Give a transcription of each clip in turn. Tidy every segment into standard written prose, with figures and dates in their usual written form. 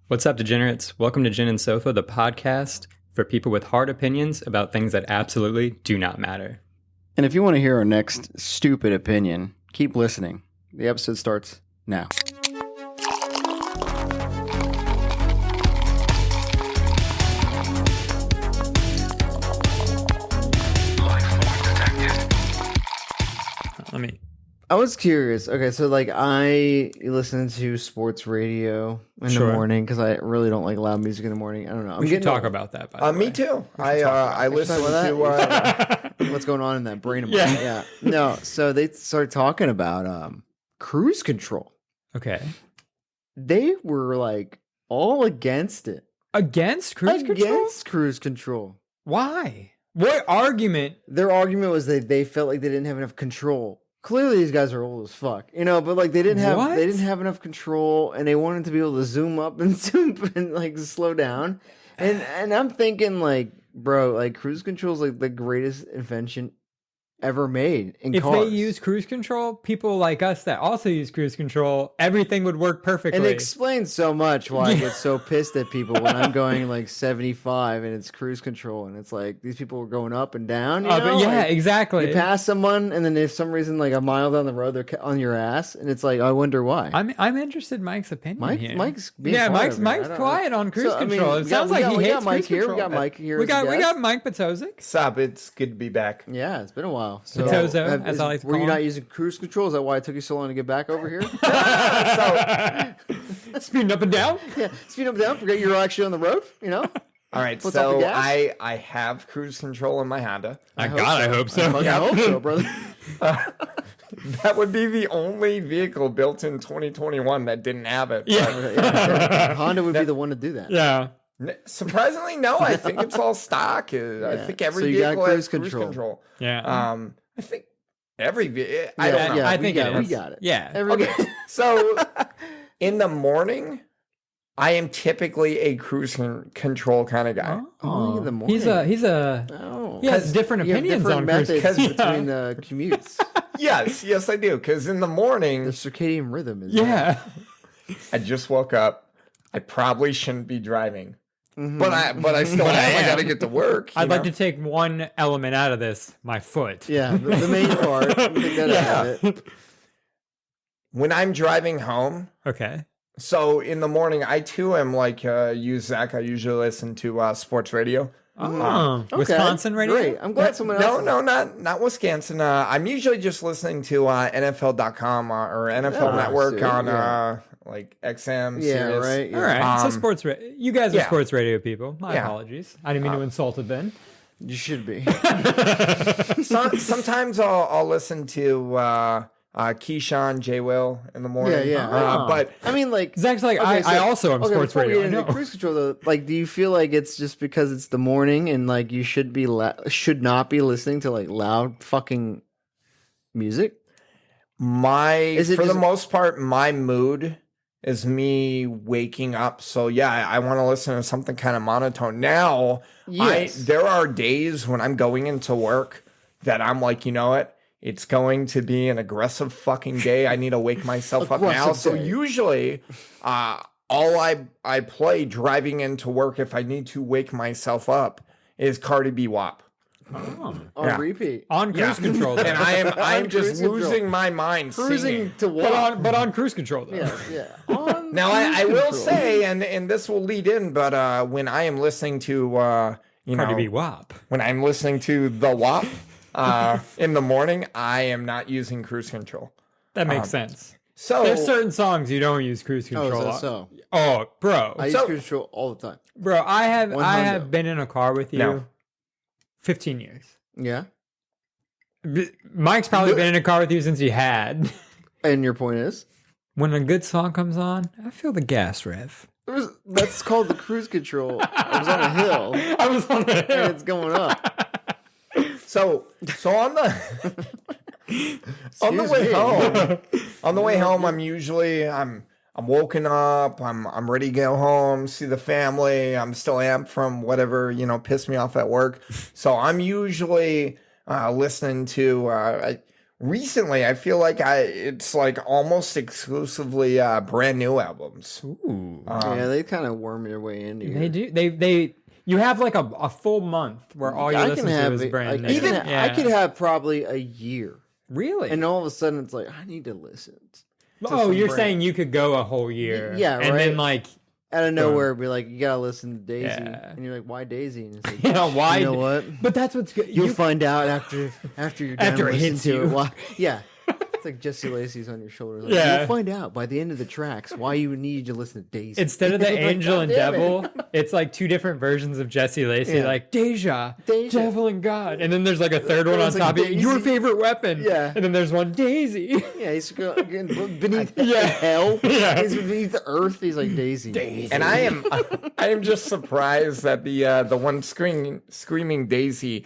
What's up, Degenerates? Welcome to Gin&Sofa, the podcast for people with hard opinions about things that absolutely do not matter. And if you want to hear our next stupid opinion, keep listening. The episode starts now. I was curious. Okay, so I listen to sports radio in the morning because I really don't like loud music in the morning. I don't know. We should talk about that. By the way. Me too. I listen to what's going on in that brain of mine. Yeah. No. So they started talking about cruise control. Okay. They were all against it. Against cruise control? Against cruise control. Why? What argument? Their argument was that they felt like they didn't have enough control. Clearly, these guys are old as fuck, but they didn't have enough control, and they wanted to be able to zoom up and zoom and slow down. And I'm thinking bro, cruise control is the greatest invention ever made in cars. If they use cruise control, people like us that also use cruise control, everything would work perfectly. And it explains so much why I get so pissed at people when I'm going 75 and it's cruise control, and it's these people are going up and down. But yeah, exactly. You pass someone, and then if some reason a mile down the road they're on your ass, and it's I wonder why. I'm interested in Mike's opinion here. Mike's quiet on cruise control. It sounds like he hates cruise control. We got Mike here. We got Mike Patozik. Sup, it's good to be back. Yeah, it's been a while. So, Patozo, as I like to call him. Were you not using cruise control? Is that why it took you so long to get back over here? Speeding up and down? Yeah, speeding up and down. Forget you're actually on the road, All right, so I have cruise control in my Honda. I hope so. I hope so, brother. That would be the only vehicle built in 2021 that didn't have it. Yeah. Honda would be the one to do that. Yeah. Surprisingly, no. I think it's all stock. I think every vehicle has cruise control. Yeah. I think every vehicle. I don't know. Yeah, I think we got it. Yeah. Okay. So in the morning, I am typically a cruise control kind of guy. Oh, in the morning. He has different opinions on cruise control between the commutes. Yes, I do. Because in the morning, the circadian rhythm is. Yeah. I just woke up. I probably shouldn't be driving. Mm-hmm. But I still am. I got to get to work. I'd like to take one element out of this, my foot. Yeah, the main part. Take that out of it. When I'm driving home. Okay. So in the morning, I too am you, Zach. I usually listen to sports radio. Oh, okay. Wisconsin radio? Great. I'm glad someone else. No, not Wisconsin. I'm usually just listening to NFL.com or NFL Network on XM. Yeah, Sirius. right. Yeah. All right. So sports radio. You guys are sports radio people. My apologies. I didn't mean to insult it, Ben. You should be. Sometimes I'll listen to Keyshawn, J. Will in the morning. Yeah. But I mean, Zach's I also am sports radio. I know. Cruise control, though, do you feel like it's just because it's the morning and you should not be listening to loud fucking music? For the most part, my mood is me waking up. So I want to listen to something kind of monotone. Now, there are days when I'm going into work that I'm you know what? It's going to be an aggressive fucking day. I need to wake myself up now. So usually, all I play driving into work if I need to wake myself up is Cardi B WAP. On repeat. On cruise control. And I am just losing my mind cruising singing. to WAP. But on cruise control, though. Yeah. Now, I will say, and this will lead in, but when I am listening to, Cardi B WAP. When I'm listening to the WAP in the morning, I am not using cruise control. That makes sense. So there's certain songs you don't use cruise control on. Oh, bro. I use cruise control all the time. Bro, I have been in a car with you 15 years. Yeah. Mike's probably been in a car with you since he had. And your point is? When a good song comes on, I feel the gas rev. That's called the cruise control. I was on a hill. And it's going up. So on the way home, I'm usually I'm woken up, I'm ready to go home, see the family. I'm still amped from whatever, pissed me off at work. So I'm usually listening to recently, I feel like it's like almost exclusively brand new albums. Ooh. Yeah, they kind of worm their way into They do. They. You have like a full month where all you listen to is brand new. I could have probably a year. Really? And all of a sudden, it's like, I need to listen. You're saying you could go a whole year. Yeah, and then like out of nowhere, be like, you gotta listen to Daisy, and you're like, why Daisy? And it's like, why? You know what? But that's what's good. You'll find out after you're done after it listening hits to you. it. Why? Yeah. It's like Jesse Lacey's on your shoulder. Like, Yeah. You'll find out by the end of the tracks why you need to listen to Daisy. Instead of the Like, angel and God damn devil, it's like two different versions of Jesse Lacey, like Deja, devil and God. And then there's like a third one on top of it, your favorite weapon. Yeah. And then there's one, Daisy. Yeah, he's beneath hell. Yeah. He's beneath the earth. He's like Daisy. And I am just surprised that the one screaming Daisy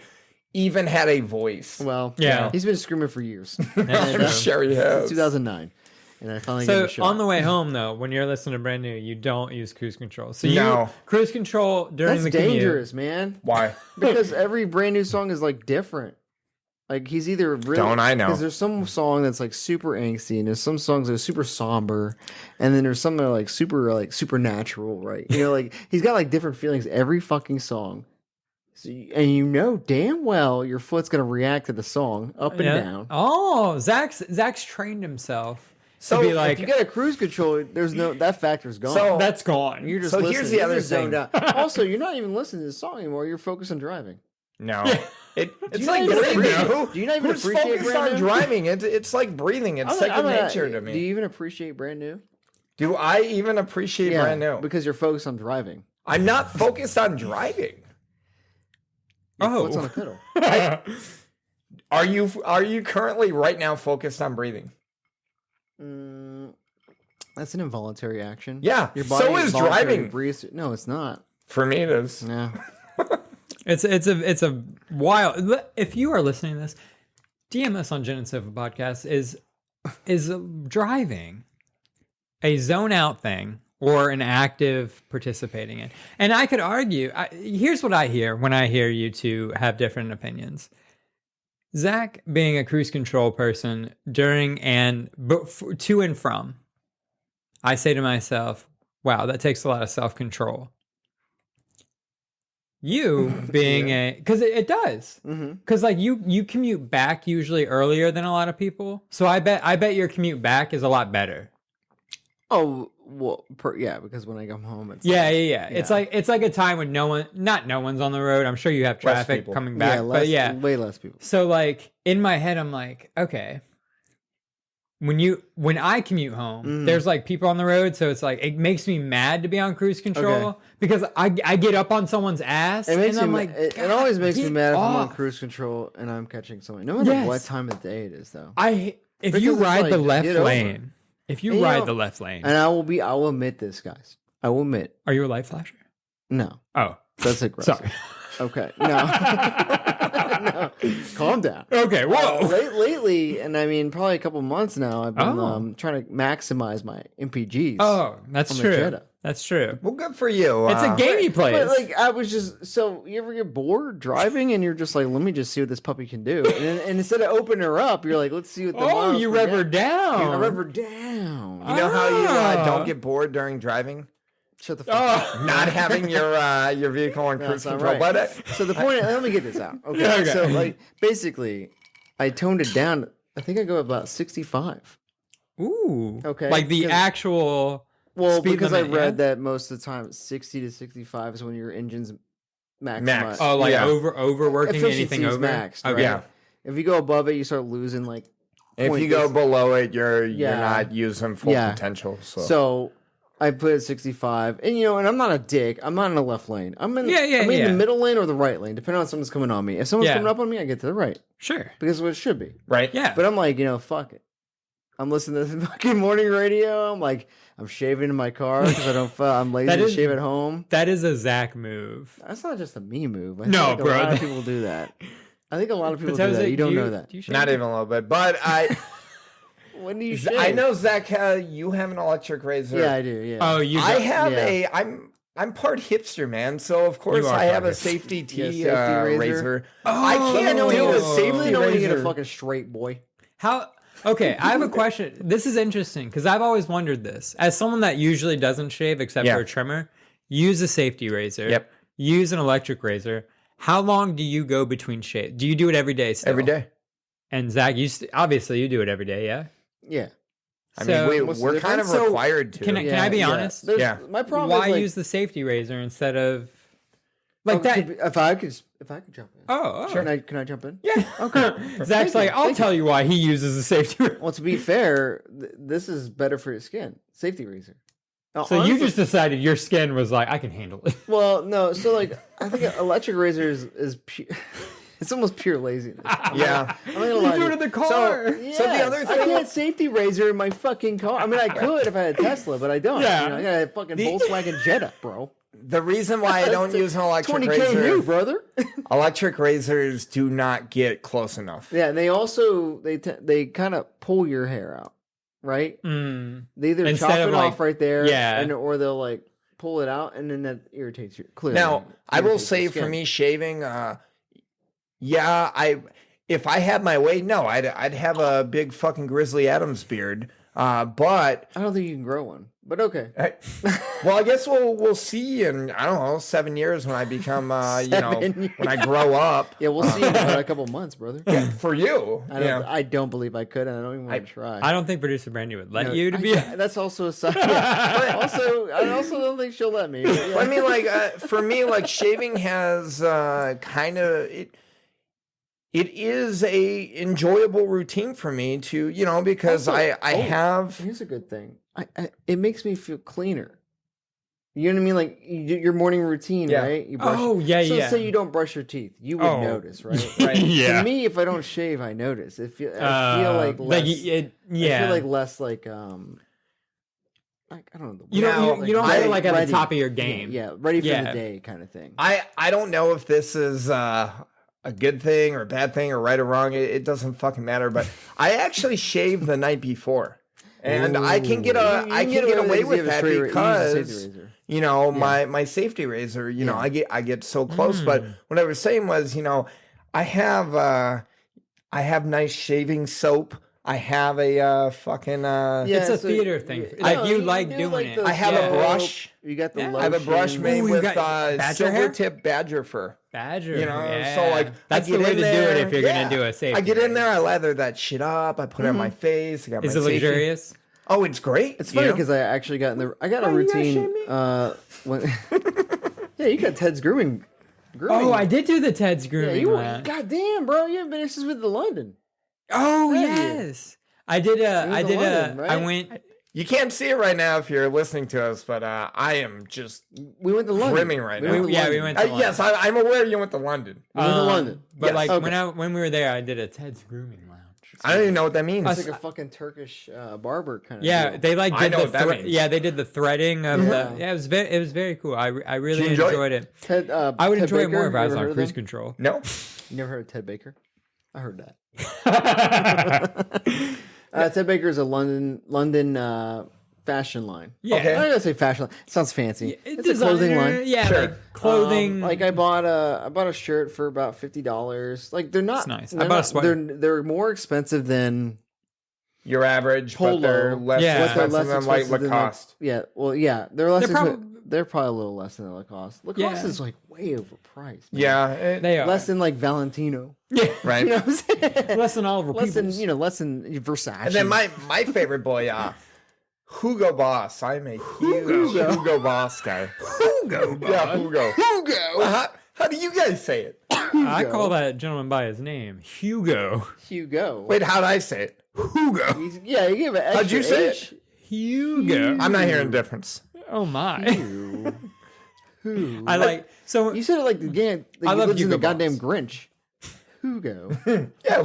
even had a voice. Well, Yeah. he's been screaming for years. I'm sure he has. Since 2009. And I finally gave him So a shot. on the way home, though, when you're listening to brand new, you don't use cruise control. So No. you cruise control during That's the commute. dangerous, man. Why? Because every brand new song is like different. Like he's either really Don't I know? Because there's some song that's like super angsty, and there's some songs that are super somber, and then there's some that are like supernatural, right? You know, like he's got like different feelings every fucking song. So and you know damn well your foot's gonna react to the song up and down. Oh, Zach's trained himself So to be like, If you get a cruise control, there's no that factor's gone. So- that's gone. You're just So listening. here's the You're other just zoned thing. out. Also, you're not even listening to the song anymore. You're focused on driving. No. It's you like not even breathing. appreciate- do you not even Who's appreciate focused brand on new? driving? It's like breathing. It's second nature to me. Do you even appreciate brand new? Do I even appreciate brand new? Because you're focused on driving. I'm not focused on driving. What's on the pedal? Are you currently right now focused on breathing? That's an involuntary action. Yeah. Your So is involuntarily driving. breathes. No, it's not. For me, it is. No. It's a wild. If you are listening to this, DM us on Gin and Sofa podcast. Is driving a zone out thing or an active participating in? And I could argue. Here's what I hear when I hear you two have different opinions. Zach being a cruise control person during and to and from, I say to myself, "Wow, that takes a lot of self-control." You being because it does, because like you commute back usually earlier than a lot of people, so I bet your commute back is a lot better. Oh well, because when I come home, it's Yeah. It's like a time when no one's on the road. I'm sure you have traffic people. coming back, but way less people. So like in my head, I'm like, okay. When I commute home, there's like people on the road, so it's like it makes me mad to be on cruise control because I get up on someone's ass, and I'm like, it always makes me mad if I'm on off. cruise control and I'm catching someone, no matter what time of day it is, though. If Because you it's ride like, the left get over it. lane, the left lane, And I will admit this, guys. I will admit, are you a light flasher? no, Oh, that's aggressive. sorry. Okay, no, no, calm down. Okay, whoa. Lately, and I mean probably a couple months now, I've been trying to maximize my MPGs. Oh, that's on the true. Jetta. That's true. Well, good for you. It's a game he plays. But like I was just so you ever get bored driving and you're just like, let me just see what this puppy can do, and instead of opening her up, you're like, let's see what the miles you per rev her gallon- I down. rev her down. You know how you don't get bored during driving? Shut the fuck up. Not having your vehicle on cruise That's not control. right. But So the point, let me get this out. Okay. Okay. So like basically, I toned it down. I think I go about 65. Ooh. Okay, Like the because- actual. Well, speed because I limit, read that most of the time 60 to 65 is when your engine's maximized. Max. Oh, like Yeah. overworking Efficiency anything is over. maxed, Okay. right? yeah. If you go above it, you start losing like. If point you go this- below it, you're Yeah. not using full Yeah. potential. So I put it 65, and and I'm not a dick. I'm not in the left lane. I'm in Yeah. the middle lane or the right lane, depending on someone's coming on me. If someone's Yeah. coming up on me, I get to the right Sure. because it's what it should be. right? Yeah. But I'm like, fuck it. I'm listening to the fucking morning radio. I'm like, I'm shaving in my car because I don't. I'm lazy That to is- shave at home. That is a Zach move. That's not just a me move. I No, think bro. A lot of people do that. I think a lot of people do Jose, that. You don't know do that. you shave? Not even a little bit. But When do you shave? I know, Zach, you have an electric razor. Yeah, I do. Yeah. Oh, you. I don't- have yeah. I'm part hipster, man. So of course are I have part a safety T safety razor. razor. Oh, I can't do a You safety don't want to get a razor. fucking straight boy. How? Okay, I have a question. This is interesting because I've always wondered this. As someone that usually doesn't shave except for a trimmer, use a safety razor. Yep. Use an electric razor. How long do you go between shave? Do you do it every day still? Every day. And Zach, obviously you do it every day, yeah? Yeah. I mean, we're kind of required to. Can I be honest? Yeah. My problem Why is use the safety razor instead of like that? If I could jump in. Oh, Sure. Can I jump in? Yeah. Okay. Zach's like, I'll tell you why he uses a safety razor. Well, to be fair, this is better for your skin. Safety razor. Now, So honestly, you just decided your skin was like, I can handle it. Well, no. So like, I think an electric razor is pure. It's almost pure laziness. Yeah. I'm not gonna lie. You do it in the car. So the other thing, I can't safety razor in my fucking car. I mean, I could if I had a Tesla, but I don't. Yeah. You know, I got a fucking Volkswagen Jetta, bro. The reason why I don't use an electric 20K razor, new, brother. electric razors do not get close enough. Yeah, and they also they kind of pull your hair out, right? Mm. They either Instead chop of it off right there, or they'll like pull it out, and then that irritates you. Clearly, now I will say for me shaving, if I had my way, no, I'd have a big fucking Grizzly Adams beard. But I don't think you can grow one. But okay. Well, I guess we'll see in, I don't know, 7 years when I become when I grow up. Yeah, we'll see in about a couple months, brother. Yeah, for you. I don't believe I could, and I don't even want to try. I don't think producer Brandy would let you to be. That's also a side. Yeah. But I also don't think she'll let me. Yeah. I mean, like for me, like shaving has kind of it is a enjoyable routine for me to, because also, I have. Here's a good thing. It makes me feel cleaner. You know what I mean? Like you do your morning routine, right? You brush. So say you don't brush your teeth, you would notice, right? Right. Yeah. To me, if I don't shave, I notice. I feel like less. I feel like less like I don't know. You don't feel like at the top of your game. Yeah, ready for the day kind of thing. I don't know if this is a good thing or a bad thing or right or wrong. It doesn't fucking matter. But I actually shave the night before. And I can get away with that because my safety razor, I get so close. But what I was saying was, I have nice shaving soap. I have a fucking it's a theater thing. You like doing it. I have a brush. You got the lotion. I have a brush made with silver hair? tip badger fur. Badger, so like that's the way to do it if you're gonna do a safety. I get in there, I lather that shit up, I put it on my face. I got Is it luxurious? Oh, it's great. It's funny because I actually got a routine. When you got Ted's grooming. Oh, I did do the Ted's grooming. God damn, bro, you haven't been since with the London. Oh yes, I did. I went. You can't see it right now if you're listening to us, but I am just we went to London. Brimming right now. We went to London. Yes, I'm aware you went to London. We went to London. But when we were there, I did a Ted's grooming lounge. So I don't even know what that means. It's like a fucking Turkish barber kind of. Yeah, deal. they like did they did the threading of the. Yeah, it was very cool. I really enjoyed it. Ted, I would enjoy Baker, it more if I was on cruise control. No, you never heard of Ted Baker? I heard that. Ted Baker is a London fashion line. Yeah, okay. I'm gonna say fashion line. It sounds fancy. It's a clothing line. Yeah, sure. Like clothing. Like I bought a shirt for about $50. Like they're not. That's nice. I bought a sweater. They're more expensive than your average Polo. But they're less expensive than like Lacoste. They're less. They're probably a little less than Lacoste. Lacoste is like way overpriced. Man. Yeah, they are less than like Valentino. Yeah, right. You know what I'm saying? Less than Oliver Peoples. Less than Versace. And then my favorite boy, Hugo Boss. I'm a huge Hugo Boss guy. Hugo Boss. Yeah, Hugo. Hugo. How do you guys say it? I call that gentleman by his name, Hugo. Hugo. Wait, how'd I say it? Hugo. You gave it. How'd you say it? Hugo. I'm not hearing the difference. Oh my. Who? I like so you said it like the game. Like I love lives in Hugo the goddamn Boss. Grinch. Hugo. Yeah,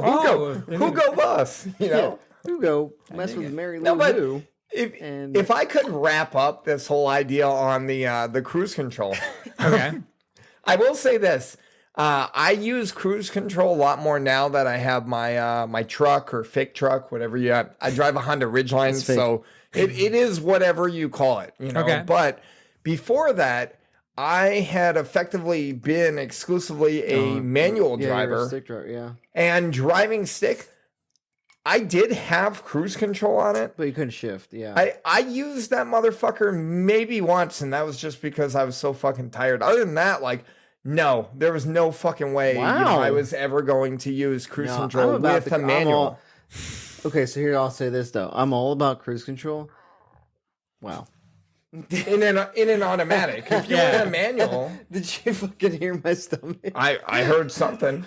Hugo Boss. Hugo mess with Mary Lou. If I could wrap up this whole idea on the cruise control, okay, I will say this: I use cruise control a lot more now that I have my truck or fake truck, whatever you have. I drive a Honda Ridgeline, so it is whatever you call it, Okay. But before that, I had effectively been exclusively a manual driver, stick driver, and driving stick. I did have cruise control on it. But you couldn't shift, yeah. I used that motherfucker maybe once, and that was just because I was so fucking tired. Other than that, like, no, there was no fucking way I was ever going to use cruise control with a manual. Okay, so here I'll say this, though. I'm all about cruise control. Wow. In an automatic. If you had a manual. Did you fucking hear my stomach? I heard something.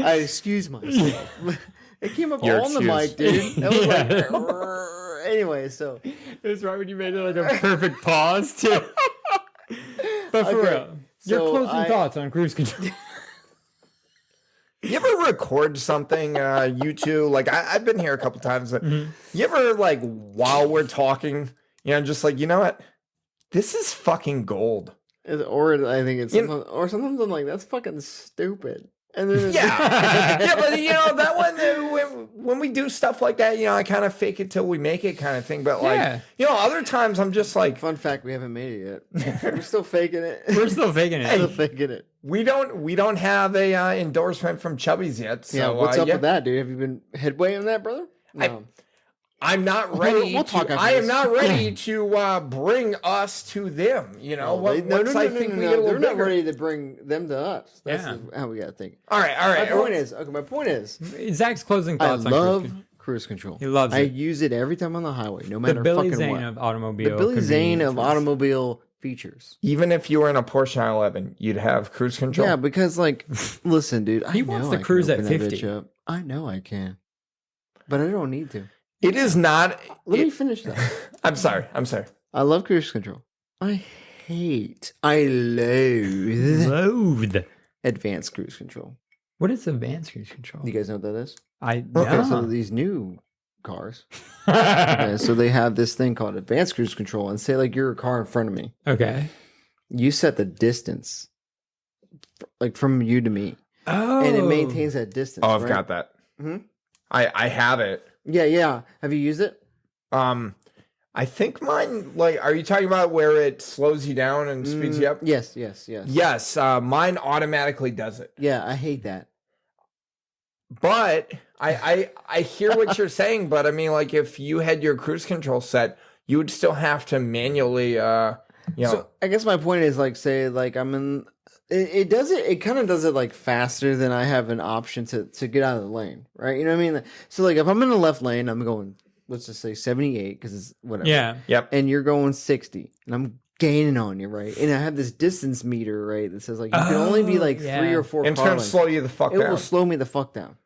I excuse myself. It came up on the mic, dude. That was like, anyway, so. It was right when you made it like a perfect pause, too. But for real, your closing thoughts on cruise control. You ever record something, you two? Like, I've been here a couple times. You ever, like, while we're talking, just like, you know what? This is fucking gold. Or I think it's or sometimes I'm like, that's fucking stupid. And then yeah, but that one when we do stuff like that, I kind of fake it till we make it kind of thing. But like, other times I'm just like, fun fact, we haven't made it yet. We're still faking it. We're still faking it. Still faking it. We don't have a endorsement from Chubby's yet. So, what's up with that, dude? Have you been headway on that, brother? No. I'm not ready. I am not ready to bring us to them. I think they're not ready to bring them to us. That's how we gotta think. All right. My point is, Zach's closing thoughts. I love cruise control. He loves it. I use it every time on the highway, no matter Billy fucking Zane what. of automobile. The Billy Zane of automobile features. Even if you were in a Porsche 911, you'd have cruise control. Yeah, because listen, dude, he wants to cruise at 50. I know I can, but I don't need to. It is not. Let me finish that. I'm sorry. I love cruise control. I loathe advanced cruise control. What is advanced cruise control? You guys know what that is? Okay, so these new cars, so they have this thing called advanced cruise control, and say like you're a car in front of me. Okay. You set the distance, like from you to me. Oh. And it maintains that distance. Oh, I've got that. Mm-hmm. I have it. Yeah. Have you used it? I think mine, like, are you talking about where it slows you down and speeds you up? Yes. Yes, mine automatically does it. Yeah, I hate that. But I hear what you're saying, but I mean, like, if you had your cruise control set, you would still have to manually, So I guess my point is, like, say, like, I'm in... It does it. It kind of does it like faster than I have an option to get out of the lane, right? You know what I mean? So like if I'm in the left lane, I'm going, let's just say 78 because it's whatever. Yeah. Yep. And you're going 60, and I'm gaining on you, right? And I have this distance meter, right, that says like you can only be like 3 or 4 and car lengths. Slow you the fuck down. It will slow me the fuck down.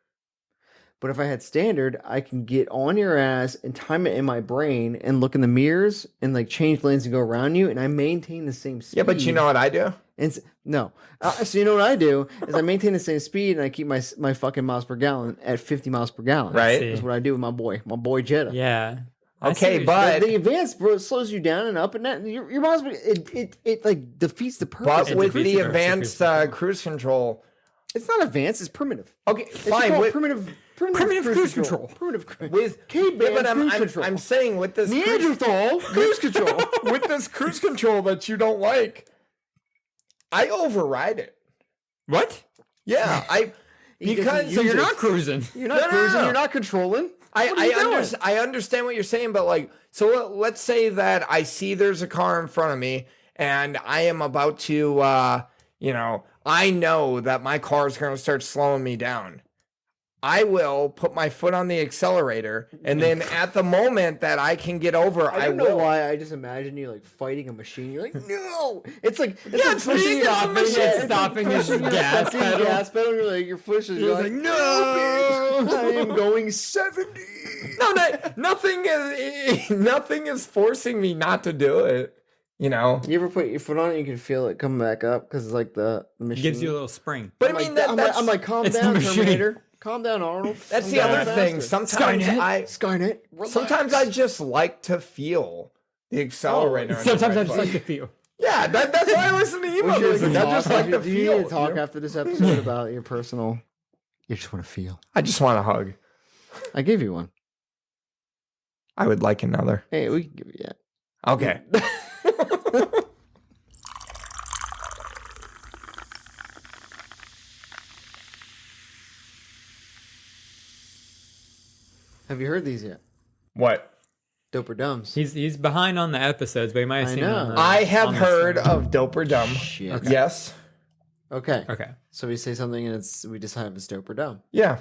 But if I had standard, I can get on your ass and time it in my brain and look in the mirrors and like change lanes and go around you, and I maintain the same speed. Yeah, but you know what I do? And no. So you know what I do is I maintain the same speed and I keep my fucking miles per gallon at 50 miles per gallon. Right. That's what I do with my boy Jetta. Yeah. Okay, but the advanced slows you down and up and down. Your miles it like defeats the purpose. But with the advanced cruise control, it's not advanced. It's primitive. Okay, fine. With primitive cruise control. Primitive with cruise control. I'm saying with this Neanderthal cruise control. With this cruise control that you don't like, I override it. What? Yeah, because so you're not cruising. You're not cruising. No. You're not controlling. I understand what you're saying, but like, so let's say that I see there's a car in front of me, and I am about to, I know that my car is going to start slowing me down. I will put my foot on the accelerator, and then at the moment that I can get over, I don't know why. I just imagine you like fighting a machine. You're like, no. It's like it's stopping his gas pedal. You're like your foot is like, no. I am going 70. No, nothing is forcing me not to do it. You ever put your foot on it, you can feel it coming back up because it's like the machine gives you a little spring. But I mean, I'm like, calm down, Terminator. Calm down, Arnold. That's the other thing. Sometimes Skynet. Sometimes I just like to feel the accelerator. Sometimes I just like to feel. Yeah, that's why I listen to emo music. I just like to feel. You need to talk after this episode about your personal. You just want to feel. I just want a hug. I gave you one. I would like another. Hey, we can give you that. Okay. Have you heard these yet? What? Dope or Dumbs. He's behind on the episodes, but he might have seen them. I have heard of Dope or Dumb. Shit. Okay. Yes. Okay. Okay. So we say something and we decide if it's dope or dumb. Yeah.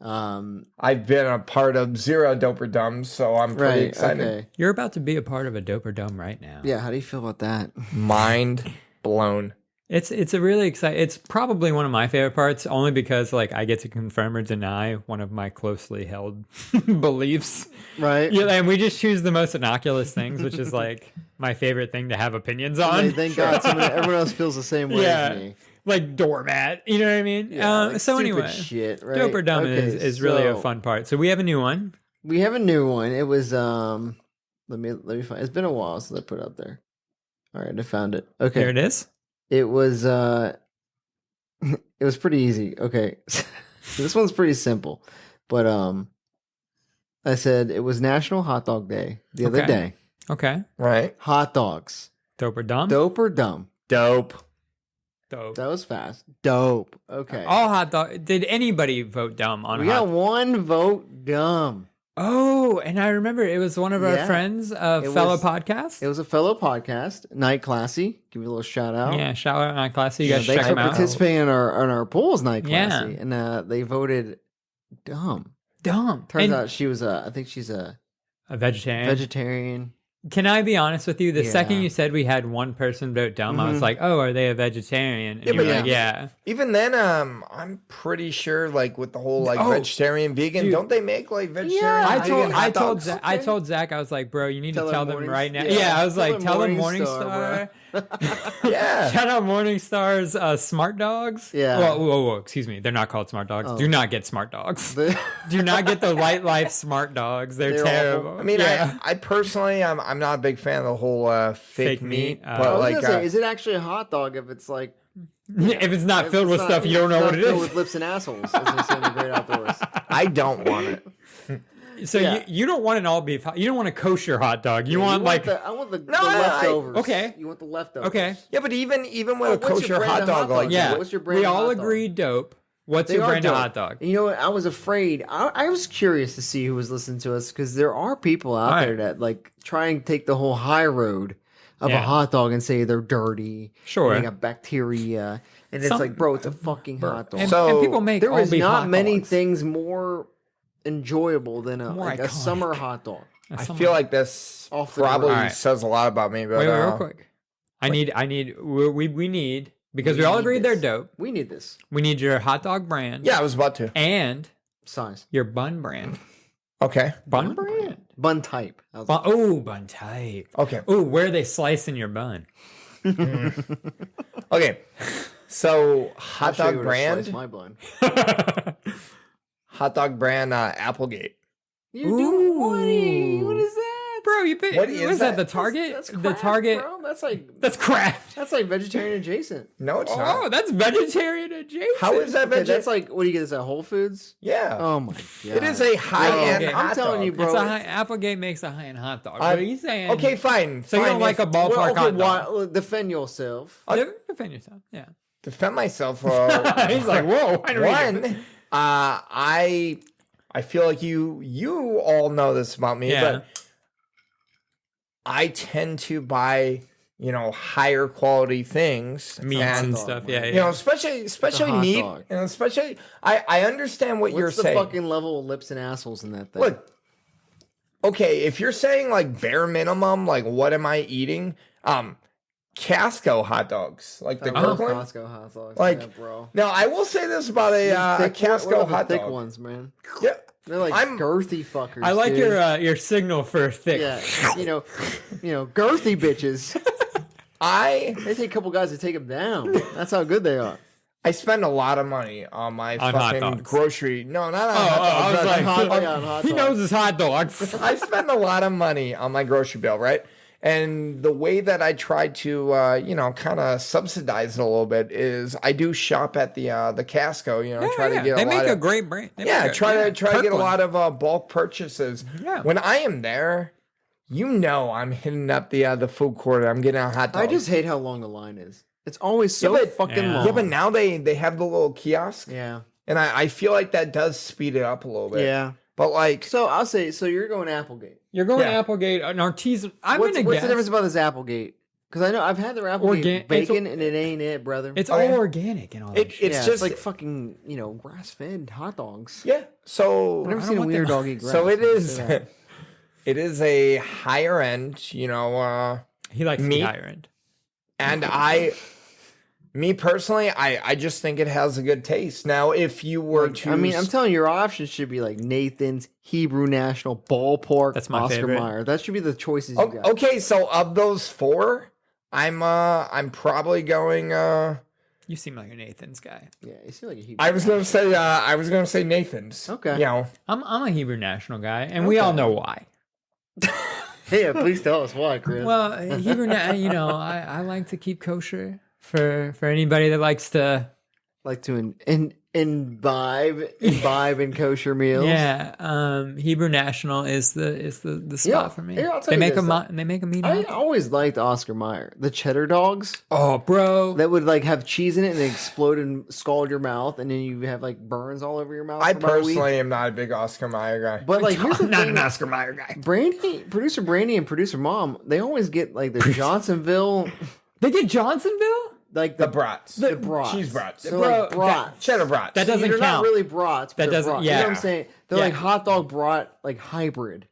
I've been a part of 0 Dope or Dumb, so I'm pretty excited. Okay. You're about to be a part of a Dope or Dumb right now. Yeah. How do you feel about that? Mind blown. It's a really exciting. It's probably one of my favorite parts, only because like I get to confirm or deny one of my closely held beliefs. Right. Yeah, and we just choose the most innocuous things, which is like my favorite thing to have opinions on. Thank God, everyone else feels the same way as me. Like doormat, you know what I mean? Yeah, like so anyway, shit, right? Dope or Dumb is really a fun part. So we have a new one. We have a new one. It was let me find. It's been a while since I put it up there. All right, I found it. Okay, there it is. It was it was pretty easy. Okay. This one's pretty simple. But I said it was National Hot Dog Day the other day. Okay. Right. Hot dogs. Dope or dumb? Dope or dumb? Dope. Dope. That was fast. Dope. Okay. All hot dog. Did anybody vote dumb on we hot? got one vote dumb. Oh, and I remember it was one of our friends, fellow podcast. It was a fellow podcast, Night Classy. Give you a little shout out. Yeah, shout out Night Classy. You guys check them out. They participating in our polls, Night Classy, and they voted dumb. Dumb. Turns out she was I think she's a vegetarian. Vegetarian. Can I be honest with you? The second you said we had one person vote dumb, I was like, "Oh, are they a vegetarian?" And you were like, "Yeah." Even then, I'm pretty sure, like with the whole vegetarian, vegan, dude, don't they make like vegetarian? Yeah, I told Zach, I was like, "Bro, you need to tell them right now." Yeah, I was like, "Tell them Morningstar." Yeah. Shout out Morningstar's Smart Dogs. Yeah. Whoa, excuse me. They're not called Smart Dogs. Do not get Smart Dogs. Do not get the Light Life Smart Dogs. They're terrible. Awful. I mean, I personally, I'm not a big fan of the whole fake meat. But I was gonna say, is it actually a hot dog if it's like... if it's not filled with stuff, you don't know what it is. Filled with lips and assholes, as they say in the Great Outdoors. I don't want it. So you don't want an all beef. You don't want a kosher hot dog. You want like I want the leftovers. Okay. You want the leftovers. Okay. Yeah, but even with a kosher hot dog, like what's your brand? We all agreed dope. What's your brand of hot dog? You know what? I was afraid. I was curious to see who was listening to us because there are people out there that like try and take the whole high road of a hot dog and say they're dirty. Sure. They got bacteria, and it's like, bro, it's a fucking hot dog. And people make there is not many dogs. Things more enjoyable than a summer hot dog. I feel like this probably says a lot about me. But wait, real quick. I need. We need because we all agreed they're dope. We need this. We need your hot dog brand. Yeah, I was about to. And size. Your bun brand. Okay. Bun brand. Bun type. Bun type. Okay. Oh, where are they slicing your bun? Okay. So hot dog brand. Slice my bun. Hot dog brand Applegate. You do what is that? Bro, what is that? The Target? That's craft, the Target. Bro. That's craft. That's like vegetarian adjacent. No, it's not. Oh, that's vegetarian adjacent. How is that vegetarian? That's like, what do you get? Is that Whole Foods? Yeah. Oh my god. It is a high-end hot dog. I'm telling you, bro. Applegate makes a high-end hot dog. What are you saying? Okay, fine. So you don't like a ballpark hot dog? Defend yourself. Defend yourself. Yeah. Defend myself. He's like, whoa. I feel like you all know this about me, but I tend to buy, higher quality things, meats and stuff. Yeah. Especially meat, and especially I understand what you're saying. What's the fucking level of lips and assholes in that thing? Look, okay, if you're saying like bare minimum, like what am I eating? Casco hot dogs, like the Kirkland. Costco hot dogs, like, bro. Now I will say this about a Casco hot dog. Thick ones, man. Yeah. They're like girthy fuckers. I like your signal for thick. Yeah, girthy bitches. They take a couple guys to take them down. That's how good they are. I spend a lot of money on my fucking grocery. No, not on hot dogs. I was like, he knows his hot dogs. I spend a lot of money on my grocery bill, right? And the way that I try to, kind of subsidize it a little bit is I do shop at the Casco. Try to get. They make a great brand. Try to get a lot of bulk purchases. Yeah. When I am there, I'm hitting up the food court. I'm getting a hot dog. I just hate how long the line is. It's always so fucking long. Yeah, but now they have the little kiosk. Yeah. And I feel like that does speed it up a little bit. Yeah. But like, so I'll say, so you're going Applegate. You're going Applegate, an artisan. What's the difference about this Applegate? Because I know I've had their Applegate bacon, and it ain't it, brother. It's all organic and all that. It's just like fucking grass-fed hot dogs. Yeah. So I've never seen a weird dog eat grass. So it is. It is a higher end. He likes meat. Higher end. And me personally, I just think it has a good taste. Now, if you were to... I mean, I'm telling you, your options should be like Nathan's, Hebrew National, Ballpark, that's my Oscar favorite. Mayer. That should be the choices you got. Okay, so of those 4, I'm probably going... You seem like a Nathan's guy. Yeah, you seem like a Hebrew. I was gonna say Nathan's. Okay. I'm a Hebrew National guy, and we all know why. Yeah, please tell us why, Chris. Well, Hebrew, I like to keep kosher for anybody that likes to imbibe in kosher meals. Yeah, Hebrew National is the spot for me. Here, they make a meat. I always liked Oscar Mayer, the cheddar dogs. Oh, bro, that would like have cheese in it and explode and scald your mouth, and then you have like burns all over your mouth. I personally am not a big Oscar Mayer guy. But like, here's the I'm not thing, an Oscar Mayer guy. Producer Brandy, and producer Mom, they always get like the Johnsonville. They get Johnsonville. Like the brats. The brats. Cheese brats. So like brats. Cheddar brats. That doesn't they're count. not really brats. But that doesn't, brats. yeah. You know what I'm saying? They're like hot dog brat, like hybrid.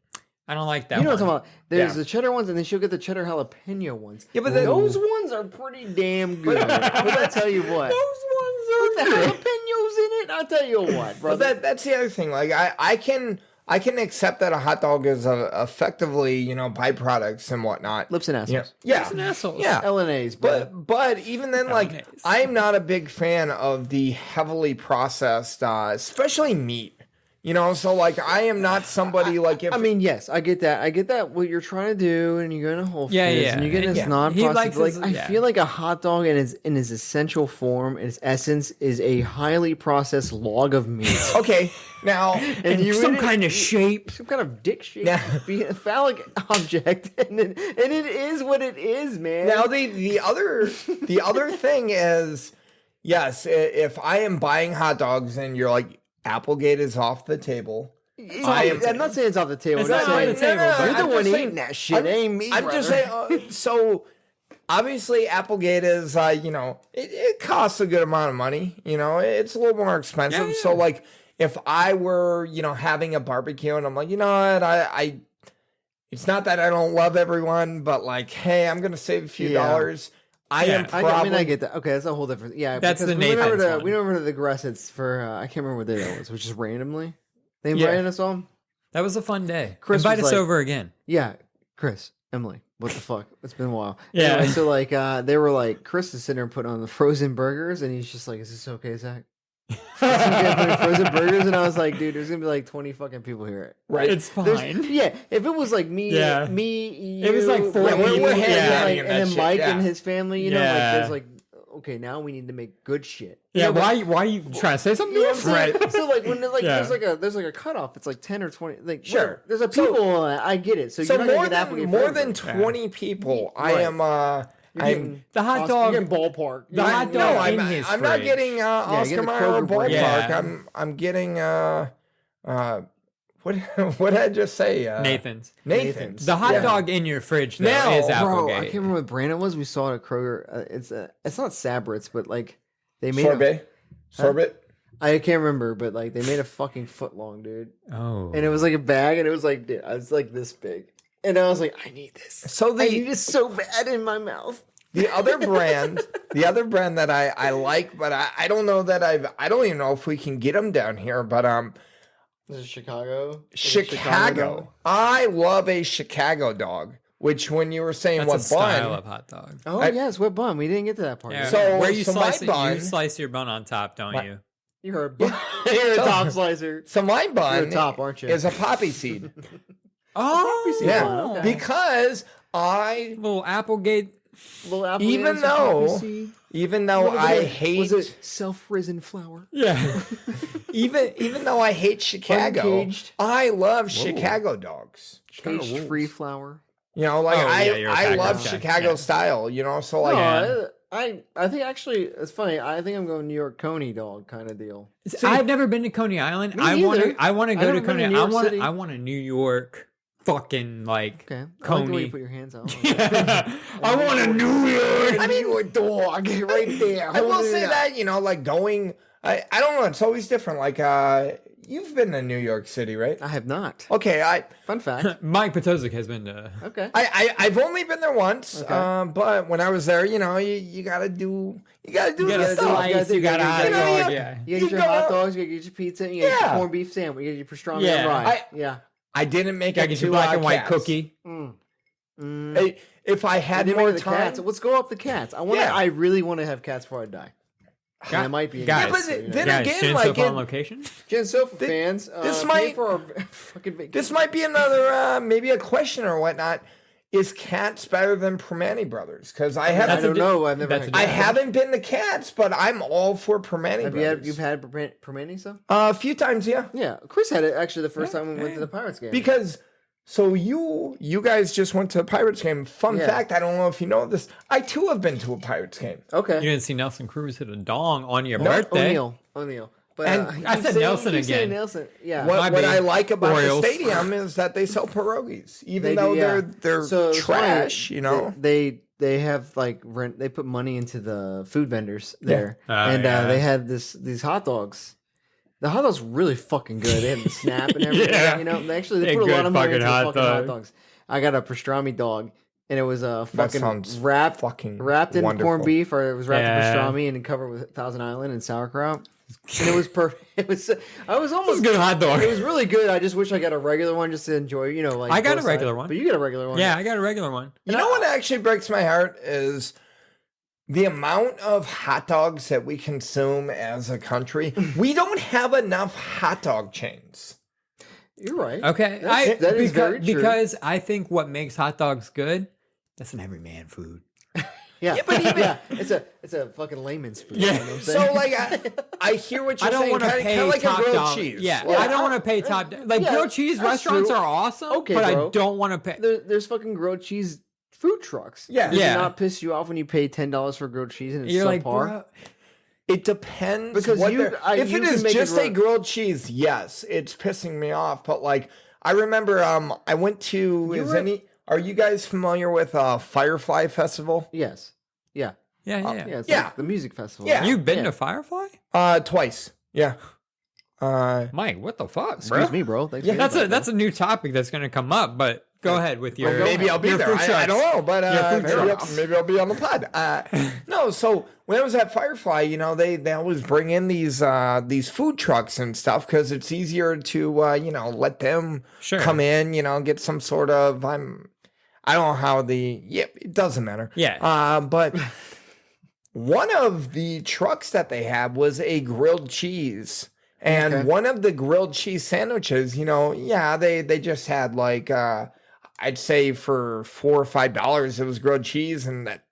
I don't like that You know one. what I'm talking about? There's the cheddar ones, and then she'll get the cheddar jalapeno ones. Yeah, but those ones are pretty damn good. But I tell you what. Those ones are the jalapenos in it. I'll tell you what, brother. But that's the other thing. Like I can accept that a hot dog is effectively, byproducts and whatnot. Lips and assholes. Yeah. Lips and assholes. Yeah. LNAs. But even then, like, I'm not a big fan of the heavily processed, especially meat. So like I am not somebody like if I mean, yes, I get that. I get that what you're trying to do, and you're going to Whole Foods, and you get this non-processed. I feel like a hot dog in its essential form, in its essence, is a highly processed log of meat. Okay, now and some kind of shape, some kind of dick shape, phallic object, and it is what it is, man. Now the other thing is, yes, if I am buying hot dogs and you're like, Applegate is off the table. I'm not saying it's off the table. It's not off the table. You're the one eating that shit. Ain't me. I'm just saying. So obviously, Applegate is it costs a good amount of money. It's a little more expensive. Yeah. So like, if I were having a barbecue and I'm like, I it's not that I don't love everyone, but like, hey, I'm gonna save a few dollars. I get that. Okay, that's a whole different. Yeah, that's the Nathan's one. We went over to the Gressets for I can't remember what day that was, which is randomly. They invited us all. That was a fun day. Chris invite us over again. Yeah, Chris, Emily, what the fuck? It's been a while. Yeah. Anyway, so like they were like, Chris is sitting there putting on the frozen burgers, and he's just like, "Is this okay, Zach?" Frozen burgers, and I was like, dude, there's gonna be like 20 fucking people here, right? It's fine. If it was like me, you, it was like 4 people, and then Mike and his family, like there's like, okay, now we need to make good shit. Yeah, why are you trying to say something? Right. So like when there's like a cutoff, it's like 10 or 20. Like sure, there's a people. I get it. So you're not more than 20 people. I am. The hot dog. You're getting ballpark. The hot dog I'm not getting Oscar Mayer ballpark. Yeah. I'm getting what did I just say? Nathan's. The hot dog in your fridge though is Applegate. Bro, I can't remember what brand it was. We saw it at Kroger. It's not Sabrits, but like they made Sorbet. I can't remember, but like they made a fucking foot long, dude. Oh. And it was like a bag, and it was like, dude, I was like this big. And I was like, I need this. I need this so bad in my mouth. The other brand that I like, but I don't know that I don't even know if we can get them down here, but Is it Chicago? Chicago. I love a Chicago dog. Which when you were saying that's what a style bun of hot dog. Oh yes, what bun? We didn't get to that part. Yeah, so where you slice you slice your bun on top, don't you? You're a top slicer. So my bun You're a top, aren't you? is a poppy seed. Poppy seed bun, okay. Because little Applegate. Even though I hate was it self-risen flour? Yeah. even though I hate Chicago, Uncaged. I love Chicago dogs. Cage-free flour. I love Chicago style. So like, I think actually it's funny. I think I'm going New York Coney dog kind of deal. See, I've never been to Coney Island. Me I want to go to Coney Island. City. I want a New York fucking like okay. Coney. I like the way you put your hands out. I want a New York. I mean, your dog right there. I will say that, like going, I don't know. It's always different. Like, you've been to New York City, right? I have not. Okay, Fun fact. Mike Potozik has been to. Okay. I've only been there once, Okay. But when I was there, you gotta do You gotta the stuff. slice. You gotta hot dog. yeah. You get your hot dogs, you get your pizza, you get your corned beef sandwich, you get your pastrami and rye. I didn't make Gotta it get to your black and white Cats. cookie. Hey, if I had more the time, cats. Let's go up the cats. I really want to have cats before I die. And I might be in Guys, but then again, Gin&Sofa on location. Gin&Sofa fans, this pay might- for our fucking vacation. this might be another maybe a question or whatnot. Is Cats better than Permane Brothers? Because I I don't know. I've never. that's had a I cats. haven't been to Cats, but I'm all for Permane Have Brothers. you've had Permane stuff? A few times, yeah. Yeah, Chris had it actually the first time we went to the Pirates game. Because so you guys just went to a Pirates game. Fun Yeah. fact, I don't know if you know this. I too have been to a Pirates game. okay, You didn't see Nelson Cruz hit a dong on your birthday. O'Neal. But And I said Nelson you keep saying again. Nelson. Yeah. What bad. I like about Orioles. the stadium is that they sell pierogies, even They though do, yeah. they're So it's trash. funny, They have like rent. They put money into the food vendors there, Yeah. they had these hot dogs. The hot dogs were really fucking good. They had the snap and everything. Yeah. They actually They're put a lot good of money fucking into the hot fucking hot dog. dogs. I got a pastrami dog, and it was That sounds fucking wrapped in wonderful. corned beef, or it was wrapped Yeah. in pastrami and covered with Thousand Island and sauerkraut. And it was perfect. It was. I was It's almost a good hot dog. It was really good. I just wish I got a regular one just to enjoy. Like I got both a regular sides. one. But you got a regular one. Yeah, I got a regular one. You know what actually breaks my heart is the amount of hot dogs that we consume as a country. We don't have enough hot dog chains. You're right. Okay, That is very true. because I think what makes hot dogs good, that's an everyman food. Yeah, but even- it's a fucking layman's food. Yeah. You know what I'm So saying? like I hear what you're I don't saying. want to Kind pay of like a top grilled dollar. cheese. Yeah, Yeah, I don't want to pay top. Like yeah, grilled cheese that's restaurants true. are awesome, Okay, but bro. I don't want to pay. There's fucking grilled cheese food trucks. Yeah. Does Yeah. it not piss you off when you pay $10 for grilled cheese and it's You're subpar? like, bro, It depends Because what you- they're- I- if you it can is make it just a work. grilled cheese, yes, it's pissing me off. But like I remember I went to are you guys familiar with Firefly Festival? Yes. Yeah. yeah. Yeah. It's Yeah. like the music festival. Yeah. You've been to Firefly, Twice. Yeah. Mike? What the fuck, bro? Excuse me, bro. Thanks for the That's invite, a new topic that's going to come up. But go ahead with your. Maybe I'll be your there. food I trucks. don't know, but Your food maybe, trucks. maybe I'll be on the pod. No, so when I was at Firefly, they always bring in these food trucks and stuff because it's easier to let them Sure. come in, get some sort of I don't know how it doesn't matter. Yeah. But one of the trucks that they had was a grilled cheese. And Okay. one of the grilled cheese sandwiches, they just had like I'd say for $4 or $5 it was grilled cheese, and that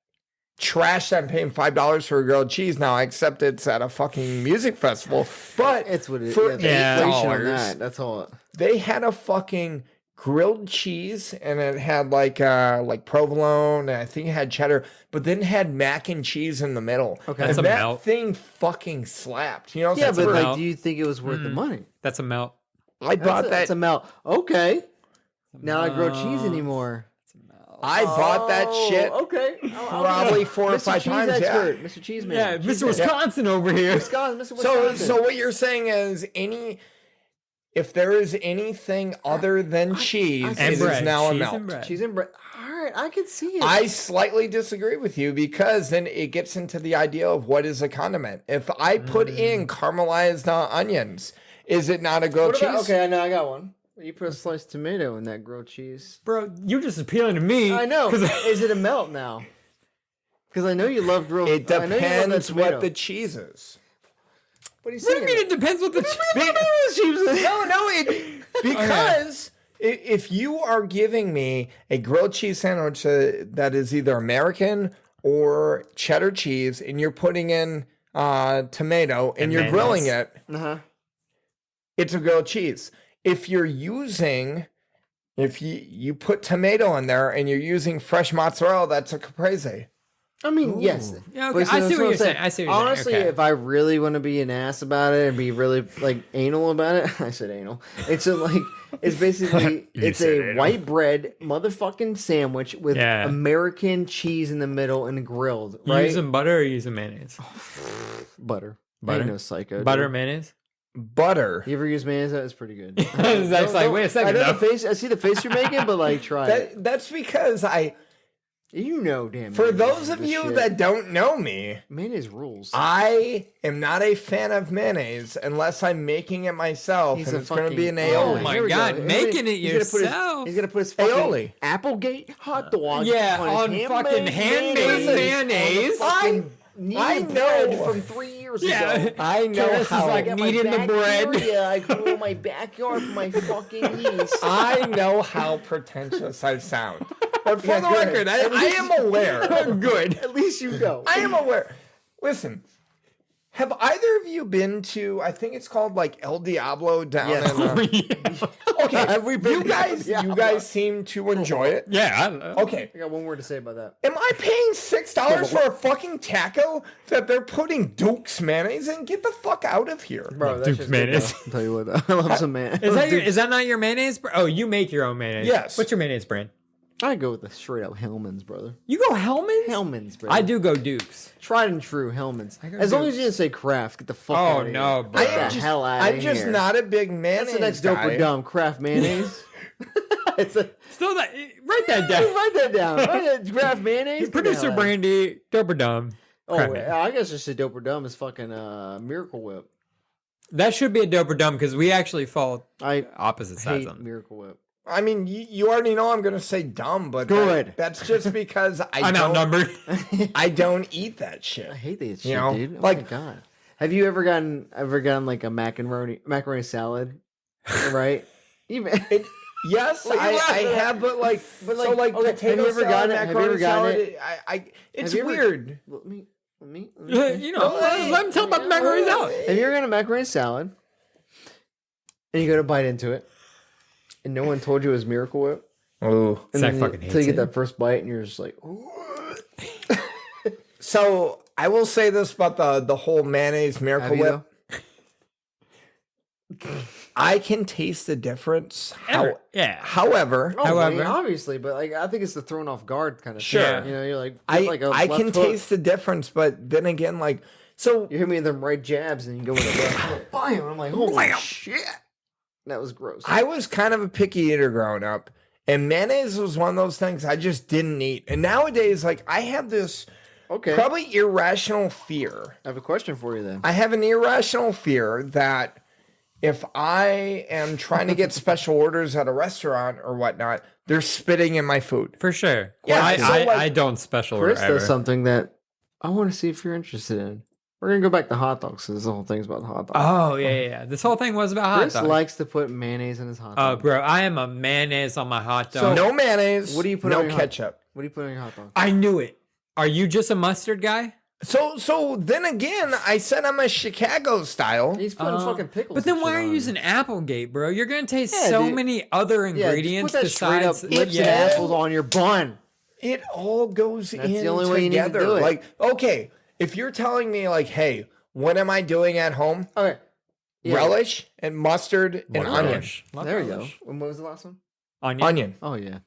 trash that I'm paying $5 for a grilled cheese now, except it's at a fucking music festival. But It's what it is. for Yeah. Inflation on $8, that. That's all. they had a fucking grilled cheese, and it had like provolone, and I think it had cheddar, but then it had mac and cheese in the middle. Okay. That's and a that melt. thing fucking slapped. Yeah, That's but a like, melt. do you think it was worth the money? That's a melt. I bought That's a that. melt. Okay. Now I grow cheese anymore. I bought that shit Okay. probably 4 or Mr. 5 Cheese times. expert. Yeah. Mr. Cheeseman. Yeah, Cheese Mr. expert. Wisconsin over here. Wisconsin, Mr. So, Wisconsin. so what you're saying is if there is anything other than cheese, And it bread. is now a Cheese melt. and bread. cheese and bread. All right, I can see it. I slightly disagree with you because then it gets into the idea of what is a condiment. If I put in caramelized onions, is it not a grilled What about- cheese? okay, now I got one. You put a sliced tomato in that grilled cheese. Bro, you're just appealing to me. I know. 'cause Is it a melt now? Because I know you love grilled. It I know you love that depends what tomato. the cheese is. What are you What do saying? you mean it depends what the Because if you are giving me a grilled cheese sandwich that is either American or cheddar cheese, and you're putting in tomato and you're grilling it, it's a grilled cheese. If you're using, if you put tomato in there and you're using fresh mozzarella, that's a caprese. I mean, yes. Yeah, okay. I see what you're saying. I see what you're Honestly, saying. Okay. if I really want to be an ass about it and be really like anal about it, I said anal. It's it's basically it's a anal. white bread motherfucking sandwich with American cheese in the middle and grilled. Right? You using butter or using mayonnaise? Butter. Butter. Ain't no psycho. Butter dude. mayonnaise. Butter. You ever use mayonnaise? That's pretty good. That's like, wait a second. I know the face. I see the face you're making, but like, try it. That's because You know, damn. For those of you that don't know me, mayonnaise rules. I am not a fan of mayonnaise unless I'm making it myself, and it's going to be an aioli. Oh my god, making it yourself. He's going to put his fucking Applegate hot dog. On fucking handmade mayonnaise. I know from 3 years ago. I know how like kneading the bread. I grew in my backyard for my fucking niece. I know how pretentious I sound. But for the record, I am aware. Good. At least you know. I am aware. Listen, have either of you been to, I think it's called like El Diablo down in... Okay, have we been you guys seem to enjoy it. Yeah. Okay. I got one word to say about that. Am I paying $6 for a fucking taco that they're putting Duke's mayonnaise in? Get the fuck out of here. Bro, that's Duke's just mayonnaise. I'll tell you what, I love some mayonnaise. Is that not your mayonnaise? Oh, you make your own mayonnaise. Yes. What's your mayonnaise brand? I go with the straight up Hellman's, brother. You go Hellman's? Hellman's, brother. I do go Duke's. Tried and true Hellman's. go As long Duke's. as you didn't say Kraft, get the fuck out of here. no, bro. Get the hell out of here. I'm just not a big mayonnaise That's the next dope guy. or dumb. Kraft mayonnaise. Still that. Write that down. Write that down. Write that Kraft mayonnaise. Producer Brandy, dope or dumb. Oh, I guess just a dope or dumb is fucking Miracle Whip. That should be a dope or dumb because we actually fall I opposite sides hate on. Miracle Whip. I mean, you already know I'm going to say dumb, but Good. That's just because I'm outnumbered. I don't eat that shit. I hate that shit, You know, dude. Oh like- my god. Have you ever gotten like a macaroni salad? Right? Even Yes, I have, but okay, potato have you ever salad, gotten it? Have you macaroni ever gotten salad, it? it's Have you ever- weird. let me You know, let him tell about the macaroni salad. Have you ever gotten a macaroni salad and you go to bite into it and no one told you it was Miracle Whip? Oh, And Zach then fucking until you hates get it. that first bite and you're just like, ooh. So I will say this about the whole mayonnaise Miracle Have you, Whip. I can taste the difference. Yeah. However, Oh, However- I mean, obviously, but like I think it's the thrown off guard kind of Sure. thing. You know, you're like, I like a I left can hook. taste the difference, but then again, like so You hit me with them right jabs and you go with a left hook. Bam! I'm like, holy shit. That was gross. I was kind of a picky eater growing up, and mayonnaise was one of those things I just didn't eat. And nowadays, like I have this probably irrational fear. I have a question for you then. I have an irrational fear that if I am trying to get special orders at a restaurant or whatnot, they're spitting in my food. For sure. Yeah, I don't special order Chris ever. does something that I want to see if you're interested in. We're gonna go back to hot dogs because this whole thing's about hot dogs. Oh, yeah. This whole thing was about hot Chris dogs. likes to put mayonnaise in his hot Oh, dog. bro, I am a mayonnaise on my hot dog. No mayonnaise. What do you put no on your ketchup. What do you put on your hot dog? I knew it. Are you just a mustard guy? So then again, I said I'm a Chicago style. He's putting fucking pickles. But then and why shit are you on it. using Applegate, bro? You're going to taste Yeah, so dude. many other Yeah, ingredients just put that straight besides... up lips and apples on your bun. It all goes That's in the only way you need to together. do it. Like, okay, if you're telling me like, hey, what am I doing at home? Okay. Yeah. Relish and mustard and onion. Relish. Love There you go. relish. And what was the last one? Onion. Oh yeah.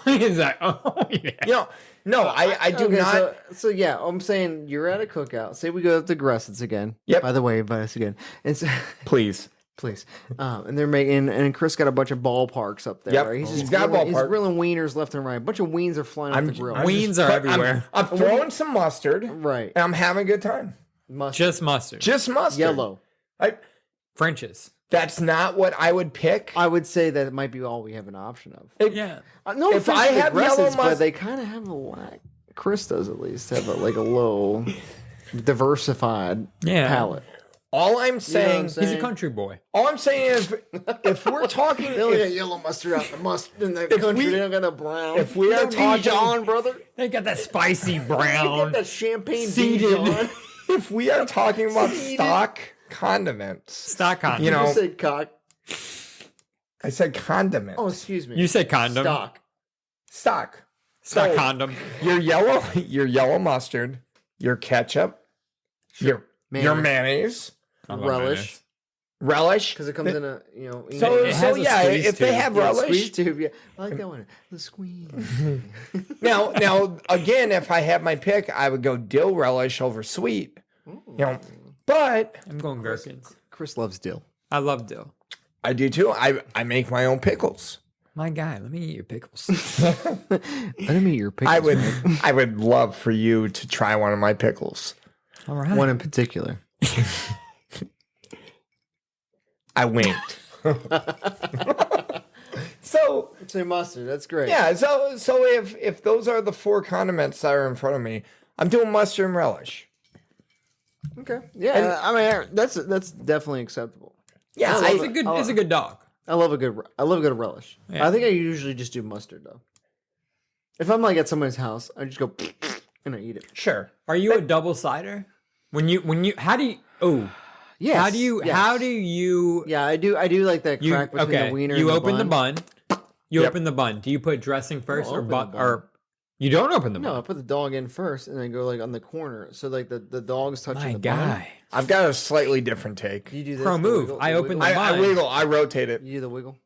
Is that... Oh, yeah. You know, no, I do Okay, not. So yeah, I'm saying you're at a cookout. Say we go up to Gressets again. Yep. By the way, invite us again. And so, Please. please. And they're making, and Chris got a bunch of ballparks up there. Yep. Right? He's got grilling, He's ballpark. grilling wieners left and right. A bunch of wiens are flying off the grill. Wiens are everywhere. I'm throwing some mustard. Right. And I'm having a good time. Mustard. Just mustard. Just mustard. Yellow. French's. That's not what I would pick. I would say that it might be all we have an option of. Yeah. No, If offense I to the have yellow Gressets, but mustard- they kind of have a lack. Chris does at least have a low, diversified palate. All I'm saying, saying? He's a country boy. all I'm saying is, if we're talking, They only got if, yellow mustard out the mustard in the country. They don't got a brown. if we are talking- Dijon, brother, They got that spicy they brown. got that champagne Seeded. Dijon. if we are talking about stock condiments, Stock condom. You know- You said cock. I said condiments. Oh, excuse me. You said condom. Stock. Stock. It's not condom. Your yellow mustard, your ketchup, your mayonnaise, relish, because it comes in a So has a yeah, squeeze if they tube. have relish, squeeze tube. Yeah, I like that one. The squeeze. now again, if I had my pick, I would go dill relish over sweet. Ooh. But I'm going gherkins. Chris loves dill. I love dill. I do too. I make my own pickles. My guy, let me eat your pickles. Let me eat your pickles. I would love for you to try one of my pickles. All right. One in particular. I winked. So say mustard. That's great. yeah. So if those are the 4 condiments that are in front of me, I'm doing mustard and relish. Okay. Yeah. I mean, that's definitely acceptable. Yeah, It's a good dog. I love a good relish. Yeah. I think I usually just do mustard though. If I'm like at somebody's house, I just go and I eat it. Sure. Are you a double cider? How do you Yes. how do you Yeah, I do like that crack between the wiener you and open the bun. You open the bun. Do you put dressing first or open the bun bun. or you don't open the No, I bun? put the dog in first and then go like on the corner. So like the dog's touching My the bun. guy. I've got a slightly different take. You do this. Pro the move. wiggle- I the open wiggle. the I bun. wiggle. I rotate it. You do the wiggle.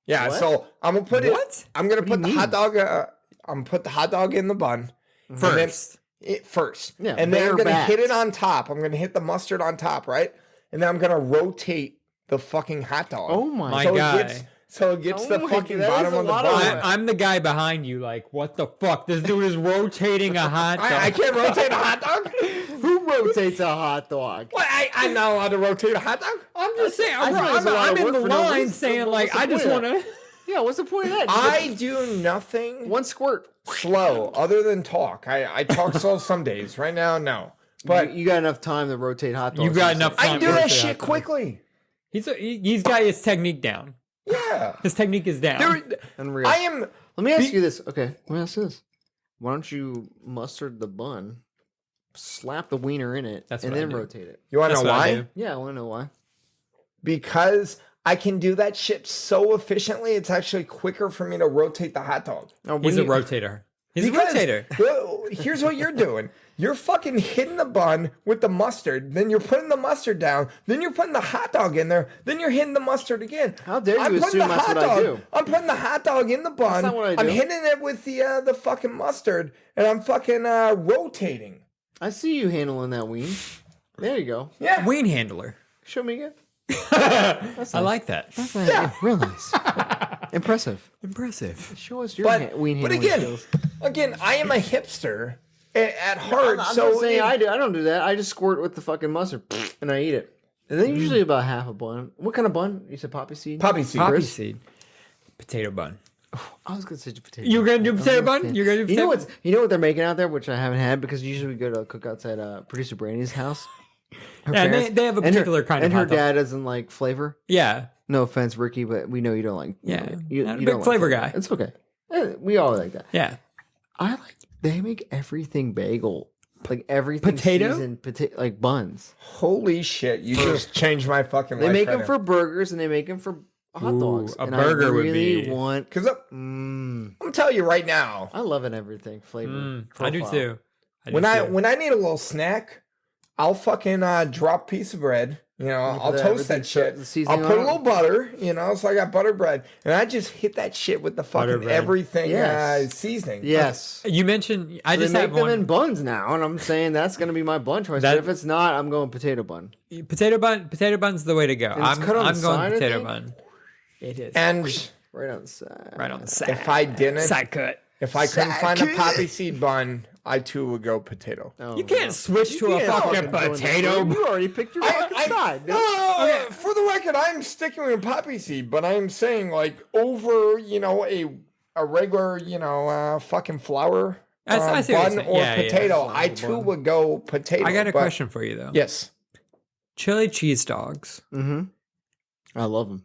Yeah. What? So I'm gonna put What? it. I'm gonna What do put the you hot dog. I'm gonna put the hot dog in the bun First. first. Yeah, And then I'm gonna bare hit it back. on top. I'm gonna hit the mustard on top, right? And then I'm gonna rotate the fucking hot dog. Oh my so guy. it gets Oh the my fucking God, that is bottom a of the lot of bun. work. I'm the guy behind you, like, what the fuck? This dude is rotating a hot dog. I can't rotate a hot dog. Who rotates a hot dog? What? I'm not allowed to rotate a hot dog. I'm just saying, I feel like it's a lot I'm of in work the for no line reason. saying, What's like, the I just point want of to. Yeah, what's the point of that? I do nothing One squirt. slow other than talk. I talk slow some days. Right now, no. But You got enough time to rotate hot dogs. You got enough I time do to that rotate shit hot dogs. quickly. He's got his technique down. Yeah. His technique is down. Unreal. I am. Let me ask you this. Okay, let me ask you this. Why don't you mustard the bun, slap the wiener in it, That's and what I then do. rotate it? You want to That's know what I why? do. Yeah, I want to know why. Because I can do that shit so efficiently. It's actually quicker for me to rotate the hot dog. Now, when He's a you- rotator. He's Because, a rotator. well, here's what you're doing. You're fucking hitting the bun with the mustard. Then you're putting the mustard down. Then you're putting the hot dog in there. Then you're hitting the mustard again. How dare you I'm putting assume the that's hot what I dog. do? I'm putting the hot dog in the bun. not what I I'm do. hitting it with the fucking mustard, and I'm fucking rotating. I see you handling that ween. There you go. Yeah. Ween handler. Show me again. I like that. That's real nice. Impressive. Impressive. Show us your ween But handling skills. again, I am a hipster at heart. I'm so not saying it- I do. I don't do that. I just squirt with the fucking mustard and I eat it. And then usually about half a bun. What kind of bun? You said poppy seed? poppy seed. Poppy Chris? seed. Potato bun. I was gonna say potato. You're gonna do bun. potato bun? You're gonna do You know potato what's? You know what they're making out there, which I haven't had because usually we go to cookouts at producer Brandy's house. Her Yeah, parents- they have a and her- particular kind of And her hot dog. dad doesn't like flavor. Yeah. No offense, Ricky, but we know you don't like. Yeah, you not a you big don't flavor like guy. It's okay. We all like that. Yeah. I like. They make everything bagel, like everything Potato? seasoned like buns. Holy shit! You just changed my fucking They life. make right them now. for burgers and they make them for hot Ooh, dogs. a and burger I would really be- want. Because Mm, I'm telling you right now, I love it. Everything flavor. I do profile. too. I do when too. I need a little snack, I'll fucking drop a piece of bread. You know, I'll put toast that everything, shit. the I'll seasoning put a on it? little butter. You know, so I got butter bread, and I just hit that shit with the Butter fucking bread. everything Yes. seasoning. Yes. You mentioned I They just make have them one in buns now, and I'm saying that's going to be my bun choice. That- But if it's not, I'm going potato bun. potato bun. Potato bun's the way to go. it's I'm cut on I'm the going side, I potato think? bun. It is And Right on the side. right on the side. if I didn't, Side cut. if I couldn't find a poppy seed bun, I too would go potato. Oh, You can't switch to a can't fucking fucking potato. You already picked your fucking side. dude. For the record, I'm sticking with poppy seed, but I'm saying like over, a regular, fucking flour I see what bun you're saying. or Yeah, yeah. potato. I Flour too bun. would go potato. I got a but- question for you though. Yes. Chili cheese dogs. Mm-hmm. I love them.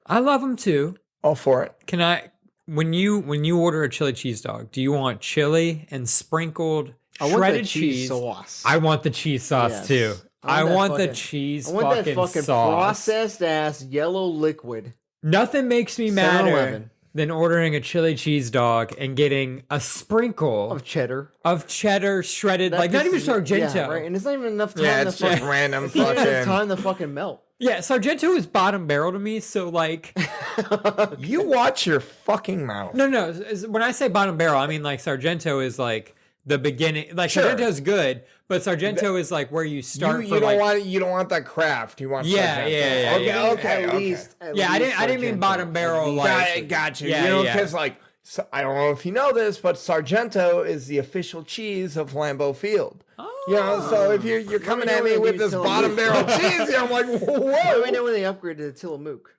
I love them too. All for it. Can I? When you order a chili cheese dog, do you want chili and sprinkled I want shredded that cheese sauce. I want the cheese sauce Yes. too. I I want that want the fucking- cheese I want that fucking fucking sauce. processed ass yellow liquid. Nothing makes me madder 7-Eleven. than ordering a chili cheese dog and getting a sprinkle of cheddar shredded, like not even Sargento. Yeah, right. And it's not even enough time. Yeah, it's just random. It's not even enough time to fucking melt. Yeah, Sargento is bottom barrel to me. So like, you watch your fucking mouth. No. When I say bottom barrel, I mean like Sargento is like the beginning. Like Sargento's good, but Sargento is like where you start. You don't want that craft. You want Sargento. Yeah. Okay. At least I didn't mean bottom barrel. Like, got you. Because like. So, I don't know if you know this, but Sargento is the official cheese of Lambeau Field. Oh. So if you're coming at me with this bottom barrel cheese, I'm like, whoa. Let me know when they upgraded to Tillamook.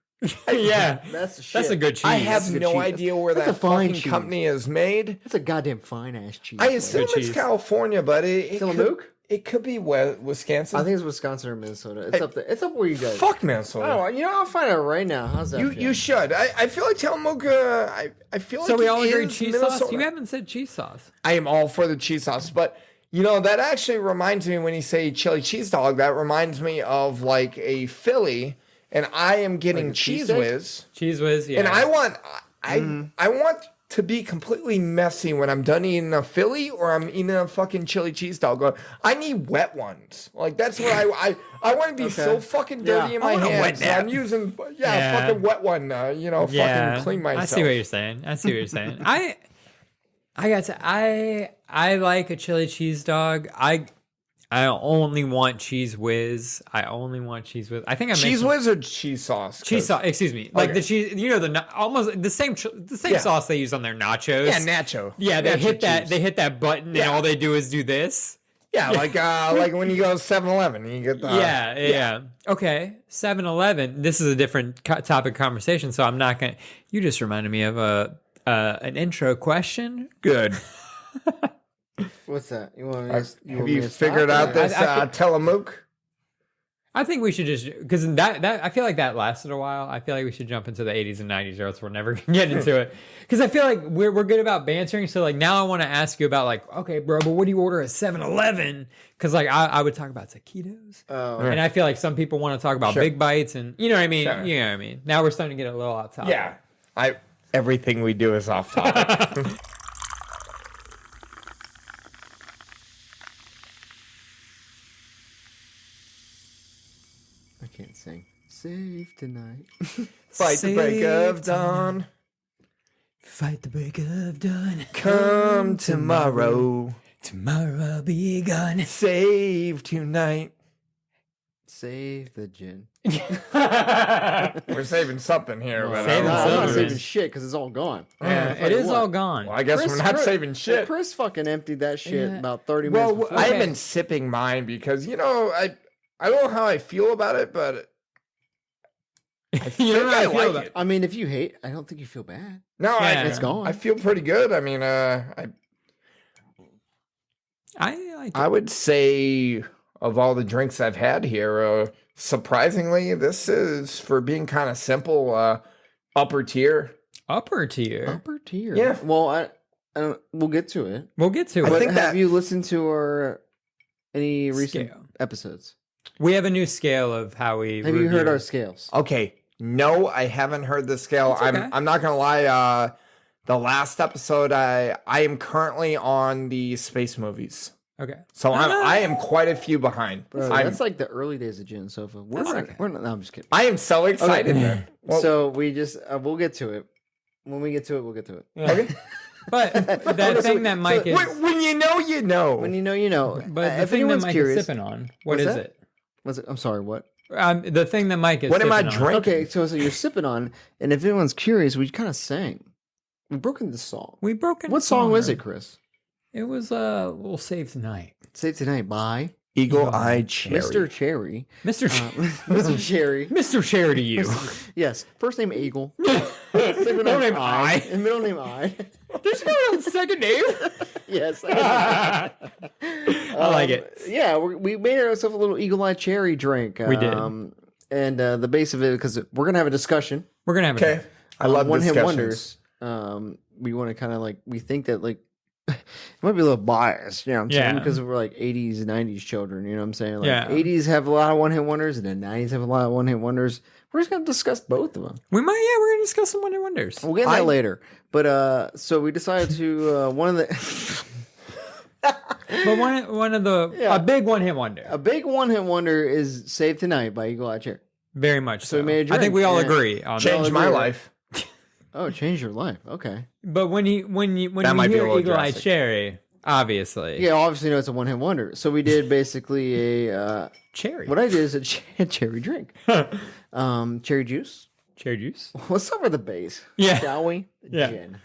Yeah, that's the shit. That's a good cheese. I have no idea where that fucking company is made. That's a goddamn fine ass cheese. I assume it's California, but Tillamook? It could be Wisconsin. I think it's Wisconsin or Minnesota. It's up there. It's up where you guys. Fuck Minnesota. Oh, I'll find out right now. How's that? You should. I feel like Tillamook. I feel like so. We all agree cheese Minnesota. sauce. You haven't said cheese sauce. I am all for the cheese sauce, but that actually reminds me when you say chili cheese dog. That reminds me of like a Philly, and I am getting like Cheese Whiz. Cheese Whiz, yeah. And I want to be completely messy when I'm done eating a Philly or I'm eating a fucking chili cheese dog. I need wet ones. Like that's what I want to be so fucking dirty in my hands. So I'm using fucking wet one. Fucking clean myself. I see what you're saying. I got to I like a chili cheese dog. I only want Cheese Whiz. I think I Cheese Whiz or cheese sauce? Cheese sauce. Excuse me. Like the cheese. Almost the same sauce they use on their nachos. Yeah, nacho. Yeah, they hit that. They hit that button, and all they do is do this. Yeah, like when you go to 7-Eleven, you get the. Yeah. Okay, 7-Eleven. This is a different topic of conversation, so I'm not gonna. You just reminded me of an intro question. Good. What's that? Have you figured out this Tillamook? I think we should just because that I feel like that lasted a while. I feel like we should jump into the 80s and 90s, or else we're never gonna get into it. Because I feel like we're good about bantering. So like now I want to ask you about like, okay, bro, but what do you order at 7-Eleven? Because like I would talk about taquitos, and I feel like some people want to talk about big bites, and you know what I mean. Sure. You know what I mean. Now we're starting to get a little off topic. Yeah, everything we do is off topic. I can't sing. Save tonight. Fight the break of dawn. Fight the break of dawn. Come tomorrow. Tomorrow I'll be gone. Save tonight. Save the gin. We're saving something here. But I'm not saving shit because it's all gone. Yeah, it is all gone. Well, I guess we're not saving shit. Chris fucking emptied that shit about 30 minutes before. I've been sipping mine because, I don't know how I feel about it, but I think I like it. I mean, if you hate, I don't think you feel bad. No, it's gone. I feel pretty good. I mean, I would say of all the drinks I've had here, surprisingly, this is for being kind of simple, upper tier. Upper tier. Upper tier. Yeah. Well, we'll get to it. Have you listened to any recent episodes? We have a new scale of how we Have you heard our scales? Okay. No, I haven't heard the scale. Okay. I'm not gonna lie. The last episode, I am currently on the space movies. Okay. So I am quite a few behind. Bro, that's like the early days of Gin&Sofa. We're not, no, I'm just kidding. I am so excited. Okay. Well, so we just we'll get to it. When we get to it, we'll get to it. Yeah. Okay. But the thing that Mike is when you know, you know. When you know, you know. But the thing that Mike is sipping on, what is it? Was it? I'm sorry. What? The thing that Mike is. What am I drinking? Okay, so you're sipping on, and if anyone's curious, we kind of sang. We broke into the song. What song was it, Chris? It was We'll Save Tonight. Save Tonight by Eagle Eye Cherry. Mr. Cherry. Mr. Mr. Cherry. Mr. Cherry to you. Yes. First name Eagle. Second name I. And middle name I. There's no second name. Yes. I like it. Yeah, we made ourselves a little Eagle Eye Cherry drink. We did. And the base of it, because we're going to have a discussion. Okay. I love One Hit discussions. Wonders. We want to kind of we think that might be a little biased, you know what I'm saying? Yeah. Because we're like 80s and 90s children, you know what I'm saying? Like Yeah. 80s have a lot of one-hit wonders, and then 90s have a lot of one-hit wonders. We're just going to discuss both of them. We're going to discuss some one-hit wonders. We'll get into that later. But, so we decided to, one of the... But one of the... Yeah. A big one-hit wonder. A big one-hit wonder is Save Tonight by Eagle Eye Cherry. Very much so. we made a drink. I think we all Yeah. agree on that. Changed my life. Oh, change your life. Okay. But when you That might be a hear little Eagle Eye drastic. Cherry, obviously. Yeah, obviously, no, it's a one-hit wonder. So we did basically a... Cherry. what I did is a cherry drink. Cherry juice. Cherry juice? Let's start with the base. Yeah. Shall we? Yeah. Gin.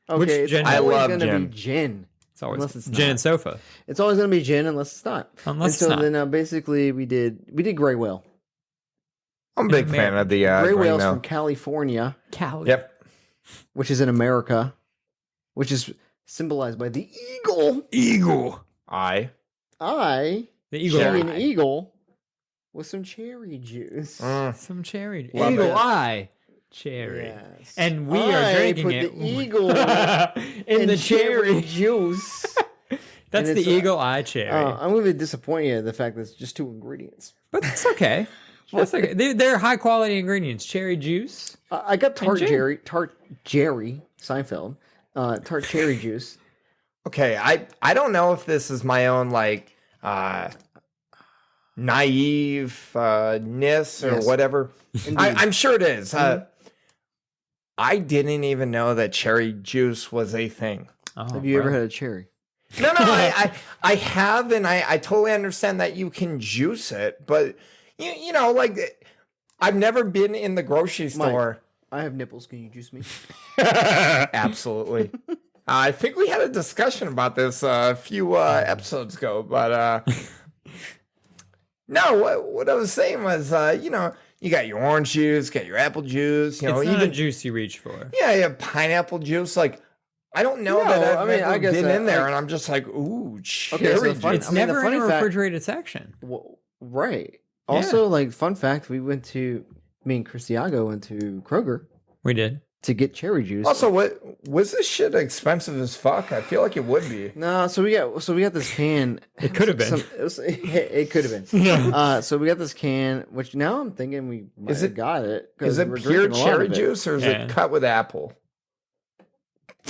Which Okay, it's gin? always I love gonna gin. be gin. It's always Unless it's Gin and not. Sofa. It's always gonna be gin unless it's not. Unless and so it's not. then basically we did Gray Whale. I'm a big In fan of the Gray green Whale's mill. from California, Cali. Yep. which is in America, which is symbolized by the eagle. Eagle. I. I The Eagle see Eye. an eagle with some cherry juice. Some cherry. Love Eagle it. Eye cherry. Yes. And we I are drinking put it the eagle in the cherry. juice. That's and the it's, Eagle Eye cherry. I'm going to disappoint you in the fact that it's just 2 ingredients. But that's okay. That's okay. They're high quality ingredients. Cherry juice. I got tart gin. Jerry Seinfeld, tart cherry juice. Okay, I don't know if this is my own like naive ness or Yes. whatever. Indeed. I'm sure it is. I didn't even know that cherry juice was a thing. Oh, Have you ever had a cherry? No, I have, and I totally understand that you can juice it, but you know, like I've never been in the grocery store. I have nipples. Can you juice me? Absolutely. I think we had a discussion about this a few episodes ago, but no, what I was saying was, you know, you got your orange juice, got your apple juice, you know, It's not even a juice you reach for. yeah, you have pineapple juice. Like, I don't know No, that I've I mean, ever I guess been that, in there, like- and I'm just like, ooh, cherry Okay, so juice. fun- It's I mean, the never in a funny fact- refrigerated section. Well, right. Also, like, fun fact, me and Cristiago went to Kroger We did. to get cherry juice. Also, what was this shit expensive as fuck? I feel like it would be. No, so we got this can. It could have been. It could have been. So we got this can, which now I'm thinking we might Is have it- got it. 'cause Is it we're pure drinking a lot cherry of it. juice or is Yeah. it cut with apple?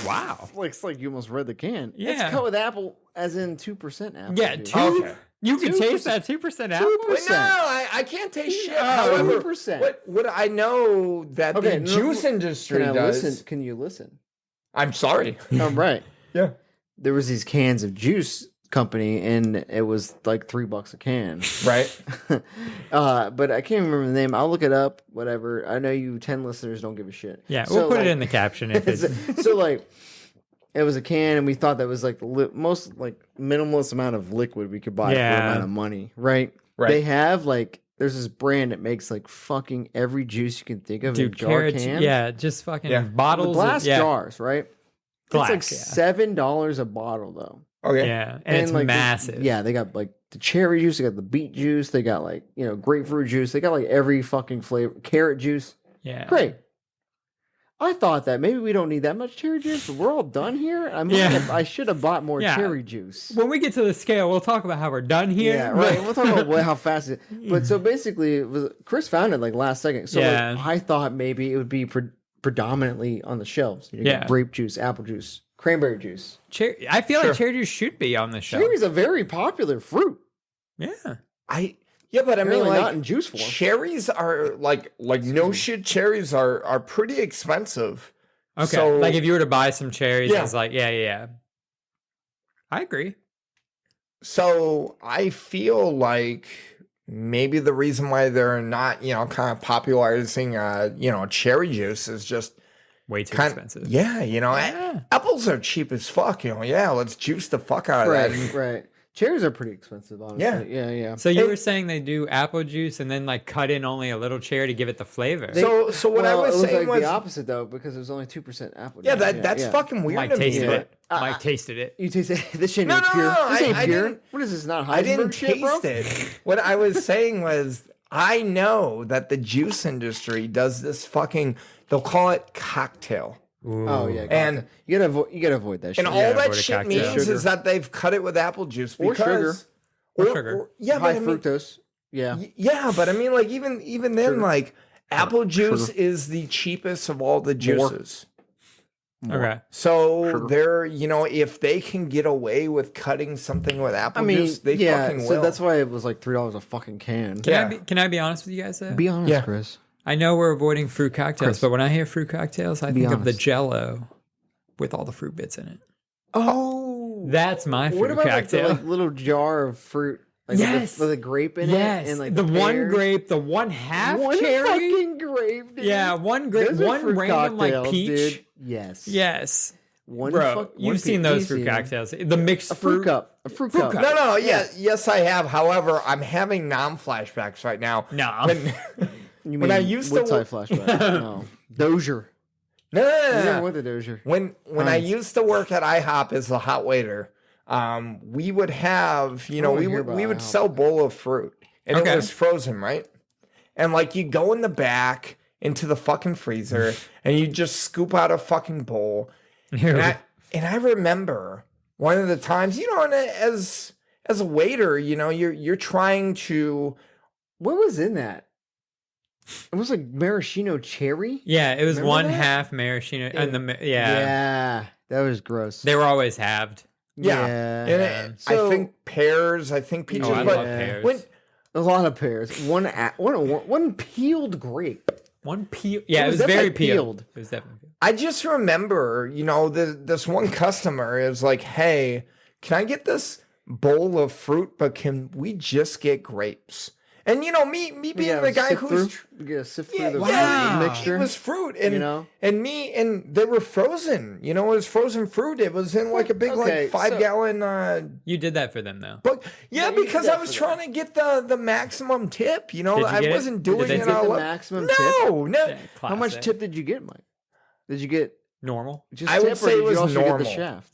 Wow. It's like you almost read the can. Yeah. It's cut with apple, as in 2% apple. Yeah, juice. 2. Okay. You can 2%. taste that 2% apple. Wait, no, I can't taste shit. Oh, However, 2%. what I know that Okay, the no, juice industry Can I does. listen? Can you listen? I'm sorry. All right. Yeah. There was these cans of juice company, and it was like $3 a can. Right. But I can't remember the name. I'll look it up. Whatever. I know you 10 listeners don't give a shit. Yeah, So, we'll put it like- in the caption if it's. so like, it was a can, and we thought that was like the most like minimalist amount of liquid we could buy for Yeah. the amount of money, right? Right. They have like there's this brand that makes like fucking every juice you can think of in Dude, jar carrots. cans. Yeah, just fucking Yeah. The bottles. glass of, yeah, jars, right? Glass, it's like yeah. $7 a bottle though. Okay. Yeah, and it's like, massive. Yeah, they got like the cherry juice, they got the beet juice, they got like, you know, grapefruit juice, they got like every fucking flavor, carrot juice. Yeah. Great. I thought that maybe we don't need that much cherry juice, but we're all done here. Yeah. I should have bought more Yeah. cherry juice. When we get to the scale, we'll talk about how we're done here. Yeah, right. We'll talk about how fast it. But so basically, it was, Chris found it like last second. So Yeah. like, I thought maybe it would be predominantly on the shelves. You Yeah. got grape juice, apple juice, cranberry juice. Cherry, I feel like cherry juice should be on the shelf. Cherry's a very popular fruit. Yeah. But I mean, Apparently like, not in juice form. cherries are like no shit. Cherries are pretty expensive. Okay. So, like if you were to buy some cherries, Yeah. it's like, yeah. I agree. So I feel like maybe the reason why they're not, you know, kind of popularizing, you know, cherry juice is just Way too kind expensive. Yeah, you know, Yeah. apples are cheap as fuck. You know, yeah, let's juice the fuck out of Right, that. right. Cherries are pretty expensive, honestly. Yeah. Yeah. So you were saying they do apple juice and then like cut in only a little cherry to give it the flavor. So what I was it was saying like was, the opposite though, because it was only 2% apple. yeah, juice. that's fucking weird Mike to me. tasted but- it. Mike tasted it. You taste it. This shit No, ain't no, pure. no, This ain't I pure. didn't- What is this? Not Heisenberg I didn't shit, bro? taste it. What I was saying was, I know that the juice industry does this fucking, they'll call it cocktail. Ooh. Oh yeah, And you gotta avoid that shit. And all that avoid a shit cocktail. means is that they've cut it with apple juice Or because sugar. yeah, high but I mean, fructose. Yeah. Yeah, but I mean, like even then, Sugar. like apple juice Sugar. is the cheapest of all the juices. Okay. So Sugar. they're, if they can get away with cutting something with apple juice, they fucking will. So that's why it was like $3 a fucking can. Can I be honest with you guys though? Be honest, Chris. I know we're avoiding fruit cocktails, but when I hear fruit cocktails, I think of the Jell-O with all the fruit bits in it. Oh, that's my fruit what about cocktail. Like the little jar of fruit? Like yes, with a grape in it. And like the one grape, the one half cherry. Fucking grape, dude. Yeah, one grape, one random like peach. Dude. Yes. You've seen those fruit cocktails. The mixed fruit cup. A fruit cup. No, yes, I have. However, I'm having flashbacks right now. No. When I used to flashback. No. Dozier. No. You never went to Dozier. When I used to work at IHOP as a hot waiter, we would have, we would sell bowl of fruit, and it was frozen, right? And like you go in the back into the fucking freezer, and you just scoop out a fucking bowl. And I remember one of the times, and as a waiter, you're trying to. What was in that? It was like maraschino cherry. Yeah, it was half maraschino, and yeah, that was gross. They were always halved. Yeah. So, I think pears. I think peaches. I love pears. A lot of pears. One peeled grape. One peel. Yeah, it was very peeled. It was definitely peeled. I just remember, this one customer is like, "Hey, can I get this bowl of fruit? But can we just get grapes?" And me being the guy who's sift through the mixture. It was fruit, and and they were frozen. It was frozen fruit. It was in like a big 5-gallon. You did that for them though. But because I was trying to get the maximum tip. I wasn't doing it on the maximum tip. No. Yeah, how much tip did you get, Mike? Did you get normal? I would say it was normal. Get the shaft?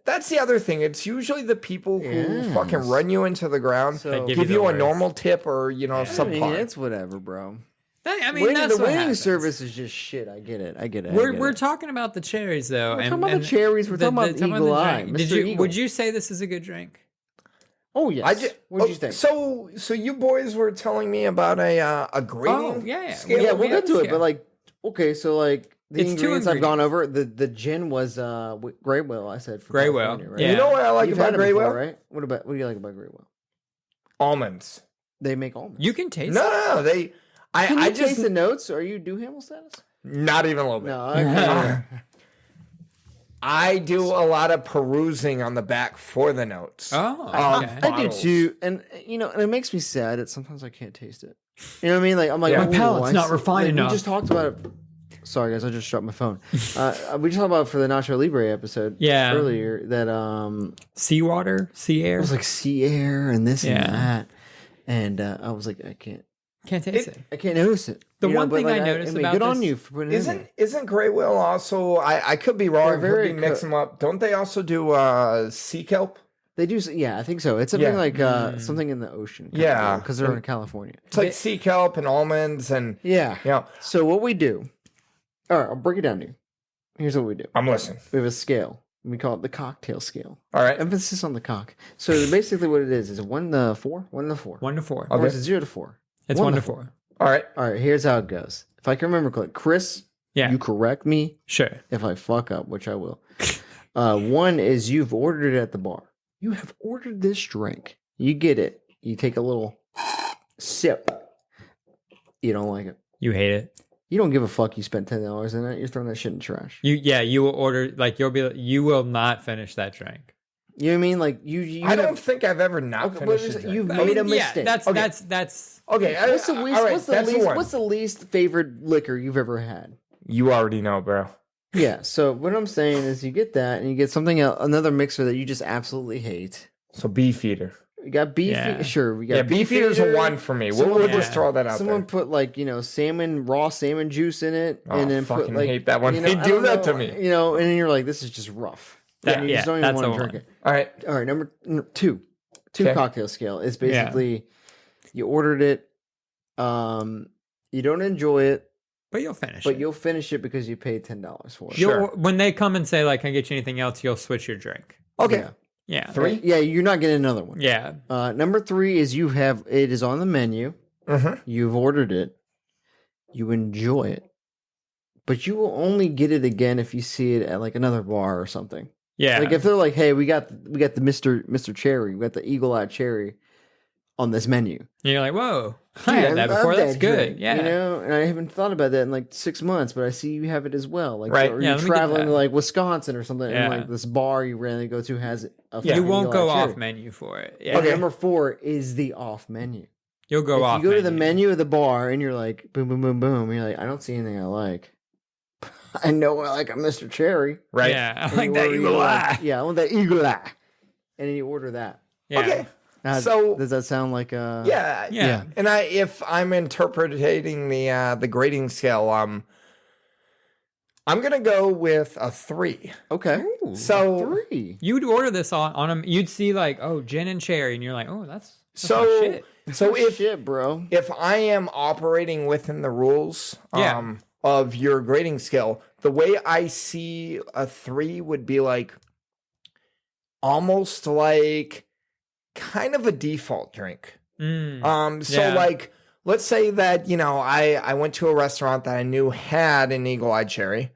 That's the other thing. It's usually the people who fucking run you into the ground, give you a normal tip or, subpar. I mean, it's whatever, bro. I mean, that's the what waiting happens. Service is just shit. I get it. We're talking about the cherries, though. We're talking about the cherries. We're talking about Eagle Eye. Would you say this is a good drink? Oh, yes. What did you think? So you boys were telling me about a grading scale? Yeah, we'll get to it. But, okay, so, the ingredients I've gone over. The gin was Grey Whale. I said from Grey Whale. California, right? Yeah. You know what I like about Grey Whale? Right? What do you like about Grey Whale? Almonds. They make almonds. You can taste. No. Can you taste the notes? Are you do Hamel status? Not even a little bit. No. Okay. I do a lot of perusing on the back for the notes. Oh, okay. I do too, and and it makes me sad that sometimes I can't taste it. You know what I mean? Like I'm like, my palate's not refined enough. We just talked about it. Sorry guys, I just dropped my phone. We just talked about it for the Nacho Libre episode. Earlier that seawater, sea air. It was like sea air and this and that, and I was like, I can't taste it. I can't notice it. The one thing I noticed about good this, on you for putting it in. Isn't Grey Whale also? I could be wrong. Could be mix them up. Don't they also do sea kelp? They do. Yeah, I think so. It's something like something in the ocean. Yeah, because they're in California. It's like sea kelp and almonds and So what we do? All right, I'll break it down to you. Here's what we do. I'm listening. We have a scale. We call it the cocktail scale. All right. Emphasis on the cock. So basically, what it is 1 to 4. 1 to 4. 1 to 4. Okay. Or is it 0 to 4? It's 1 to 4. All right. All right. Here's how it goes. If I can remember correctly, Chris, you correct me. Sure. If I fuck up, which I will. 1 is you've ordered it at the bar. You have ordered this drink. You get it. You take a little sip. You don't like it. You hate it. You don't give a fuck. You spent $10 in it. You're throwing that shit in the trash. You will order you will not finish that drink. You know what I mean? Like you I don't think I've ever not finished a drink. You've made a mistake. That's okay. What's the least favorite liquor you've ever had? You already know, bro. Yeah. So what I'm saying is, you get that, and you get something else, another mixer that you just absolutely hate. So Beefeater. We got beef. Sure, we got Beefeater's a 1 for me. We'll just throw that out. Someone put raw salmon juice in it, and then fucking put hate that one. They do that to me. And then you're like, this is just rough. You just don't even want to drink it. All right. Number 2 cocktail scale is basically you ordered it, you don't enjoy it, But you'll finish it. But you'll finish it because you paid $10 for it. Sure. When they come and say, like, can I get you anything else, you'll switch your drink. Okay. Yeah. 3? Yeah, you're not getting another one. Yeah. Number 3 is it is on the menu. Mm-hmm. You've ordered it. You enjoy it. But you will only get it again if you see it at like another bar or something. Yeah. Like if they're like, hey, we got the Mr. Cherry, we got the Eagle Eye Cherry on this menu. And you're like, whoa, Dude, I had that before. That's good. Drink, Yeah. You know, and I haven't thought about that in like 6 months, but I see you have it as well. Like, right. Or you're traveling to like Wisconsin or something, yeah. and like this bar you randomly go to has a You won't go cherry. off menu for it. Yeah. Okay. Number 4 is the off menu. You'll go off. If you go to the menu of the bar and you're like, boom, boom, boom, boom, you're like, I don't see anything I like. I know I like a Mr. Cherry. Right. Yeah. I like that Eagle Eye. Yeah, I want that Eagle Eye. And then you order that. Yeah. Okay. So does that sound like a... Yeah. And if I'm interpreting the grading scale, I'm gonna go with a 3. Okay. Ooh, so 3. You'd order this on them. You'd see like, oh, gin and cherry, and you're like, oh, that's so my shit. So shit, bro. If I am operating within the rules of your grading scale, the way I see a 3 would be like almost like kind of a default drink. Like let's say that, I went to a restaurant that I knew had an eagle-eyed cherry,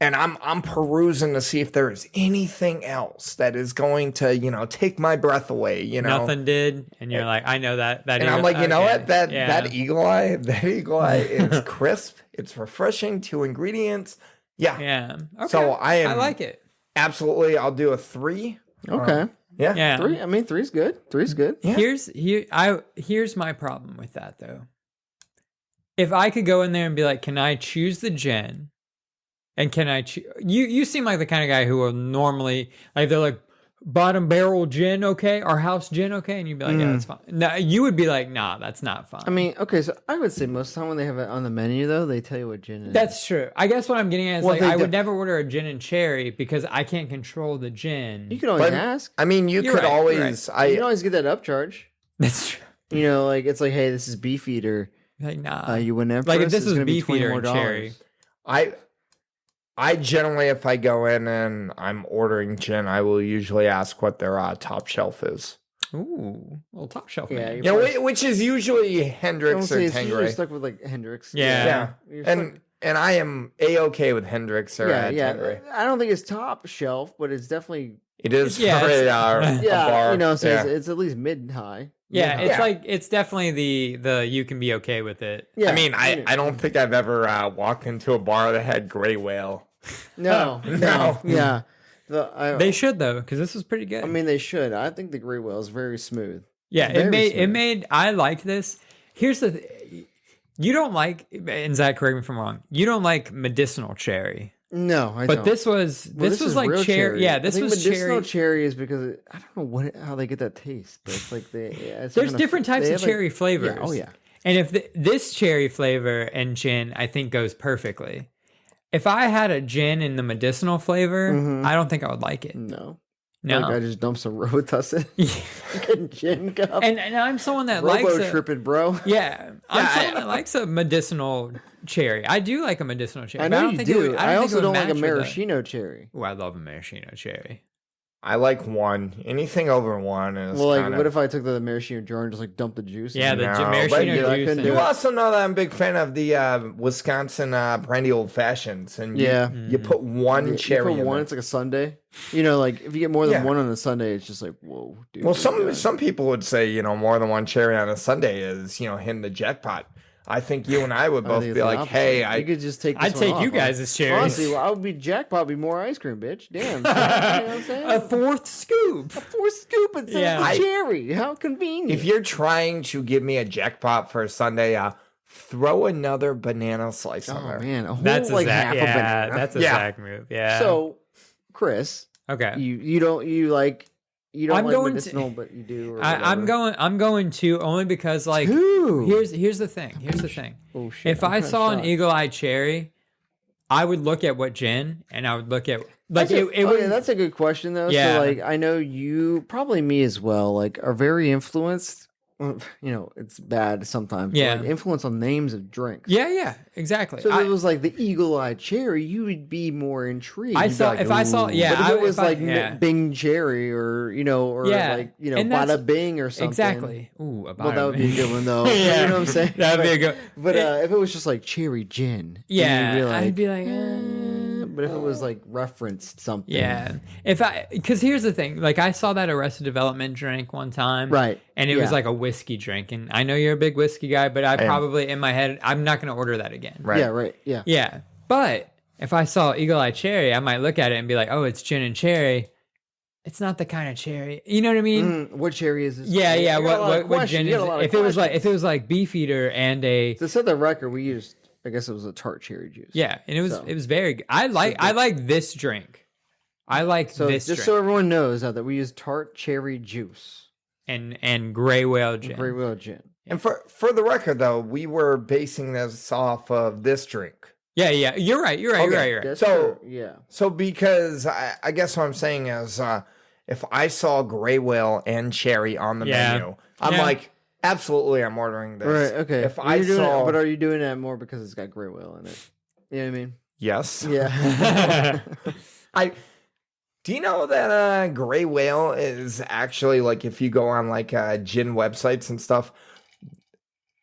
and I'm perusing to see if there is anything else that is going to, take my breath away, Nothing did, and you're like, I know that and I'm like, you know what? That eagle eye is crisp. It's refreshing. 2 ingredients. Yeah. Yeah. Okay. So I like it. Absolutely. I'll do a 3. Okay. Yeah. 3. I mean, 3's good. 3's good. Yeah. Here's my problem with that though. If I could go in there and be like, can I choose the gin? And can I you seem like the kind of guy who will normally, like, they're like, bottom barrel gin, okay? Our house gin, okay? And you'd be like, yeah, that's fine. No, you would be like, nah, that's not fine. I mean, okay, so I would say most of the time when they have it on the menu, though, they tell you what gin is. That's true. I guess what I'm getting at is I would never order a gin and cherry because I can't control the gin. You can always ask. I mean, you could always... you can always get that upcharge. That's true. Like, it's like, hey, this is Beefeater. Like, nah. You wouldn't have like, if this was Beefeater and cherry. I generally, if I go in and I'm ordering gin, I will usually ask what their top shelf is. Ooh, little top shelf. Yeah, man. Which is usually Hendrix or Tanqueray. You're stuck with like Hendrix. Yeah. And I am A-okay with Hendrix or Tanqueray. I don't think it's top shelf, but it's definitely... It is yeah, for a bar. It's at least mid-high. Yeah, it's like, it's definitely the you can be okay with it. Yeah. I mean, I don't think I've ever walked into a bar that had gray whale. No. Yeah. They should, though, because this is pretty good. I mean, they should. I think the gray whale is very smooth. Yeah, it made I liked this. Here's the you don't like, and Zach, correct me if I'm wrong, you don't like medicinal cherry. No, I but don't. This was like cherry. Yeah, this was medicinal cherry is because I don't know how they get that taste, but it's like there's different types of cherry flavors. Yeah, oh yeah. And if this cherry flavor and gin, I think, goes perfectly. If I had a gin in the medicinal flavor, I don't think I would like it. No. Like I just dump some Robitussin in gin cup. And I'm someone that likes tripping, bro. Yeah, I'm someone that likes a medicinal cherry. I do like a medicinal cherry. I know you do. I also don't like a maraschino cherry. Oh, I love a maraschino cherry. I like 1. Anything over 1 is what if I took the maraschino jar and just like dumped the juice? Yeah, the maraschino juice. You also know that I'm a big fan of the Wisconsin brandy old fashions, and you put 1 cherry. You put 1, it's like a sundae. Like if you get more than 1 on a sundae, it's just like, whoa, dude. Well, some people would say more than 1 cherry on a sundae is hitting the jackpot. I think you and I would both be like, "Hey, you could just take. I'd take you guys as cherries. Honestly, I would be jackpot, be more ice cream, bitch. Damn, you know what I'm saying? A 4th scoop. Instead of a cherry. How convenient. If you're trying to give me a jackpot for a sundae, throw another banana slice on there. Man, a whole that's half a banana. That's a Zach move. Yeah. So, Chris, okay, you don't like medicinal, but you do. I'm going to only because like here's the thing. Oh shit! If I saw an eagle-eyed cherry, I would look at what gin, and I would look at like that's a good question though. Yeah. So like I know you, probably me as well, like are very influenced it's bad sometimes. Yeah. Like influence on names of drinks. Yeah, exactly. So if it was like the Eagle-Eye Cherry, you would be more intrigued. I You'd be saw like, if I saw, "Ooh." yeah, But if it was like yeah. Bing Cherry or like And that's- Bada Bing or something. Exactly. Ooh, Well, that would be a good one though. Yeah. You know what I'm saying? That'd be a good. But if it was just like Cherry Gin, then Yeah, you'd be I'd be like, But if it was like referenced something, yeah. Because here's the thing, like I saw that Arrested Development drink one time, right? And it was like a whiskey drink, and I know you're a big whiskey guy, but I probably in my head I'm not going to order that again. Right. Yeah, right. Yeah, yeah. But if I saw Eagle Eye Cherry, I might look at it and be like, oh, it's gin and cherry. It's not the kind of cherry, you know what I mean? What cherry is this? Yeah. What gin is it? If it was like Beefeater and a to set the record, we used. I guess it was a tart cherry juice. Yeah, and it was very good. I like this drink. I like this just drink. so everyone knows out that we use tart cherry juice and gray whale gin. Gray whale gin. And for the record, though, we were basing this off of this drink. Yeah. You're right. That's so true. Yeah. So because I guess what I'm saying is, if I saw gray whale and cherry on the menu, I'm like, absolutely, I'm ordering this. Right. Okay. If I saw, but are you doing that more because it's got gray whale in it? You know what I mean? Yes. Yeah. Do you know that gray whale is actually like if you go on like gin websites and stuff,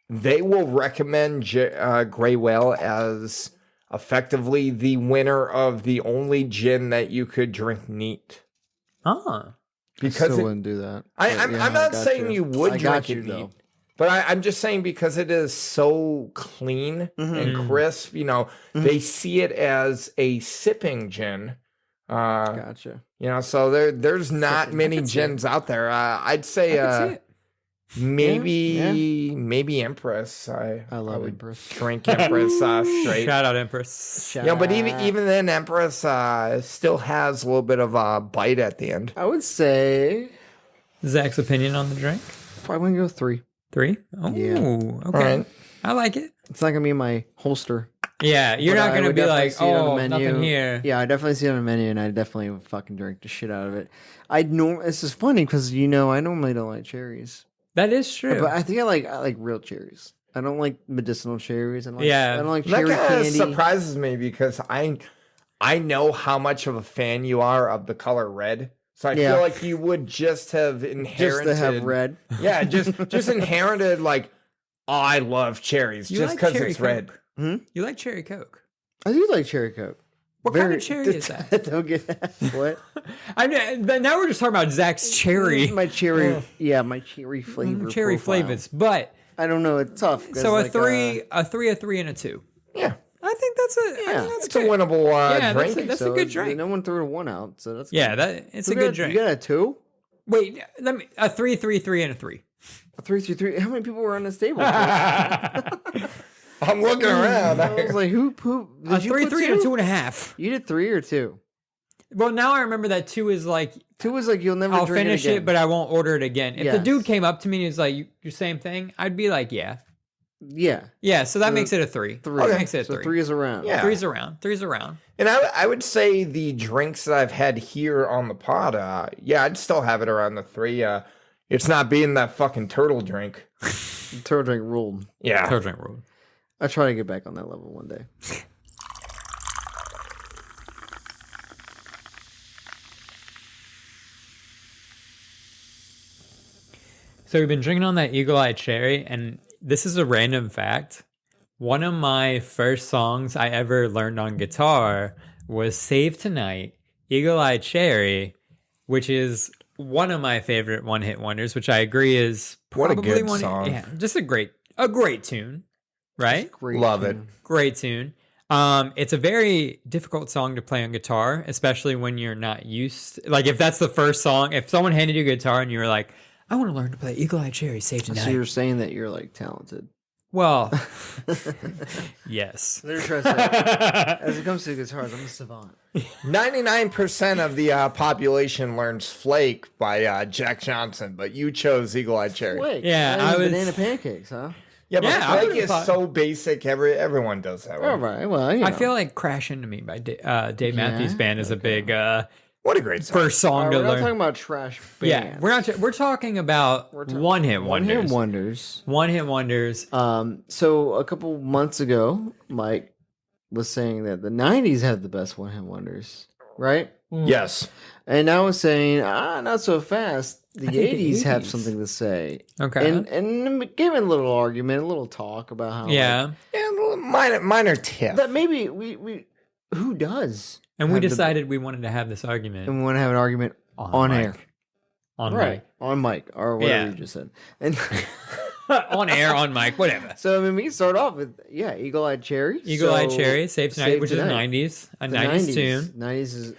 they will recommend gray whale as effectively the winner of the only gin that you could drink neat. Because I still wouldn't do that. I'm not saying you would drink it neat. But I'm just saying because it is so clean and crisp, they see it as a sipping gin. Gotcha. So there's not many gins out there. I'd say maybe Empress. I love Empress. Drink Empress straight. Shout out Empress. But even then, Empress still has a little bit of a bite at the end. I would say Zach's opinion on the drink. Probably gonna go 3. 3? Oh, yeah. Okay. Right. I like it. It's not gonna be in my holster. Yeah, you're not gonna be like, oh, nothing here. Yeah, I definitely see it on the menu, and I definitely would fucking drink the shit out of it. This is funny because I normally don't like cherries. That is true. But I think I like real cherries. I don't like medicinal cherries. I don't like cherry candy. That kind of surprises me because I know how much of a fan you are of the color red. So I feel like you would just have inherited... Just to have red? Yeah, just inherited like, oh, I love cherries just because it's red. You like cherry Coke? I do like cherry Coke. What kind of cherry is that? Don't get that. What? Now we're just talking about Zach's cherry. My cherry, my cherry flavor. Cherry flavors, but I don't know. It's tough. So a 3, a 3, and a 2. Yeah, I think that's it's a winnable drink. That's a good drink. No one threw a 1 out, so that's good. It's a good drink. You got a 2? Wait, a 3, 3, 3, and a 3. A 3, 3, 3. How many people were on this table? I'm looking around. I was like, who? A 3, 3, and a 2.5. You did 3 or 2? Well, now I remember that 2 is like... 2 is like, you'll never I'll drink finish it, but I won't order it again. If the dude came up to me and was like, your same thing, I'd be like, yeah. Yeah. Yeah, so that makes it a 3. 3. Okay. Makes it a 3. So 3 is around. Yeah. 3's around. 3's around. And I would say the drinks that I've had here on the pod, I'd still have it around the 3. It's not being that fucking turtle drink. Turtle drink ruled. Yeah. Turtle drink ruled. I try to get back on that level one day. So we've been drinking on that Eagle Eye Cherry, and this is a random fact. One of my first songs I ever learned on guitar was Save Tonight, Eagle Eye Cherry, which is one of my favorite one-hit wonders, which I agree is probably what a good song. Yeah, just a great tune, right? Love it. Great tune. It's a very difficult song to play on guitar, especially when you're not used. Like if that's the first song, if someone handed you a guitar and you were like, I want to learn to play Eagle Eye Cherry, Save Tonight. So you're saying that you're like talented. Well, yes. As it comes to guitars, I'm a savant. 99% of the population learns Flake by Jack Johnson, but you chose Eagle Eye Cherry. Flake. Yeah, I was banana pancakes, huh? Yeah, but Flake is so basic. Everyone does that one. All right. Well, I feel like Crash Into Me by Dave Matthews Band is a big What a great song. First song to We're learn. not talking about trash bands. Yeah, we're talking about one-hit wonders. One-hit wonders. One-hit wonders. So a couple months ago, Mike was saying that the 90s had the best one-hit wonders, right? Yes. And I was saying, not so fast. The 80s have something to say. Okay. And gave it a little argument, a little talk about how... Yeah. Minor tip. That maybe we who does? And we decided we wanted to have this argument. And we want to have an argument on air. On mic. On mic, or whatever you just said. And on air, on mic, whatever. So, I mean, we can start off with, Eagle-Eyed Cherry. Eagle-Eyed Cherry, Save Tonight, which is 90s. A 90s tune. 90s is,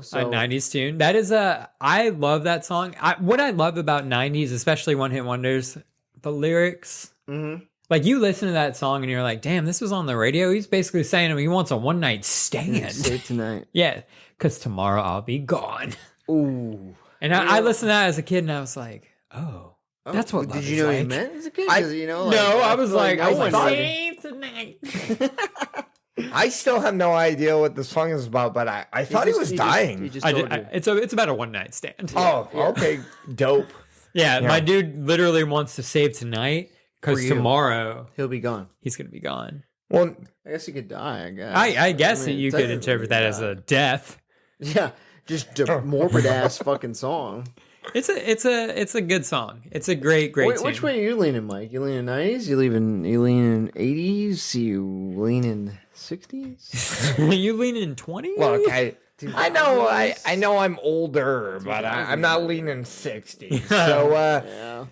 so. A 90s tune. That is I love that song. What I love about 90s, especially one-hit wonders, the lyrics. Mm-hmm. Like, you listen to that song and you're like, damn, this was on the radio. He's basically saying he wants a one-night stand. Save Tonight. Yeah, because tomorrow I'll be gone. Ooh. And I listened to that as a kid and I was like, oh, that's what love did you know like. he meant as a kid? I was like, I thought Save Tonight. I still have no idea what the song is about, but I thought he was dying. It's about a one-night stand. Oh, okay. Dope. Yeah, my dude literally wants to save tonight because tomorrow he'll be gone. He's going to be gone. Well, I guess he could die, I guess. I guess that you could interpret that as a death. Yeah, just a morbid ass fucking song. It's a good song. It's a great tune. Which way are you leaning, Mike? You leaning 90s? You leaning 80s? You leaning 60s? You leaning 20s? Look, I know I'm older, but I'm not leaning 60s. So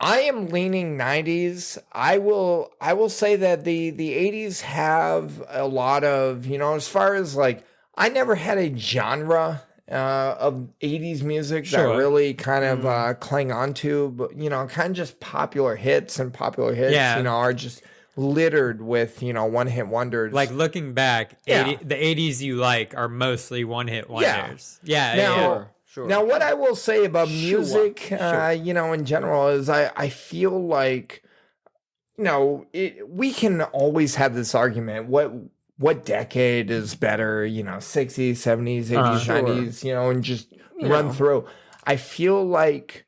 I am leaning 90s. I will say that the 80s have a lot of, as far as like, I never had a genre of 80s music that really kind of cling onto, but kind of just popular hits are just littered with one-hit wonders. Like, looking back, the 80s you like are mostly one-hit wonders. Sure. Now, what I will say about music, in general, is I feel like, we can always have this argument. What decade is better, 60s, 70s, 80s, 90s, and just run through. I feel like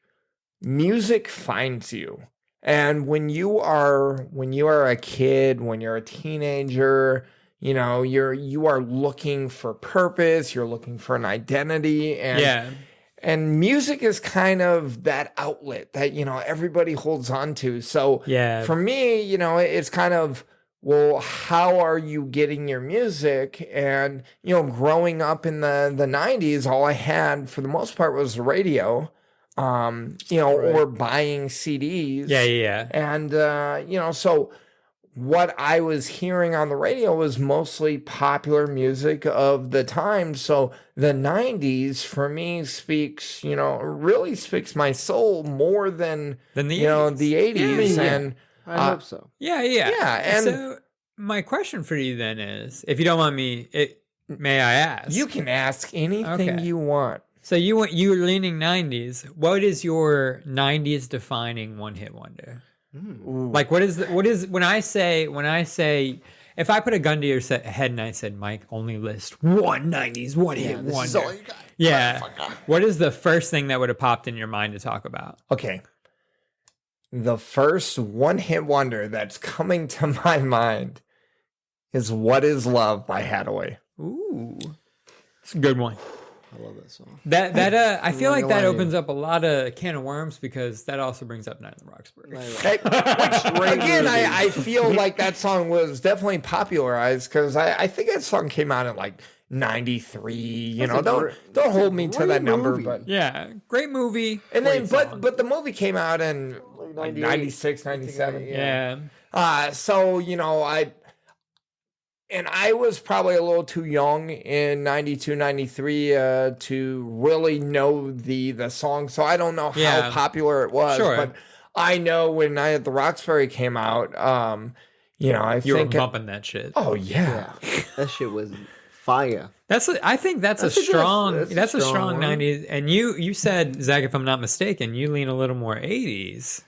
music finds you. And when you are a kid, when you're a teenager, you are looking for purpose, you're looking for an identity, and music is kind of that outlet that everybody holds on to. So for me, it's kind of, well, how are you getting your music? And growing up in the 90s, all I had for the most part was the radio. Or buying CDs. And, so what I was hearing on the radio was mostly popular music of the time. So the 90s for me speaks, really speaks my soul more than the 80s. The 80s. And I hope so. Yeah. And so my question for you then is, if you don't mind me, may I ask? You can ask anything you want. So you're leaning 90s. What is your 90s defining one-hit wonder? Like, what is when I say if I put a gun to your head and I said, Mike, only list one 90s one-hit wonder. This is all you got. Yeah. What is the first thing that would have popped in your mind to talk about? Okay. The first one-hit wonder that's coming to my mind is "What Is Love" by Hathaway. Ooh, it's a good one. I love that song. That I feel like that opens up a lot of can of worms because that also brings up Night in the Roxbury. Again, I feel like that song was definitely popularized because I think that song came out in like 93. Don't hold me to that number, but yeah, great movie. And then, but the movie came out in like 96, 97. Yeah. So I was probably a little too young in 92, 93 to really know the song. So I don't know how popular it was. Sure. But I know when Night at the Roxbury came out, you were bumping that shit. Oh, yeah. That shit was fire. I think that's a strong 90s. And you said, Zach, if I'm not mistaken, you lean a little more 80s.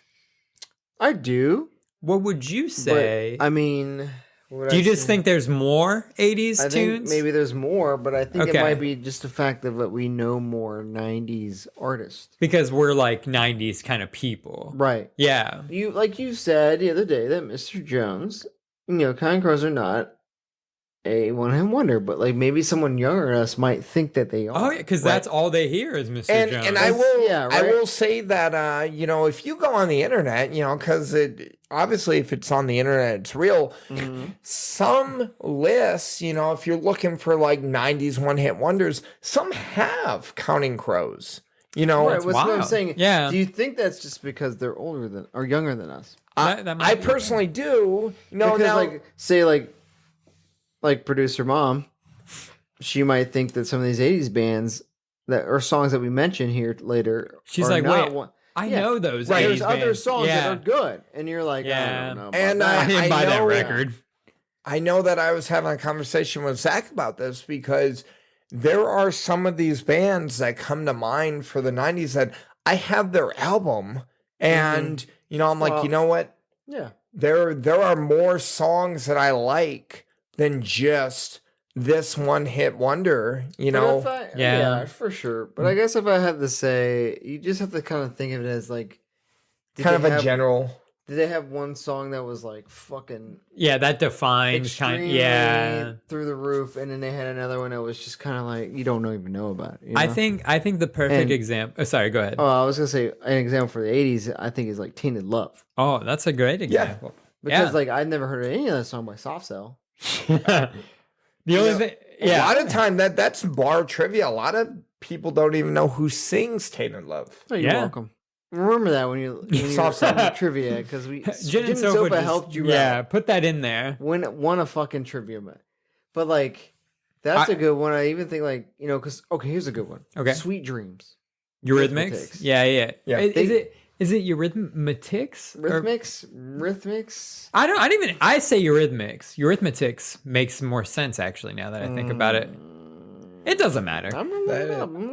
I do. What would you say? But, I mean... Do you just think there's more 80s I tunes? think maybe there's more, but I think it might be just the fact that we know more 90s artists. Because we're like 90s kind of people. Right. Yeah. You said the other day that Mr. Jones, Counting Crows are not a one-hit wonder, but like maybe someone younger than us might think that they are. Oh yeah, because that's all they hear is Mr. Jones. And I will say that if you go on the internet, because obviously if it's on the internet, it's real. Mm-hmm. Some lists, if you're looking for like 90s one-hit wonders, some have Counting Crows. Right, what I'm saying. Yeah. Do you think that's just because they're older than or younger than us? I personally do. Like producer mom, she might think that some of these 80s bands or songs that we mention here later. She's like, wait, I know those. Right, 80s there's bands. other songs that are good, and you're like, I don't know. And I didn't buy that record. I know that I was having a conversation with Zach about this because there are some of these bands that come to mind for the 90s that I have their album, and I'm like, you know what? Yeah, there are more songs that I like than just this one hit wonder, yeah, for sure. But I guess if I had to say, you just have to kind of think of it as like kind of a general. Did they have one song that was like fucking that defined through the roof, and then they had another one that was just kind of like you don't even know about it. I think the perfect example. Sorry, go ahead. Oh, I was gonna say an example for the 80s. I think is like "Tainted Love." Oh, that's a great example. Because like I'd never heard any of that song by Soft Cell. The only thing, a lot of time that's bar trivia. A lot of people don't even know who sings "Tainted Love." Oh, you're welcome. Remember that when you Soft Cell trivia because Gin&Sofa helped you. Yeah, put that in there. Won a fucking trivia, but like that's a good one. I even think like because here's a good one. Okay, Sweet Dreams. Eurythmics. Yeah. Is it Eurythmics? Rhythmics? I say Eurythmics. Eurythmics makes more sense actually now that I think about it. It doesn't matter.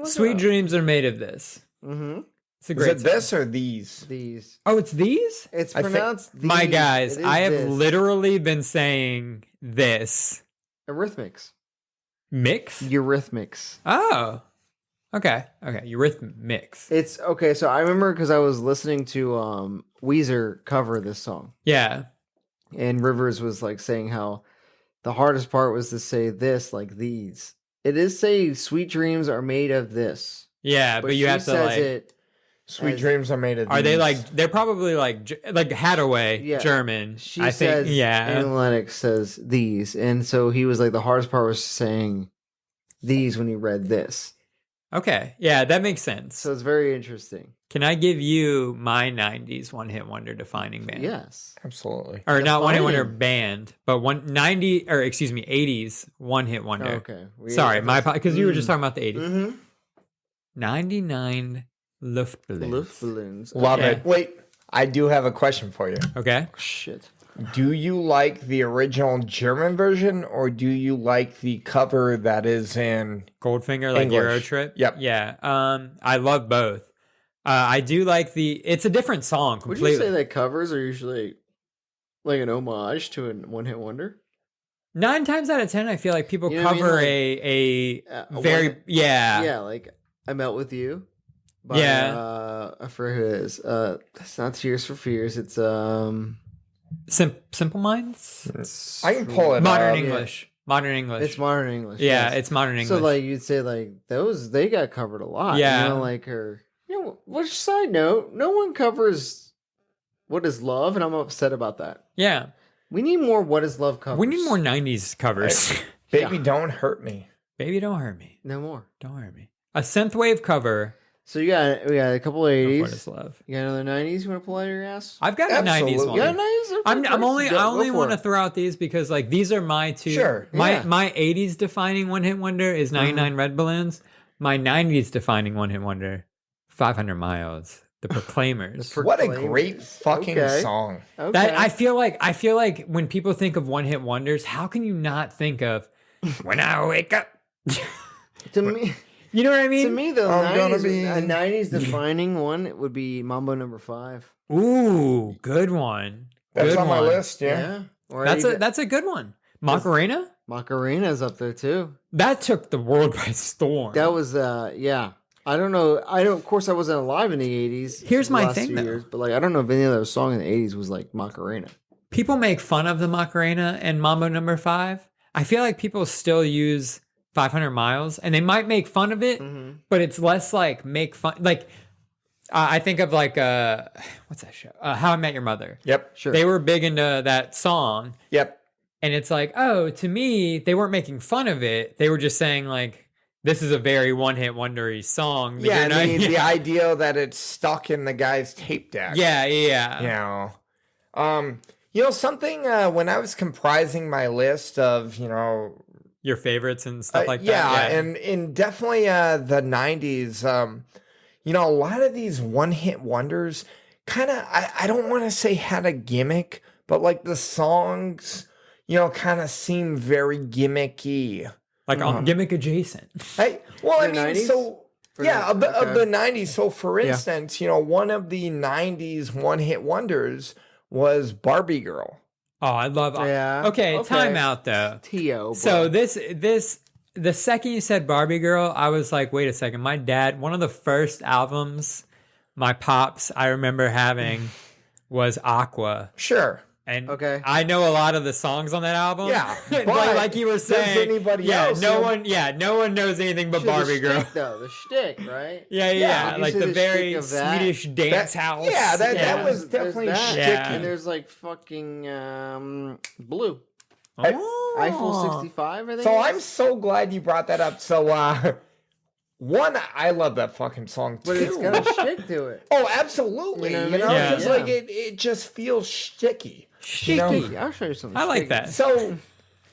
Sweet Dreams are made of this. Mm-hmm. It's a great song. This or these? These. Oh, it's these? It's pronounced these. My guys, I have literally been saying this. Eurythmics. Mix? Eurythmics. Oh. Okay. Eurythmics. It's okay. So I remember because I was listening to Weezer cover this song. Yeah. And Rivers was like saying how the hardest part was to say this like these. It is say sweet dreams are made of this. Yeah, but you have to like sweet dreams are made of these. Are they like they're probably like Hadaway German. She says Analytics says these. And so he was like the hardest part was saying these when he read this. Okay. Yeah, that makes sense. So it's very interesting. Can I give you my 90s one-hit wonder defining band? Yes. Absolutely. Or not one-hit wonder band, but 80s one-hit wonder. Okay. Sorry, because you were just talking about the 80s. Mm-hmm. 99 Luftballons. Love it. Wait, I do have a question for you. Okay. Oh, shit. Do you like the original German version or do you like the cover that is in Goldfinger, like Euro Trip? Yep. Yeah. I love both. I do like it's a different song completely. Would you say that covers are usually like an homage to a one-hit wonder? 9 times out of 10, I feel like people cover a very yeah, like I Melt With You. By, I forget who it is. It's not Tears for Fears. It's Simple Minds. I can pull it. Modern English. Yeah. Modern English. It's Modern English. Yeah, it's Modern English. So like you'd say like those they got covered a lot. Yeah. Which side note, no one covers What Is Love, and I'm upset about that. Yeah. We need more What Is Love covers. We need more 90s covers. Baby, Don't Hurt Me. Baby, Don't Hurt Me. No more. Don't Hurt Me. A synthwave cover. So we got a couple of 80s. What Is Love? You got another 90s you want to pull out of your ass? I've got a 90s one. You got a 90s? Okay, I only want to throw out these because like these are my two. Sure. My 80s defining one-hit wonder is 99 Red Balloons. My 90s defining one-hit wonder, 500 Miles. The Proclaimers. What a great fucking song. Okay. That I feel like when people think of one-hit wonders, how can you not think of When I Wake Up? To me, you know what I mean? To me, the 90s defining one would be Mambo No. 5. Ooh, good one. That's good on one. my list, yeah. That's a good one. Macarena? Macarena's up there too. That took the world by storm. That was yeah. I don't know. Of course I wasn't alive in the 80s. Here's my thing though. Years, but like I don't know if any other song in the 80s was like Macarena. People make fun of the Macarena and Mambo Number 5. I feel like people still use 500 Miles, and they might make fun of it, but it's less like make fun. Like I think of like what's that show? How I Met Your Mother. Yep, sure. They were big into that song. Yep. And it's like, oh, to me, they weren't making fun of it. They were just saying like, this is a very one-hit wondery song. Yeah, the idea that it's stuck in the guy's tape deck. Yeah. Something when I was comprising my list of, your favorites and stuff like that. Yeah, and definitely the 90s, a lot of these one-hit wonders kind of, I don't want to say had a gimmick, but like the songs, kind of seem very gimmicky. Like gimmick adjacent. Of the 90s. So for instance, one of the 90s one-hit wonders was Barbie Girl. Oh, I love. Yeah. Okay, time out though. T.O. So this the second you said Barbie Girl, I was like, wait a second. My dad, one of the first albums my pops I remember having was Aqua. Sure. And I know a lot of the songs on that album. Yeah, but like you were saying, anybody else? No one knows anything but Barbie Girl. The shtick, right? Yeah. Like the very Swedish dance house. Yeah, that was definitely shtick. And there's like fucking Blue. Eiffel 65, I think. So I'm so glad you brought that up. So one, I love that fucking song too. But it's got a shtick to it. Oh, absolutely. Like it just feels sticky. Sticky. I'll show you something. I like that. So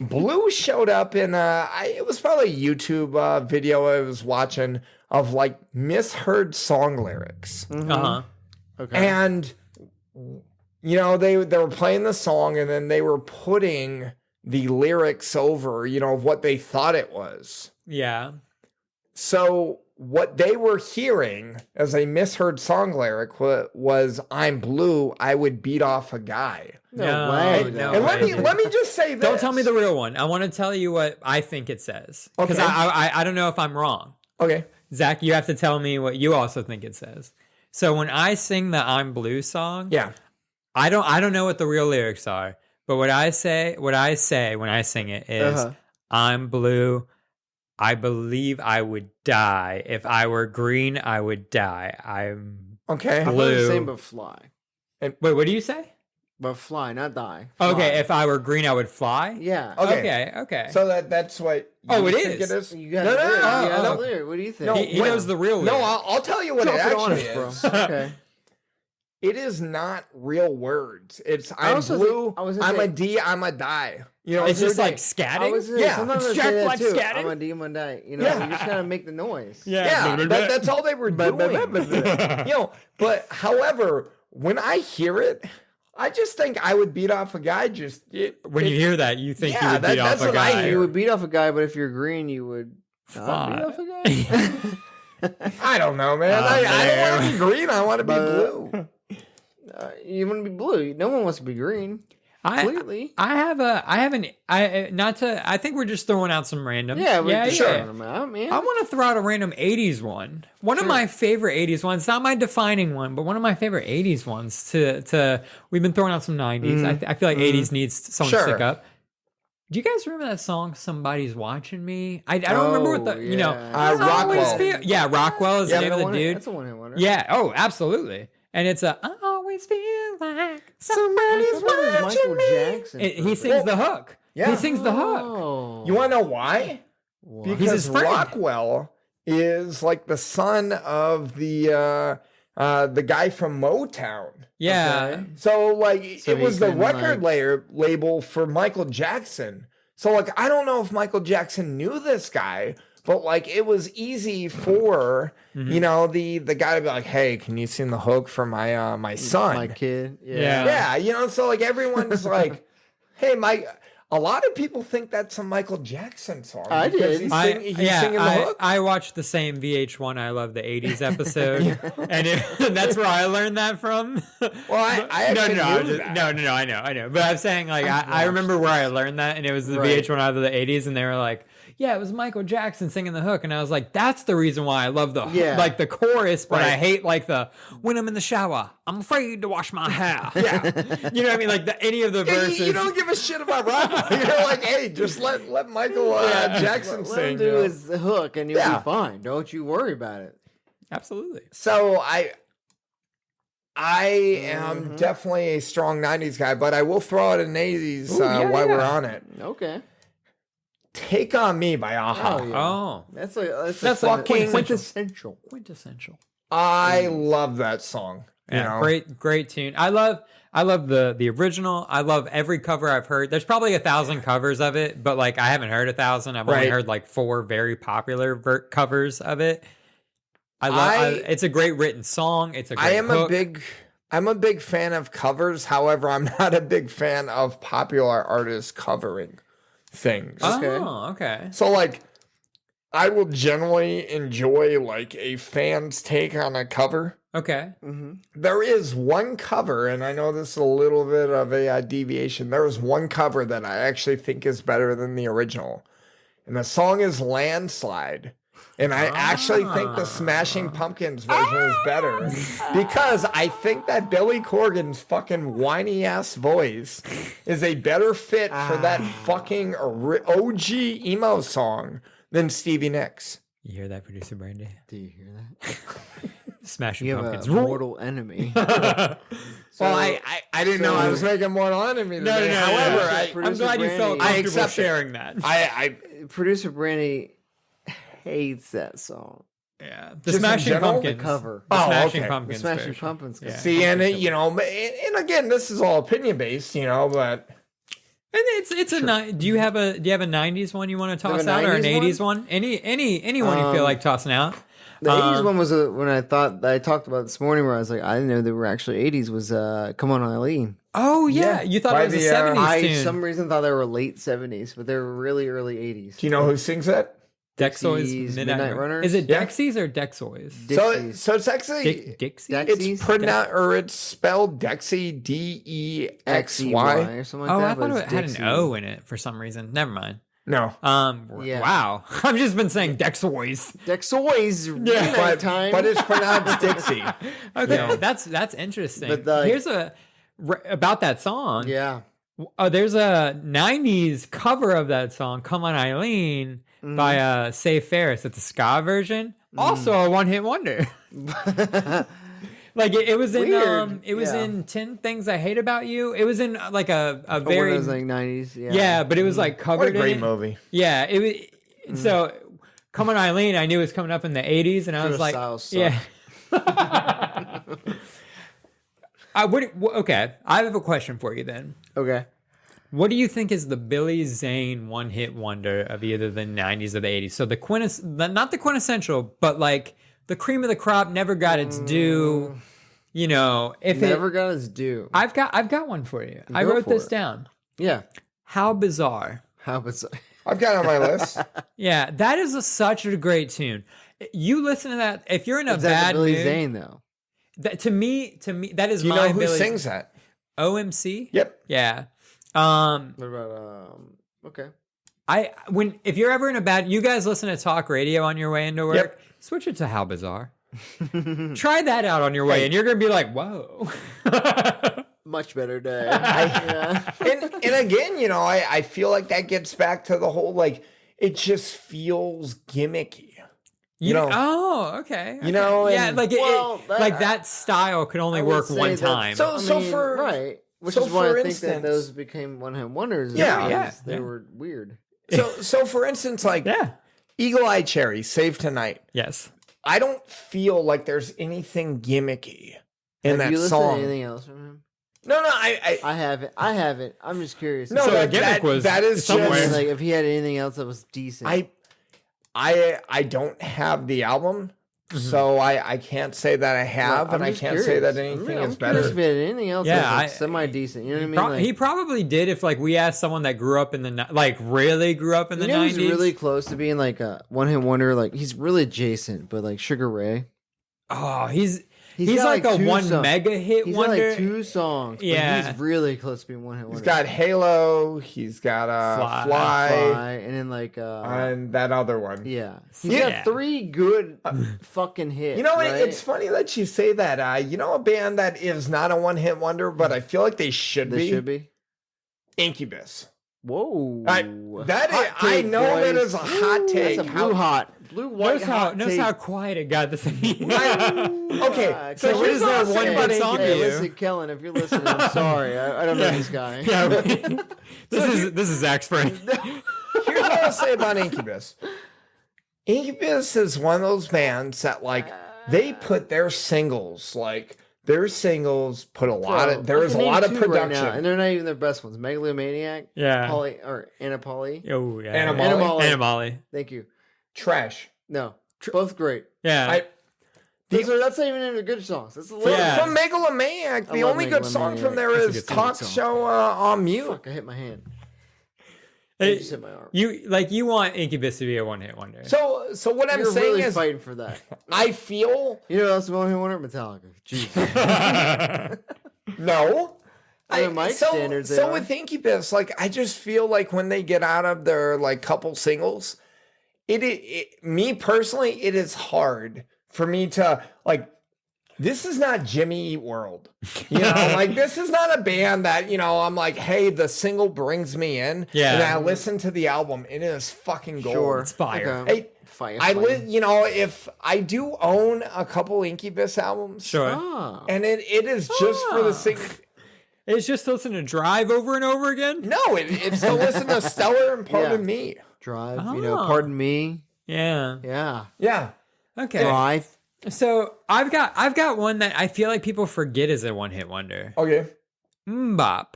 Blue showed up in it was probably a YouTube video I was watching of like misheard song lyrics. Okay. And they were playing the song and then they were putting the lyrics over, what they thought it was. Yeah. So what they were hearing as a misheard song lyric was "I'm blue, I would beat off a guy." No way. And let me just say this. Don't tell me the real one. I want to tell you what I think it says. Because I don't know if I'm wrong. Okay. Zach, you have to tell me what you also think it says. So when I sing the I'm Blue song, I don't know what the real lyrics are, but what I say when I sing it is I'm blue, I believe I would die. If I were green, I would die. I'm blue. I thought the same, but fly. And wait, what do you say? But fly, not die. Fly. Okay, if I were green, I would fly? Yeah. Okay. So that's what you think it is? You got no. What do you think? No, he knows the real lyrics. No, I'll tell you what it actually is. Bro. Okay. It is not real words. It's I'm blue, I'm a D, I'm a die. It's just like scatting? Sometimes Jack Black scatting? I'm a D, I'm a die. You just gotta make the noise. Yeah. That's all they were doing. But however, when I hear it, I just think I would beat off a guy. When you hear that, you think you would beat off a guy. You would beat off a guy, but if you're green, you would not beat off a guy. I don't know, man. I don't want to be green. I want to be blue. You want to be blue. No one wants to be green. Completely. I think we're just throwing out some randoms. Sure. I want to throw out a random 80s one. One of my favorite 80s ones, not my defining one, but one of my favorite 80s ones we've been throwing out some 90s. I feel like 80s needs someone to stick up. Do you guys remember that song, Somebody's Watching Me? I don't remember what Rockwell. Rockwell is the name of the dude. That's a one-hit wonder. Yeah, absolutely. And it's I always feel like somebody's watching Michael me. Jackson. He sings the hook. Yeah. He sings the hook. You want to know why? Because he's his friend. Rockwell is like the son of the guy from Motown. Yeah. Okay? So it was the record label for Michael Jackson. So I don't know if Michael Jackson knew this guy, but it was easy for the guy to be like, hey, can you sing the hook for my son, my kid? So everyone's like, hey, Mike. A lot of people think that's a Michael Jackson song. I did. He's singing the hook. I watched the same VH1 I Love the 80s episode, and that's where I learned that from. Well, I actually knew that. No, I know. But I'm saying, like, I remember where I learned that, and it was the VH1 I Love the 80s, and they were like, yeah, it was Michael Jackson singing the hook, and I was like, that's the reason why I love the like the chorus, but I hate like the when I'm in the shower, I'm afraid to wash my hair. Yeah, you know what I mean? Like any of the verses. You don't give a shit about rock. You're like, hey, just let Michael Jackson sing. Let him do his hook, and you'll be fine. Don't you worry about it. Absolutely. So I am definitely a strong 90s guy, but I will throw out an 80s while we're on it. Okay. Take on Me by Aha. Oh, That's fucking quintessential. I love that song. Yeah, great tune. I love the original. I love every cover I've heard. There's probably 1,000 covers of it, but like I haven't heard 1,000. I've only heard like 4 very popular covers of it. It's a great written song. It's a great hook. I'm a big fan of covers. However, I'm not a big fan of popular artists covering things. Oh, okay. So like I will generally enjoy like a fan's take on a cover. Okay. Mm-hmm. There is one cover, and I know this is a little bit of a deviation. There is one cover that I actually think is better than the original. And the song is Landslide. And I actually think the Smashing Pumpkins version is better because I think that Billy Corgan's fucking whiny ass voice is a better fit for that fucking OG emo song than Stevie Nicks. You hear that, producer Brandy? Do you hear that? Smashing Pumpkins. You have a mortal enemy. Well, I didn't know I was making mortal enemy today. No. However, I'm glad you felt comfortable sharing that. Producer Brandy hates that song. Yeah, the Smashing Pumpkins cover. The Smashing Pumpkins. The Smashing Pumpkins. Yeah. See, and and again, this is all opinion based, but. And it's a do you have a 90s one you want to toss out or an 80s one? Anyone you feel like tossing out? The 80s one was when I talked about this morning where I was like, I didn't know they were actually 80s was Come On Eileen. Oh yeah. You thought it was a 70s tune. I for some reason thought they were late 70s, but they were really early 80s. Do you know who sings that? Dexoy's Midnight Runners. Is it Dexys or Dexoys? So it's actually Dixie. It's pronounced or it's spelled Dexy, Dexy or something like that. I thought it had an O in it for some reason. Never mind. No. Wow. I've just been saying Dexoys. Midnight time. But it's pronounced Dixie. Okay, that's interesting. But here's about that song. Yeah. There's a 90s cover of that song, Come On Eileen, by Save Ferris. It's a ska version. Also a one-hit wonder. Like it was in in 10 Things I Hate About You. It was in like a very one of those, like 90s. Yeah, but it was like covered. What a great movie. Yeah, it was so Come On Eileen I knew was coming up in the 80s and I was like yeah. Okay, I have a question for you then. Okay. What do you think is the Billy Zane one-hit wonder of either the 90s or the 80s? So not the quintessential, but like the cream of the crop never got its due. Got its due. I've got one for you. I wrote this down. Yeah. How Bizarre. I've got it on my list. Yeah, that is such a great tune. You listen to that if you're in a bad Billy mood. Zane though. To me, that is. Do you know who sings that? OMC. Yep. Yeah. What about okay. If you're ever in a bad, you guys listen to talk radio on your way into work. Switch it to How Bizarre. Try that out on your way, and you're gonna be like, "Whoa." Much better day. And again, I feel like that gets back to the whole like it just feels gimmicky. Oh, okay. Yeah, that style could only work one time. Which is why I think that those became one-hit wonders. They were weird. So for instance, like Eagle Eye Cherry, Save Tonight. Yes. I don't feel like there's anything gimmicky in that song. Have you listened to anything else from him? No, I haven't. I'm just curious. No, so gimmick was that is somewhere. Like if he had anything else that was decent. I don't have the album. So I can't say that I have, and I can't say that anything is better. If anything else is like semi decent, you know what I mean? He probably did if like we asked someone that grew up in the really grew up in the 90s. He's really close to being like a one-hit wonder. Like he's really adjacent, but like Sugar Ray. Oh, he's like a mega hit wonder. He's got like 2 songs. But he's really close to being one hit wonder. He's got Halo. He's got Fly, and then like and that other one. Yeah, he's got 3 good fucking hits. You know, right? It's funny that you say that. You know, a band that is not a one hit wonder, but I feel like they should be. They should be. Incubus. Whoa, I know that is a hot take. That's a blue white hot. Notice how quiet it got this thing. Okay, so what is there one good song to you? Listen, Kellen, if you're listening, I'm sorry. I don't know this guy. Yeah, this is Zach's friend. Here's what I'll say about Incubus. Incubus is one of those bands that they put their singles put a lot of there's a lot of production right now, and they're not even their best ones. Megalomaniac, Poly or Anapoly. Oh yeah, Animali. Thank you. Trash. No, both great. Yeah. That's not even any good songs. That's from Megalomaniac. The only good song from there is Talk Show on Mute. Fuck, I hit my hand. Just hit my arm. You want Incubus to be a one-hit wonder. So what I'm saying really is fighting for that. I feel you know what else is one-hit wonder? Metallica. Jesus. No. Standards. So with Incubus, I just feel like when they get out of their couple singles, me personally, it is hard for me to this is not Jimmy Eat World. You know, this is not a band that, I'm like, hey, the single brings me in. Yeah. And I listen to the album, it is fucking gold. Sure. It's fire. Okay. If I do own a couple Incubus albums. Sure. And it is just for the single. It's just to listen to Drive over and over again? No, it's to listen to Stellar and Pardon Me. Drive, Pardon Me. Yeah. Yeah. Okay. Drive. So I've got one that I feel like people forget is a one-hit wonder. Okay. Mbop.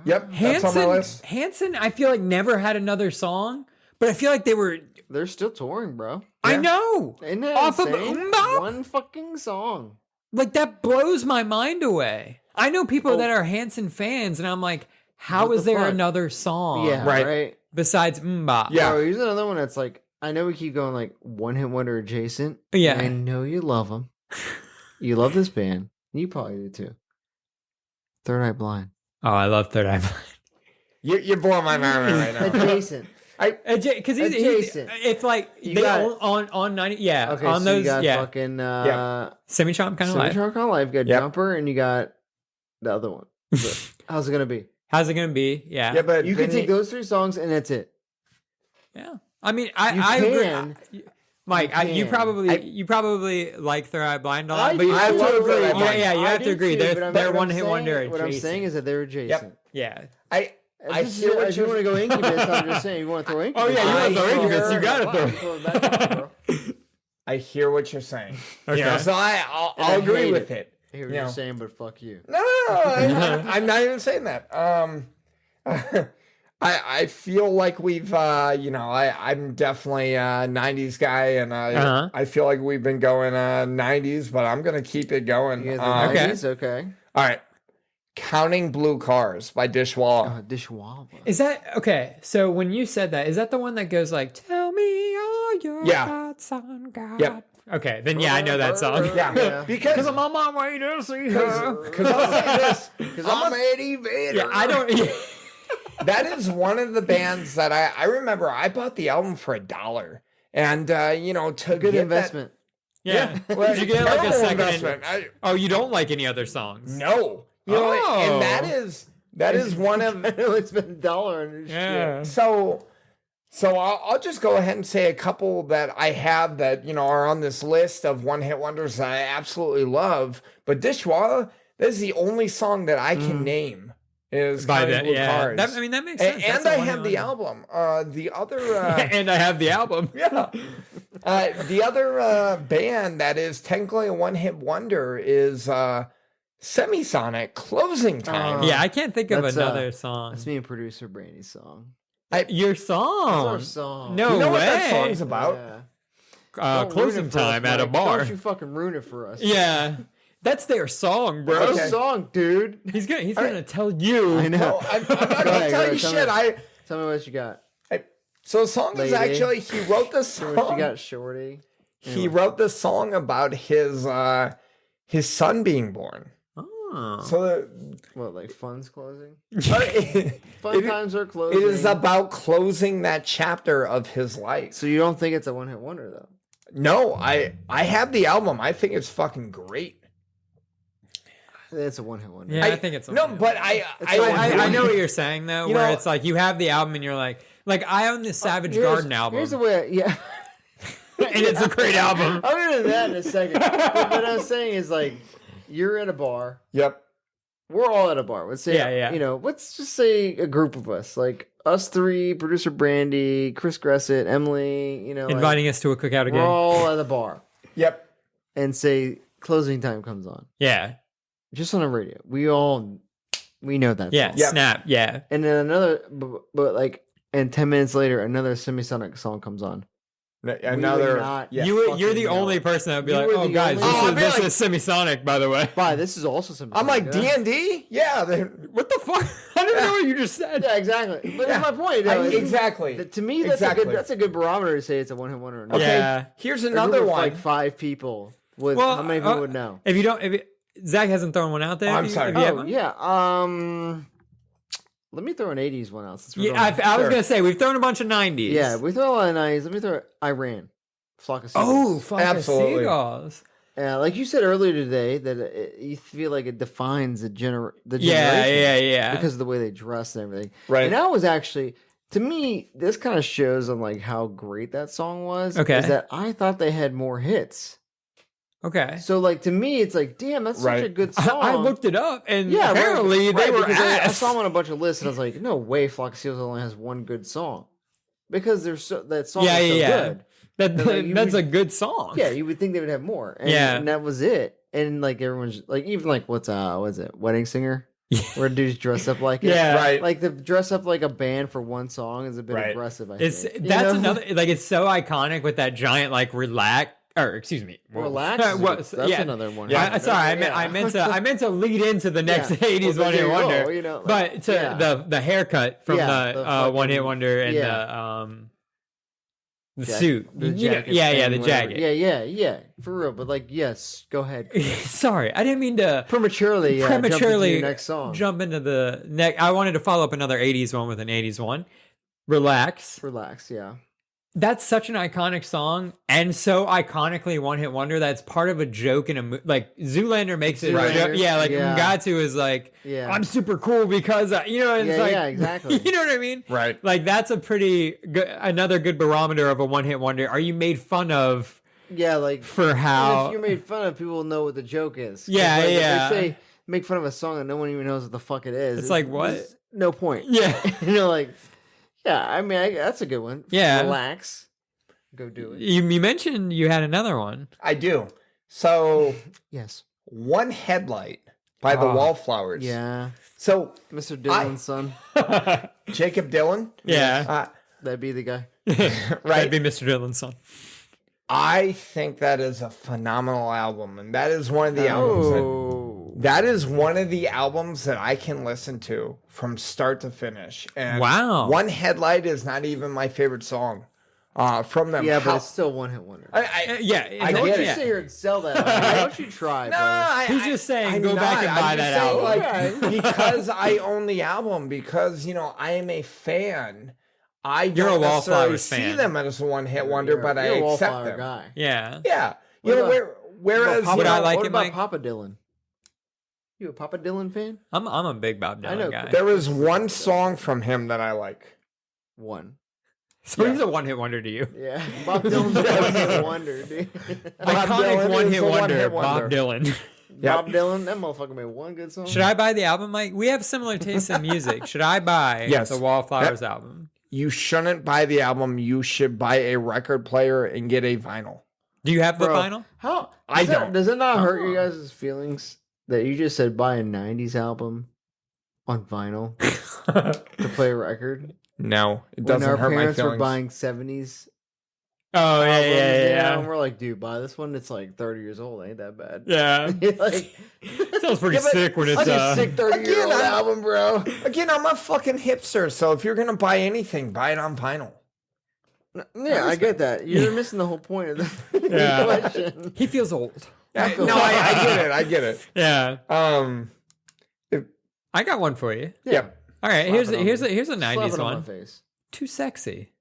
Yep. That's on my list. Hanson, I feel like never had another song, but I feel like they're still touring, bro. I know. Isn't that Off insane? of Mbop? One fucking song. That blows my mind away. I know people that are Hanson fans, and I'm like, how is there another song? Yeah, right. Besides Mbop. Yeah. Bro, here's another one that's I know we keep going one hit wonder adjacent. Yeah. I know you love them. You love this band. You probably do too. Third Eye Blind. Oh, I love Third Eye Blind. You're blowing my mind right now. Adjacent. Because adjacent. It's on 90. Yeah. Okay, on so those. you got yeah. fucking Semi-Charm Kind of Life. Semi-Charm Kind of Life. You got Jumper, and you got the other one. How's it gonna be? How's it gonna be? Yeah. Yeah, but you can take those 3 songs, and that's it. Yeah. I mean, I agree. Mike, you probably like Third Eye Blind a lot, but you have to agree. Yeah, you have to agree. They're one hit wonder. What I'm saying is that they're adjacent. Yeah. I hear what you want to go Incubus. I'm just saying, you want to throw Incubus. Oh yeah, you want to throw Incubus. You gotta throw it back. I hear what you're saying. Okay. So I'll agree with it. I hear what you're saying, but fuck you. No, I'm not even saying that. I feel like we've, I'm definitely a 90s guy, and I feel like we've been going 90s, but I'm going to keep it going. Yeah, 90s? Okay. All right. Counting Blue Cars by Dishwalla. Dishwalla. Is that, okay, so when you said that, is that the one that goes tell me all your thoughts on God? Yep. Okay, then I know that song. Yeah. Because I'm on my way to see her. Because I'll say this. Because I'm Eddie Vedder. Yeah, I don't... That is one of the bands that I remember. I bought the album for $1, and to good investment. Yeah. Well, did you get a second investment? You don't like any other songs? No. And that is one of. I know it's been $1 and shit. So I'll just go ahead and say a couple that I have that are on this list of one hit wonders that I absolutely love. But Dishwalla, that is the only song that I can name. Is by that, Cars. That makes sense. And I have the album. The other and I have the album. Yeah. The other band that is technically a one-hit wonder is Semisonic, Closing Time. Yeah, I can't think of another song. That's me and producer Brandy's song. Your song? That's our song. No you know way. what that song's about? Yeah. closing time at a bar. Don't you fucking ruin it for us. Yeah. That's their song, bro. That's a song, dude. He's gonna tell you. I know. No, I'm not gonna tell you shit. Tell me what you got. So the song is actually, he wrote this song. What you got, Shorty? Anyway. He wrote this song about his son being born. Oh. So what, like fun's closing? Fun times are closing. It is about closing that chapter of his life. So you don't think it's a one-hit wonder, though? No, I have the album. I think it's fucking great. It's a one-hit wonder. Yeah, I think it's a no, but I know what you're saying though, where it's like you have the album and you're like I own the Savage Garden album. Here's the way, yeah. And it's a great album. I'll get into that in a second. But what I was saying is like, you're at a bar. Yep. We're all at a bar. Let's say, let's just say a group of us, like us three, producer Brandy, Chris Gressett, Emily, inviting us to a cookout again. We're all at a bar. Yep. And say closing time comes on. Yeah. Just on the radio. We know that. Yeah. Song. Yep. Snap. Yeah. And then and 10 minutes later, another Semisonic song comes on. Another. You're the only person that would be like, oh, guys, this is Semisonic, by the way. Bye. This is also Semisonic. I'm like, D&D? Yeah. What the fuck? I don't know what you just said. Yeah, exactly. But that's my point. Exactly. To me, that's a good barometer to say it's a one-hit wonder. Okay. Yeah. Here's another one. Like 5 people. How many people would know? Zach hasn't thrown one out there. I'm sorry. Let me throw an 80s one out. I was going to say, we've thrown a bunch of 90s. Yeah, we throw a lot of 90s. Let me throw Iran. Flock of Seagulls. Oh, Flock of Seagulls. Yeah, like you said earlier today, that you feel like it defines the generation. Yeah. Because of the way they dress and everything. Right. And that was actually, to me, this kind of shows on like how great that song was. Okay. Is that I thought they had more hits. Okay. So, like, to me, it's like, damn, that's such a good song. I looked it up, and apparently they were ass. I saw them on a bunch of lists, and I was like, no way Flock of Seagulls only has one good song. Because that song is so good. That's a good song. Yeah, you would think they would have more. And that was it. And, like, everyone's, like, even, like, what's it, Wedding Singer? Where dudes dress up like it. Yeah. Right. Like, the dress up like a band for one song is a bit aggressive, I think. That's another, like, it's so iconic with that giant, like, relax. Or excuse me, relax. That's another one. Yeah, sorry, I meant to lead into the next '80s one-hit wonder. But the haircut from the one-hit wonder and the suit, the jacket, the jacket, yeah, for real. But like, yes, go ahead. Sorry, I didn't mean to prematurely jump into your next song. Jump into the next. I wanted to follow up another '80s one with an '80s one. Relax, yeah. That's such an iconic song, and so iconically one-hit wonder that's part of a joke in a movie. Like, Zoolander makes it a joke. Yeah, like, Mugatu is like, I'm super cool because, exactly. You know what I mean? Right. Like, that's a pretty good, another good barometer of a one-hit wonder. Are you made fun of? Yeah, like, for how... If you're made fun of, people will know what the joke is. Yeah, like, if they say, make fun of a song and no one even knows what the fuck it is. It's like, what? No point. Yeah. Like... Yeah, I mean, that's a good one. Yeah. Relax. Go do it. You mentioned you had another one. I do. So, yes. One Headlight by the Wallflowers. Yeah. So, Mr. Dylan's son. Jacob Dylan? Yeah. That'd be the guy. Right. That'd be Mr. Dylan's son. I think that is a phenomenal album, and that is one of the albums that is one of the albums that I can listen to from start to finish. And One Headlight is not even my favorite song from them. Yeah, but it's still one-hit wonder. I don't you sit here and sell that. Why don't you try, bro? He's just saying go back and buy that album. Like, because I own the album, because, I am a fan. I don't necessarily see them as a one-hit wonder, but I accept them. Guy. Yeah. Yeah. Whereas... Would I like what it, about Mike? Papa Dylan? You a Papa Dylan fan? I'm a big Bob Dylan guy. There is one song from him that I like. One. So he's a one-hit wonder to you. Yeah. Bob Dylan's a one-hit wonder, dude. Iconic one-hit wonder, Bob Dylan. Yep. Bob Dylan, that motherfucker made one good song. Should I buy the album, Mike? We have similar tastes in music. Should I buy the Wallflowers album? You shouldn't buy the album. You should buy a record player and get a vinyl. Do you have the vinyl? How? I don't. Does it not hurt you guys' feelings that you just said buy a 90s album on vinyl to play a record? No, it doesn't hurt my feelings. When our parents were buying 70s Oh yeah. And we're like, dude, buy this one. It's like 30 years old. Ain't that bad? Yeah. Like, sounds pretty sick when it's a sick 30-year-old album, bro. Again, I'm a fucking hipster, so if you're gonna buy anything, buy it on vinyl. Yeah, I get that. You're missing the whole point of the question. He feels old. I get it. Yeah. I got one for you. Yeah. All right. Here's a 90s Slap it on one. my face. Too sexy.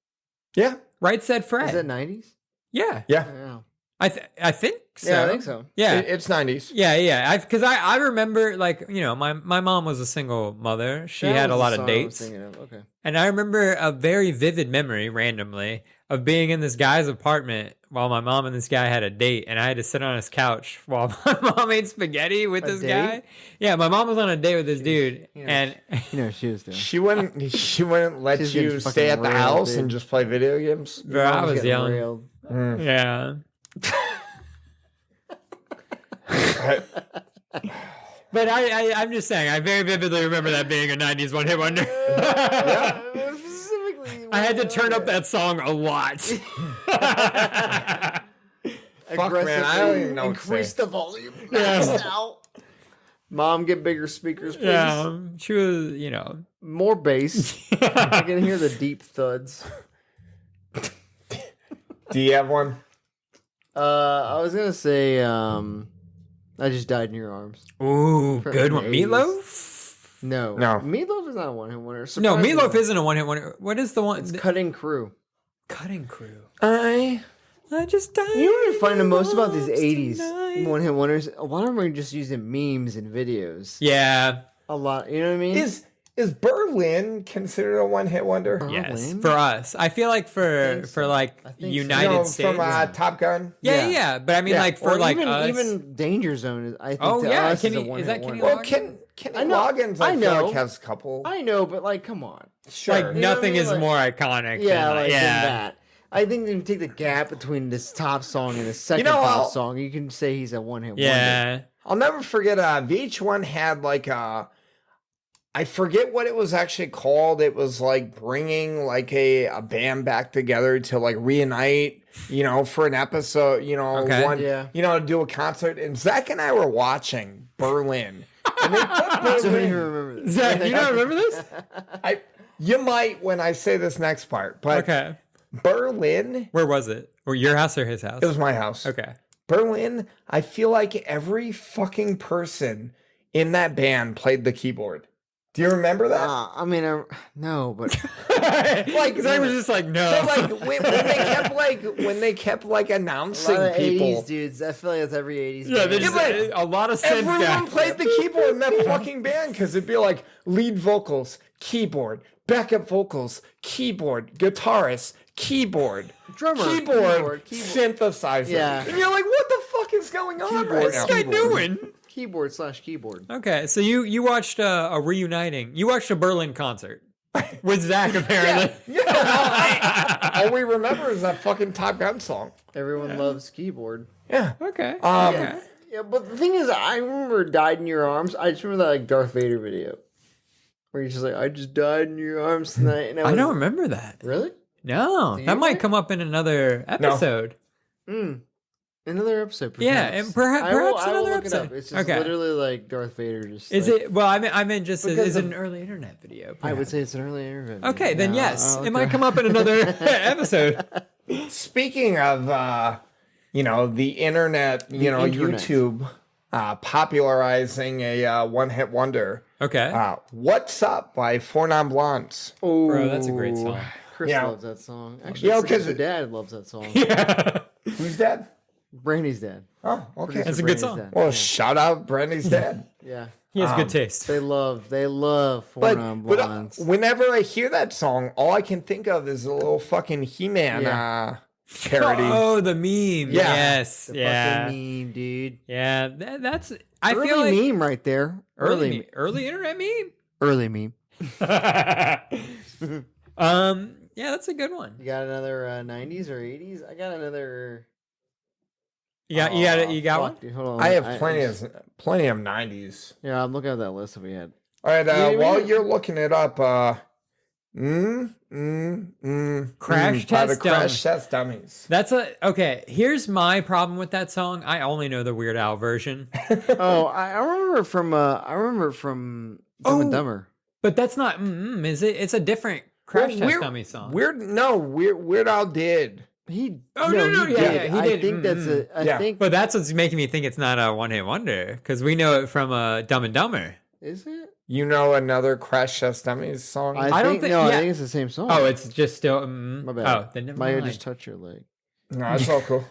Yeah. Right Said Fred. Is that 90s? Yeah. Yeah. I think so. Yeah, I think so. Yeah. It's 90s. Yeah. Because I remember, like, you know, my mom was a single mother. She had a lot of dates. Okay. And I remember a very vivid memory, randomly, of being in this guy's apartment while my mom and this guy had a date. And I had to sit on his couch while my mom ate spaghetti with this guy. Yeah, my mom was on a date with this dude. And you know what she was doing. She wouldn't let you stay at the house and just play video games. Bro, I was yelling. Yeah. But I'm just saying, I very vividly remember that being a 90s one-hit wonder. I had to turn up that song a lot. Fuck, man, I don't even know. Increase the volume. Maxed out. Mom, get bigger speakers, please. Yeah, she was, you know. More bass. I can hear the deep thuds. Do you have one? I was gonna say, I Just Died in Your Arms. Ooh, good one. Meatloaf? No. Meatloaf is not a one-hit wonder. No, Meatloaf isn't a one-hit wonder. What is the one? It's Cutting Crew. Cutting Crew. I just died. You know what I find the most about these 80s one-hit wonders? A lot of them are just using memes and videos. Yeah. A lot. You know what I mean? Is Berlin considered a one-hit wonder? Yes, for us. I feel like for United States. From Top Gun? Yeah. But I mean, like, for like us. Even Danger Zone, is, I think, us is a one-hit is that wonder. Kenny Well, Kenny Loggins, I feel like, has a couple. I know, but, like, come on. Sure. Like, nothing is more iconic than that. I think if you take the gap between this top song and the second top song, you can say he's a one-hit wonder. I'll never forget, VH1 had, like, I forget what it was actually called. It was like bringing like a band back together to like reunite, you know, for an episode, you know, do a concert. And Zach and I were watching Berlin. And they put I don't even remember this. Zach, you don't remember this? You might when I say this next part, but Berlin. Where was it? Or your house or his house? It was my house. Okay. Berlin, I feel like every fucking person in that band played the keyboard. Do you remember that? I mean, no, but like Zach was just like, no. So like when they kept announcing a lot of people, 80s dudes. I feel like that's every 80s. Yeah, there's a lot of synth everyone guys. played the keyboard in that fucking band because it'd be like lead vocals, keyboard, backup vocals, keyboard, guitarist, keyboard, drummer, keyboard, synthesizer. Yeah, and you're like, what the fuck is going on right What's now? this guy doing? Keyboard/keyboard. Okay, so you watched a reuniting. You watched a Berlin concert with Zach, apparently. All we remember is that fucking Top Gun song. Everyone loves keyboard. Yeah. Okay. Yeah, but the thing is, I remember "Died in Your Arms." I just remember that like Darth Vader video where he's just like, "I just died in your arms tonight." And I don't remember that. Really? No, that might come up in another episode. Another episode, perhaps. Yeah, and perhaps another episode. It's just literally like Darth Vader. Just is it? Well, I meant just is it an early internet video? Perhaps? I would say it's an early internet video. Okay, then yes, it might come up in another episode. Speaking of, the internet, YouTube popularizing a one-hit wonder. Okay. "What's Up" by Four Non Blondes. Oh, bro, that's a great song. Chris loves that song. Actually, because her dad loves that song. Yeah. Who's dad? Brandy's dad. Oh, okay. That's a good song. Well, shout out Brandy's dad. Yeah. He has good taste. They love Four Non Blondes. Whenever I hear that song, all I can think of is a little fucking He-Man parody. Oh, the meme. Yeah. Yes. The fucking meme, dude. Yeah, that's. I early feel like meme right there. Early internet meme. Early meme. Yeah, that's a good one. You got another 90s or 80s? I got another. You got one? Dude, hold on. I have plenty of 90s. Yeah, I'm looking at that list that we had. All right, while you're looking it up, Crash by Test the Crash Test Dummies. Okay. Here's my problem with that song. I only know the Weird Al version. I remember from Dumb and Dumber. But that's not. Is it? It's a different Crash Test Dummy song. Weird Al did. He did. He did. I think that's I think. But that's what's making me think it's not a one-hit wonder because we know it from Dumb and Dumber. Is it? You know another Crash Test Dummies song? I don't think. No, I think it's the same song. Oh, it's just still. My bad. Oh, then never mind. I just touch your leg. No, it's all cool.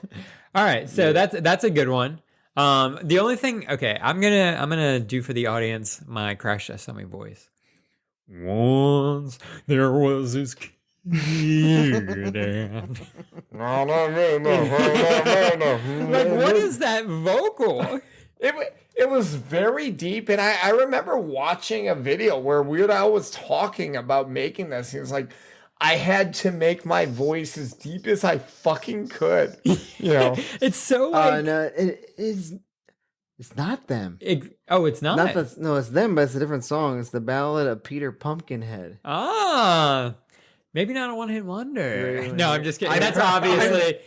All right, so that's a good one. The only thing, okay, I'm gonna do for the audience my Crash Test Dummy voice. Once there was this kid. Like, what is that vocal? It was very deep, and I remember watching a video where Weird Al was talking about making this. He was like, I had to make my voice as deep as I fucking could. You know, it's so like no, it's not them. It's not. No, it's them, but it's a different song. It's the Ballad of Peter Pumpkinhead. Ah. Maybe not a one-hit wonder. Really? No, I'm just kidding. That's obviously.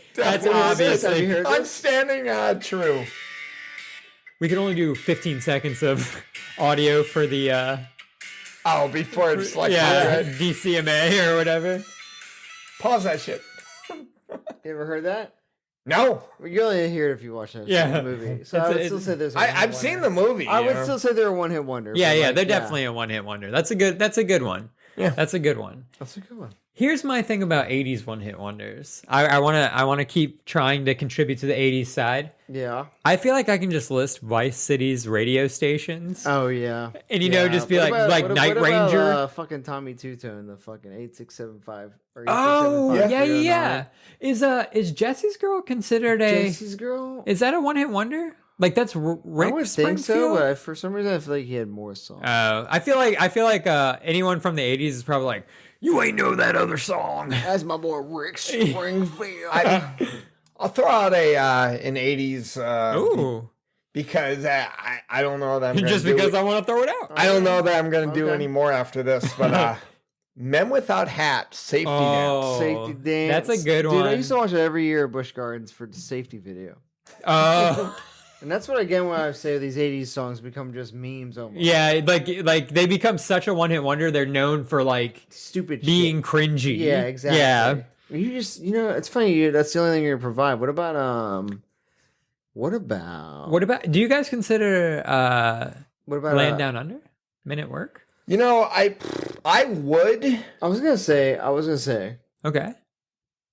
I'm standing true. We can only do 15 seconds of audio for the. Before it's like DCMA or whatever. Pause that shit. You ever heard that? No. Well, you only hear it if you watch that movie. So I would still say there's. I've seen the movie. I would still say they're a one-hit wonder. Yeah, they're definitely a one-hit wonder. That's a good one. Yeah, that's a good one. That's a good one. Here's my thing about 80s one-hit wonders. I wanna keep trying to contribute to the 80s side. Yeah. I feel like I can just list Vice City's radio stations. Oh yeah. And just be like Night Ranger. Fucking Tommy Two-Tone, the fucking 8675 or 8675. Yeah. Is Jesse's Girl considered Jesse's Girl? Is that a one-hit wonder? Like that's Rick I would think so, but for some reason I feel like he had more songs. I feel like anyone from the 80s is probably like, you ain't know that other song. That's my boy Rick Springfield. I'll throw out an 80s. Ooh. Because I don't know that I'm going to just because I want to throw it out. I don't know that I'm going to do any more after this, but Men Without Hats, Safety Dance. Safety Dance. That's a good one. Dude, I used to watch it every year at Busch Gardens for the safety video. And that's what, again, when I say these 80s songs become just memes almost. Yeah, like they become such a one-hit wonder. They're known for, like, stupid being shit. cringy. Yeah, exactly. Yeah. You just, it's funny. That's the only thing you're going to provide. What about, do you guys consider, what about Land Down Under? Men at Work? I would. I was going to say. Okay.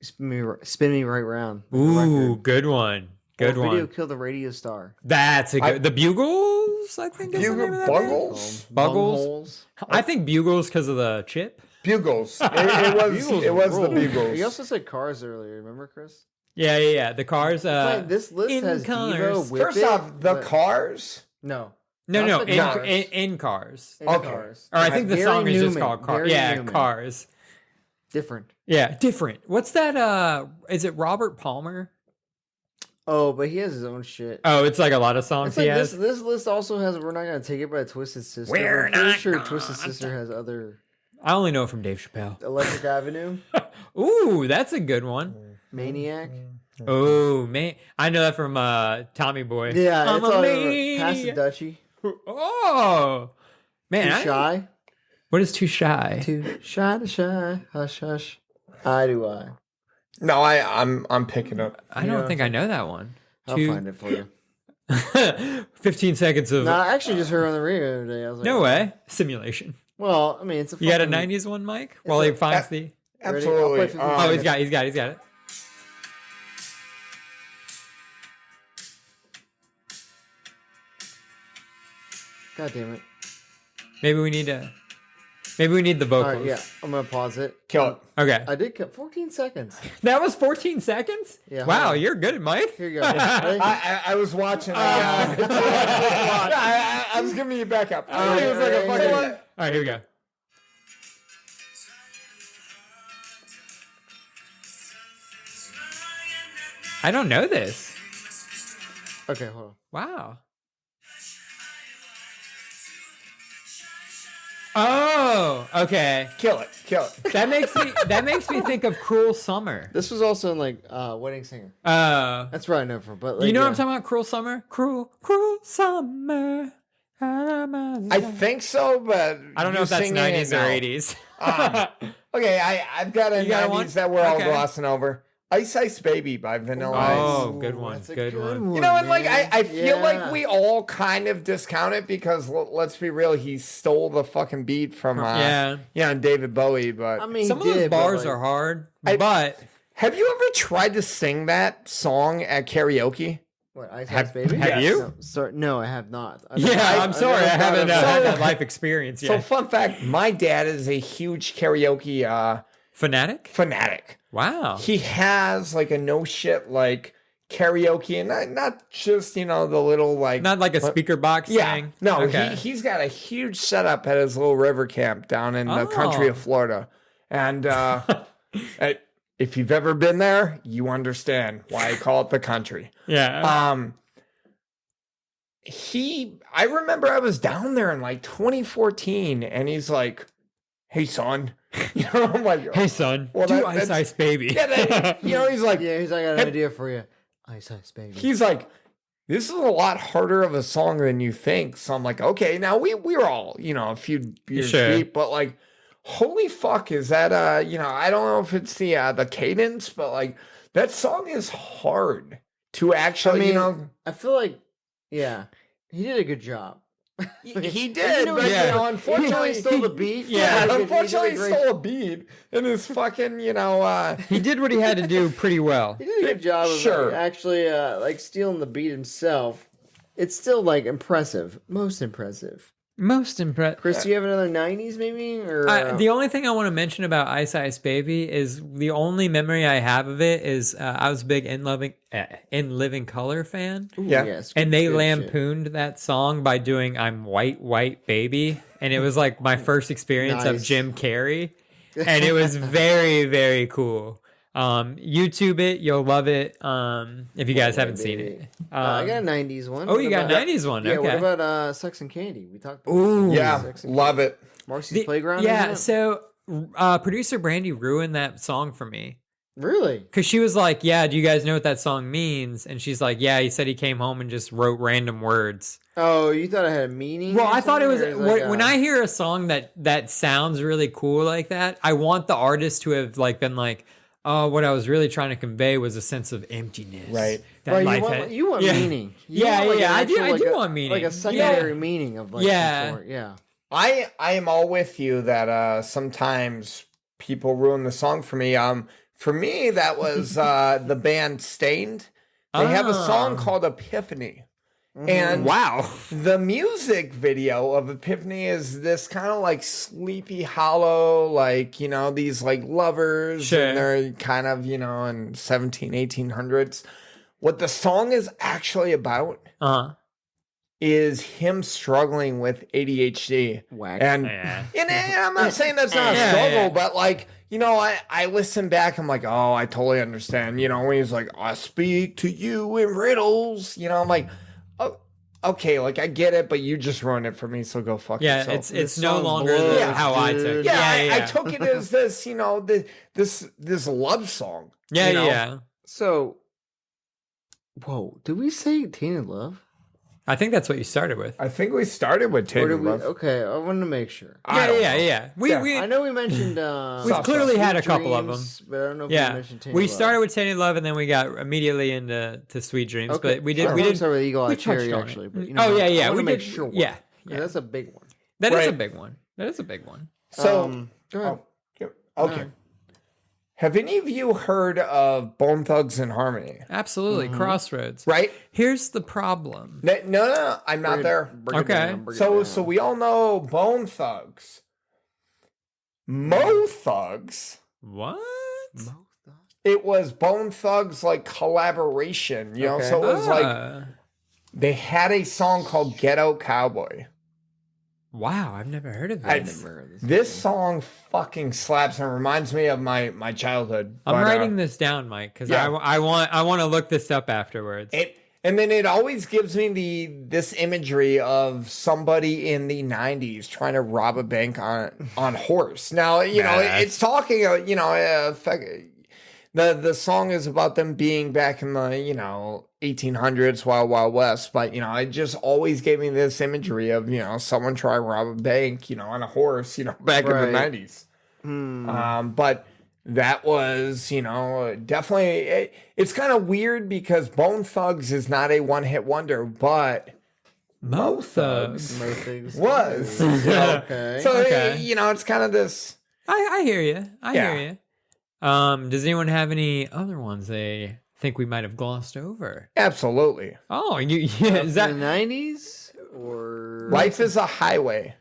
Spin me right round. Ooh, good one. Good one. Video Kill the Radio Star. That's a good. The Bugles, I think. Is the name of that Bugles. Bugles. I think Bugles because of the chip. Bugles. It was the Bugles. You also said Cars earlier. Remember, Chris? Yeah. The Cars. This list has Cars. Devo, First off, the Cars. No. No. In Cars. In Cars. Or I think the song is just called Cars. Yeah, Newman. Cars. Different. Yeah, different. What's that? Is it Robert Palmer? Oh, but he has his own shit. Oh, it's like a lot of songs he has. This list also has "We're Not Gonna Take It" by Twisted Sister. I'm pretty sure Twisted Sister has other. I only know it from Dave Chappelle. Electric Avenue. Ooh, that's a good one. Maniac. Oh man, I know that from Tommy Boy. Yeah, I'm it's a all maniac. Pass the Dutchie. Oh man, Too Shy. What is Too Shy? Too shy to shy. Hush hush. I do I. No, I'm picking up. I don't think I know that one. I'll find it for you. 15 seconds of. No, I actually just heard it on the radio today. I was like, no way. Simulation. Well, I mean, it's a. You got a 90s one, Mike? While he finds the. Absolutely. He's got it. God damn it. Maybe we need the vocals. All right, yeah, I'm gonna pause it. Kill it. Okay. I did cut 14 seconds. That was 14 seconds? Yeah. Wow, you're good at Mike. Here you go. Ready? I was watching. I was giving you backup. All right, All right, here we go. I don't know this. Okay, hold on. Wow. Oh, Oh, okay. Kill it. That makes me think of Cruel Summer. This was also in like Wedding Singer. Oh. That's where I know from. But like, You know what I'm talking about? Cruel Summer? Cruel Summer. I think so, but I don't know if that's 90s or 80s. Okay, I've got a 90s that we're all glossing over. Ice Ice Baby by Vanilla Ice. Oh, good one. That's a good one. You know, and like I feel like we all kind of discount it because let's be real, he stole the fucking beat from David Bowie. But I mean, some of those bars are hard. But have you ever tried to sing that song at karaoke? What, Ice Ice Baby? Have you? No, I have not. I'm sorry, I haven't had that life experience yet. So, fun fact: my dad is a huge karaoke fanatic. Wow. He has like a no shit like karaoke, and not just the little like not like a speaker box thing. No, he's got a huge setup at his little river camp down in the country of Florida, and if you've ever been there, you understand why I call it the country. Yeah. I remember I was down there in like 2014, and he's like, "Hey, son." I'm like, "Hey, son, do Ice Ice Baby." Yeah, he's like, I got an idea for you. Ice Ice Baby. He's like, this is a lot harder of a song than you think. So I'm like, okay, now we're all, a few beers deep, but like, holy fuck, is that, I don't know if it's the cadence, but like, that song is hard to actually, I feel like, he did a good job. He did, but unfortunately he stole the beat. Unfortunately, he stole a beat in his fucking, He did what he had to do pretty well. He did a good job of actually stealing the beat himself. It's still like impressive, most impressive. Chris, do you have another 90s maybe? Or the only thing I want to mention about Ice Ice Baby is the only memory I have of it is I was a big In Living Color fan. Ooh, yes, and they lampooned that song by doing I'm White, White Baby. And it was like my first experience of Jim Carrey. And it was very, very cool. YouTube it, you'll love it. If you guys haven't seen it, I got a 90s one. Oh, you got a 90s one. Yeah. Okay. What about Sex and Candy? We talked about. Ooh, yeah, love it. Marcy's Playground. Yeah. So, producer Brandy ruined that song for me. Really? Because she was like, "Yeah, do you guys know what that song means?" And she's like, "Yeah." He said he came home and just wrote random words. Oh, you thought it had a meaning? Well, I thought it was when I hear a song that sounds really cool like that, I want the artist to have like been like, "Oh, what I was really trying to convey was a sense of emptiness." Right. That you want meaning. I do want meaning. Like a secondary meaning of like some sort. Yeah. I am all with you that sometimes people ruin the song for me. For me, that was the band Stained. They have a song called Epiphany. And the music video of Epiphany is this kind of like Sleepy Hollow, like, these like lovers, and they're kind of, in 1800s. What the song is actually about is him struggling with ADHD. And I'm not saying that's not a struggle, but like, I listen back, I'm like, oh, I totally understand. When he's like, I speak to you in riddles, I'm like, okay, like I get it, but you just ruined it for me, so go fuck yourself. It's no longer how I took it. I took it as this, this love song. Yeah. So, whoa, did we say Tainted Love? I think that's what you started with. I think we started with Tainted Love. Okay, I wanted to make sure. Yeah. I know we mentioned. We've clearly had a couple of them, but I don't know if we mentioned Tainted Love. We started with Tainted Love, and then we got immediately into Sweet Dreams. Okay. But we did start with Eagle Eye Cherry actually. But, I want to make sure. Yeah, that's a big one. That is a big one. So, go ahead. Okay. Have any of you heard of Bone Thugs and Harmony? Absolutely. Crossroads. Right? Here's the problem. No, I'm not there. Okay. So we all know Bone Thugs. Mo Thugs. What? It was Bone Thugs like collaboration, so it was like they had a song called Get Out Cowboy. Wow, I've never heard of this. This song fucking slaps and reminds me of my childhood. I'm writing this down, Mike, because I want to look this up afterwards. And then it always gives me this imagery of somebody in the 90s trying to rob a bank on horse. Now, it's talking, the song is about them being back in the, 1800s, Wild West. But, it just always gave me this imagery of, someone trying to rob a bank, on a horse, back in the 90s. But that was, definitely, it's kind of weird because Bone Thugs is not a one-hit wonder, but Mo Thugs was. Okay. So, it's kind of this. I hear you. I hear you. Does anyone have any other ones they think we might have glossed over? Absolutely. Oh, is that the 90s or Life is a Highway?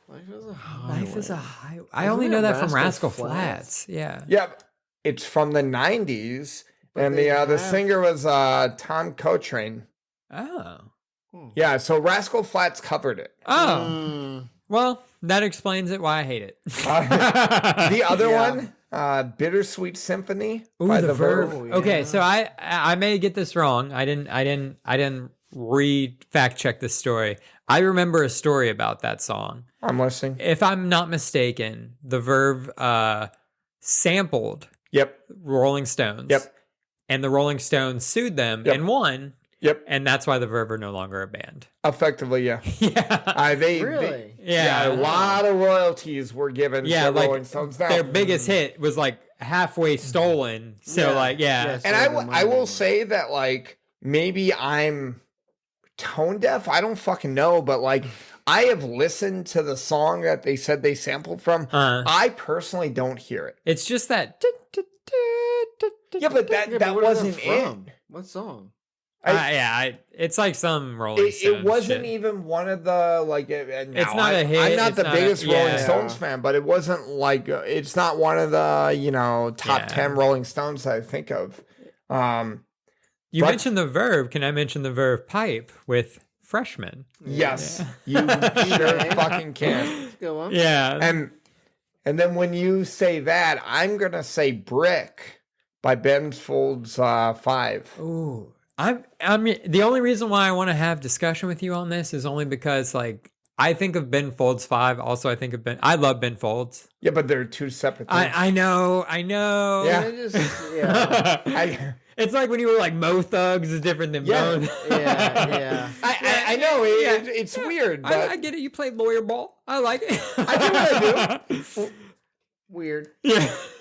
Life is a Highway. I only know that from Rascal Flatts. Yeah. Yep. It's from the 90s, and the singer was Tom Coltrane. Oh. Yeah, so Rascal Flatts covered it. Oh. Well, that explains it why I hate it. The other one, Bittersweet Symphony by The Verve. Oh, yeah. Okay, so I may get this wrong. I didn't fact check this story. I remember a story about that song. I'm listening. If I'm not mistaken, The Verve sampled Rolling Stones. Yep. And the Rolling Stones sued them and won. Yep. And that's why The Verve are no longer a band. Effectively, yeah. Yeah. Really? A lot of royalties were given to Rolling Stones. Now, their biggest hit was like halfway stolen. So Yes, and I will say that maybe I'm tone deaf. I don't fucking know, but I have listened to the song that they said they sampled from. I personally don't hear it. It's just that. Yeah, but that wasn't it. What song? It's like some Rolling Stones. It wasn't shit. even one of the it's not a hit. I'm not it's the not biggest Rolling Stones fan, but it wasn't it's not one of the top 10 Rolling Stones that I think of. You mentioned The Verve. Can I mention The Verve Pipe with Freshman? Yes, you sure fucking can. Go on. Yeah, and then when you say that, I'm gonna say Brick by Ben Folds 5. Ooh. I mean, the only reason why I want to have discussion with you on this is only because, I think of Ben Folds 5. Also, I think of I love Ben Folds. Yeah, but they're two separate things. I know. Yeah. It's like when you were like Mo Thugs is different than Bone. Yeah. I know. It's weird. But I get it. You play lawyer ball. I like it. I do what I do. Weird. Yeah.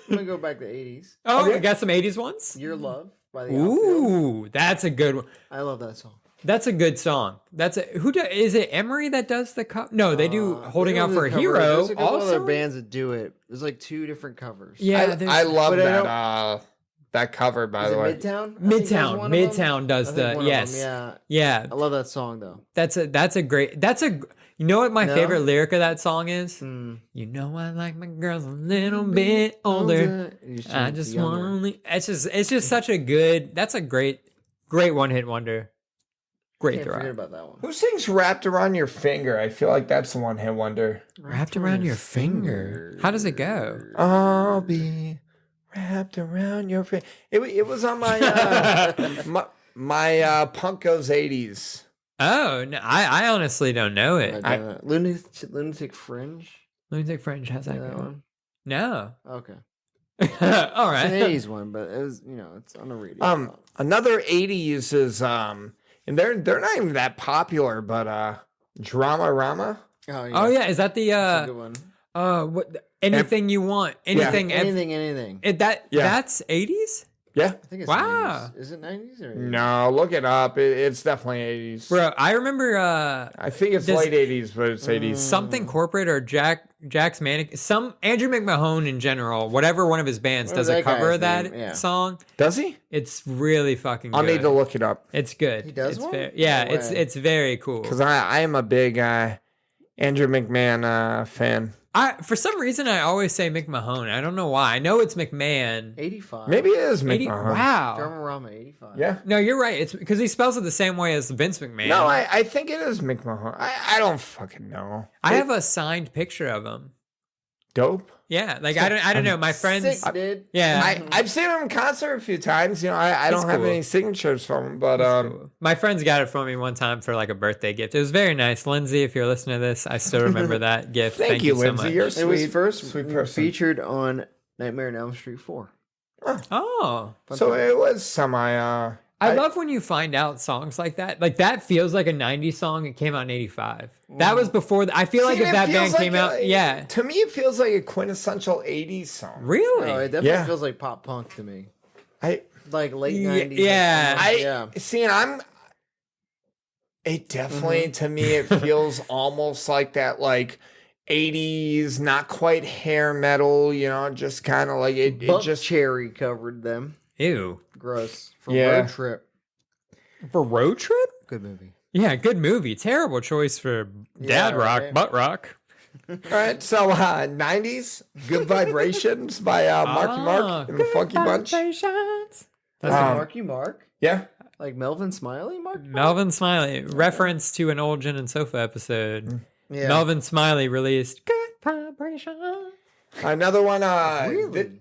I'm going to go back to the 80s. Oh, you got some 80s ones? Your Love by the Outfield. That's a good one. I love that song. That's a good song. Is it Emery that does the cover? No, they do Holding Out for a Hero. There's a couple other bands that do it. There's two different covers. Yeah, I love that cover, by the way. Midtown does the yes. Yeah. I love that song though. That's a great. You know what my favorite lyric of that song is? You know I like my girls a little bit older. I just want to. It's just such a good. That's a great one-hit wonder. Great throw. Forget about that one. Who sings "Wrapped Around Your Finger"? I feel like that's a one-hit wonder. Wrapped around your finger. How does it go? I'll be wrapped around your finger. It was on my my Punk Goes 80s. Oh, no, I honestly don't know it. Lunatic Fringe. Lunatic Fringe has that one? No. Okay. All right. It's an 80s one, but it was it's on the radio. Another 80s is and they're not even that popular, but Drama Rama. Oh yeah, is that the That's a good one. What anything you want, anything, anything. That's 80s. Yeah, I think it's wow. 90s. Is it 90s or 80s? No, look it up. It's definitely 80s. Bro, I remember. I think it's late 80s, but it's 80s. Something Corporate or Jack's Manic. Some Andrew McMahon in general, whatever one of his bands does a cover of that song. Does he? It's really fucking good. I'll need to look it up. It's good. He does one? It's very cool. Because I am a big Andrew McMahon fan. For some reason, I always say McMahon. I don't know why. I know it's McMahon. 85. Maybe it is McMahon. Wow. Drama Rama 85. Yeah. No, you're right. It's because he spells it the same way as Vince McMahon. No, I think it is McMahon. I don't fucking know. I have a signed picture of him. dope. Yeah, like I don't know. My friends, Sick, dude. yeah, I've seen him in concert a few times. You know, I don't have cool. any signatures from him, but cool. My friends got it for me one time for like a birthday gift. It was very nice, Lindsay. If you're listening to this, I still remember that gift. Thank you, so Lindsay. much. You're sweet. It was first sweet person. featured on Nightmare on Elm Street 4. Oh, So it was semi. I love when you find out songs like that. Like that feels like a '90s song. It came out in '85. That was before. I feel like if that band came out, yeah. To me, it feels like a quintessential '80s song. Really? No, it definitely feels like pop punk to me. Like late 90s. Yeah. See, and it definitely, to me, it feels almost like that, like 80s, not quite hair metal, you know, just kind of like it just. Cherry covered them. Ew. Gross. For Road Trip. For Road Trip? Good movie. Yeah, good movie. Terrible choice for dad rock, butt rock. All right, so 90s, Good Vibrations by Marky Mark and the Funky Bunch. That's Marky Mark? Yeah. Like Melvin Smiley? Melvin Smiley. Reference to an old Gin and Sofa episode. Yeah. Melvin Smiley released Good Vibration. Another one. Really?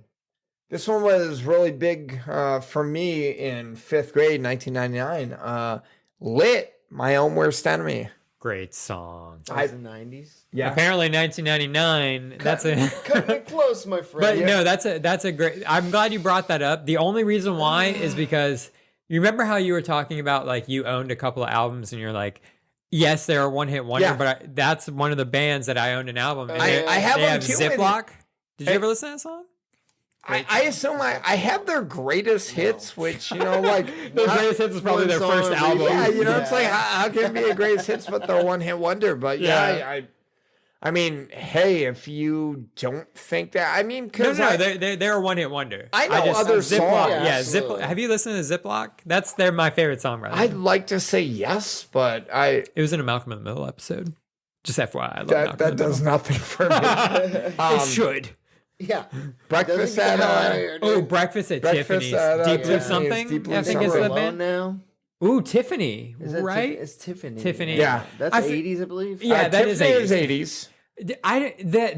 This one was really big for me in 5th grade, 1999. Lit, My Own Worst Enemy. Great song. That was the 90s? Yeah. Apparently 1999. That's a Cutting it close, my friend. But no, that's a great. I'm glad you brought that up. The only reason why is because you remember how you were talking about like you owned a couple of albums and you're like, yes, they're a one hit wonder, but that's one of the bands that I owned an album. And I have they them have too. Ziploc. Did you ever listen to that song? I assume I have their greatest hits, which, you know, like... Their greatest hits is probably their first album. Yeah, you know, it's like, how can it be a greatest hits, but they're a one-hit wonder? But I mean, hey, if you don't think that... I mean, because... No, they're a one-hit wonder. I know other songs. Yeah, Ziploc. Have you listened to Ziploc? They're my favorite song right now. I'd like to say yes, but It was in a Malcolm in the Middle episode. Just FYI, I love Malcolm that does nothing for me. It should. Yeah. Breakfast at Breakfast at Tiffany's. Deeply something. I think it's the band now. Ooh, Tiffany. Right? It's Tiffany. Tiffany. Yeah. That's 80s, I believe. Yeah, that is Tiffany 80s.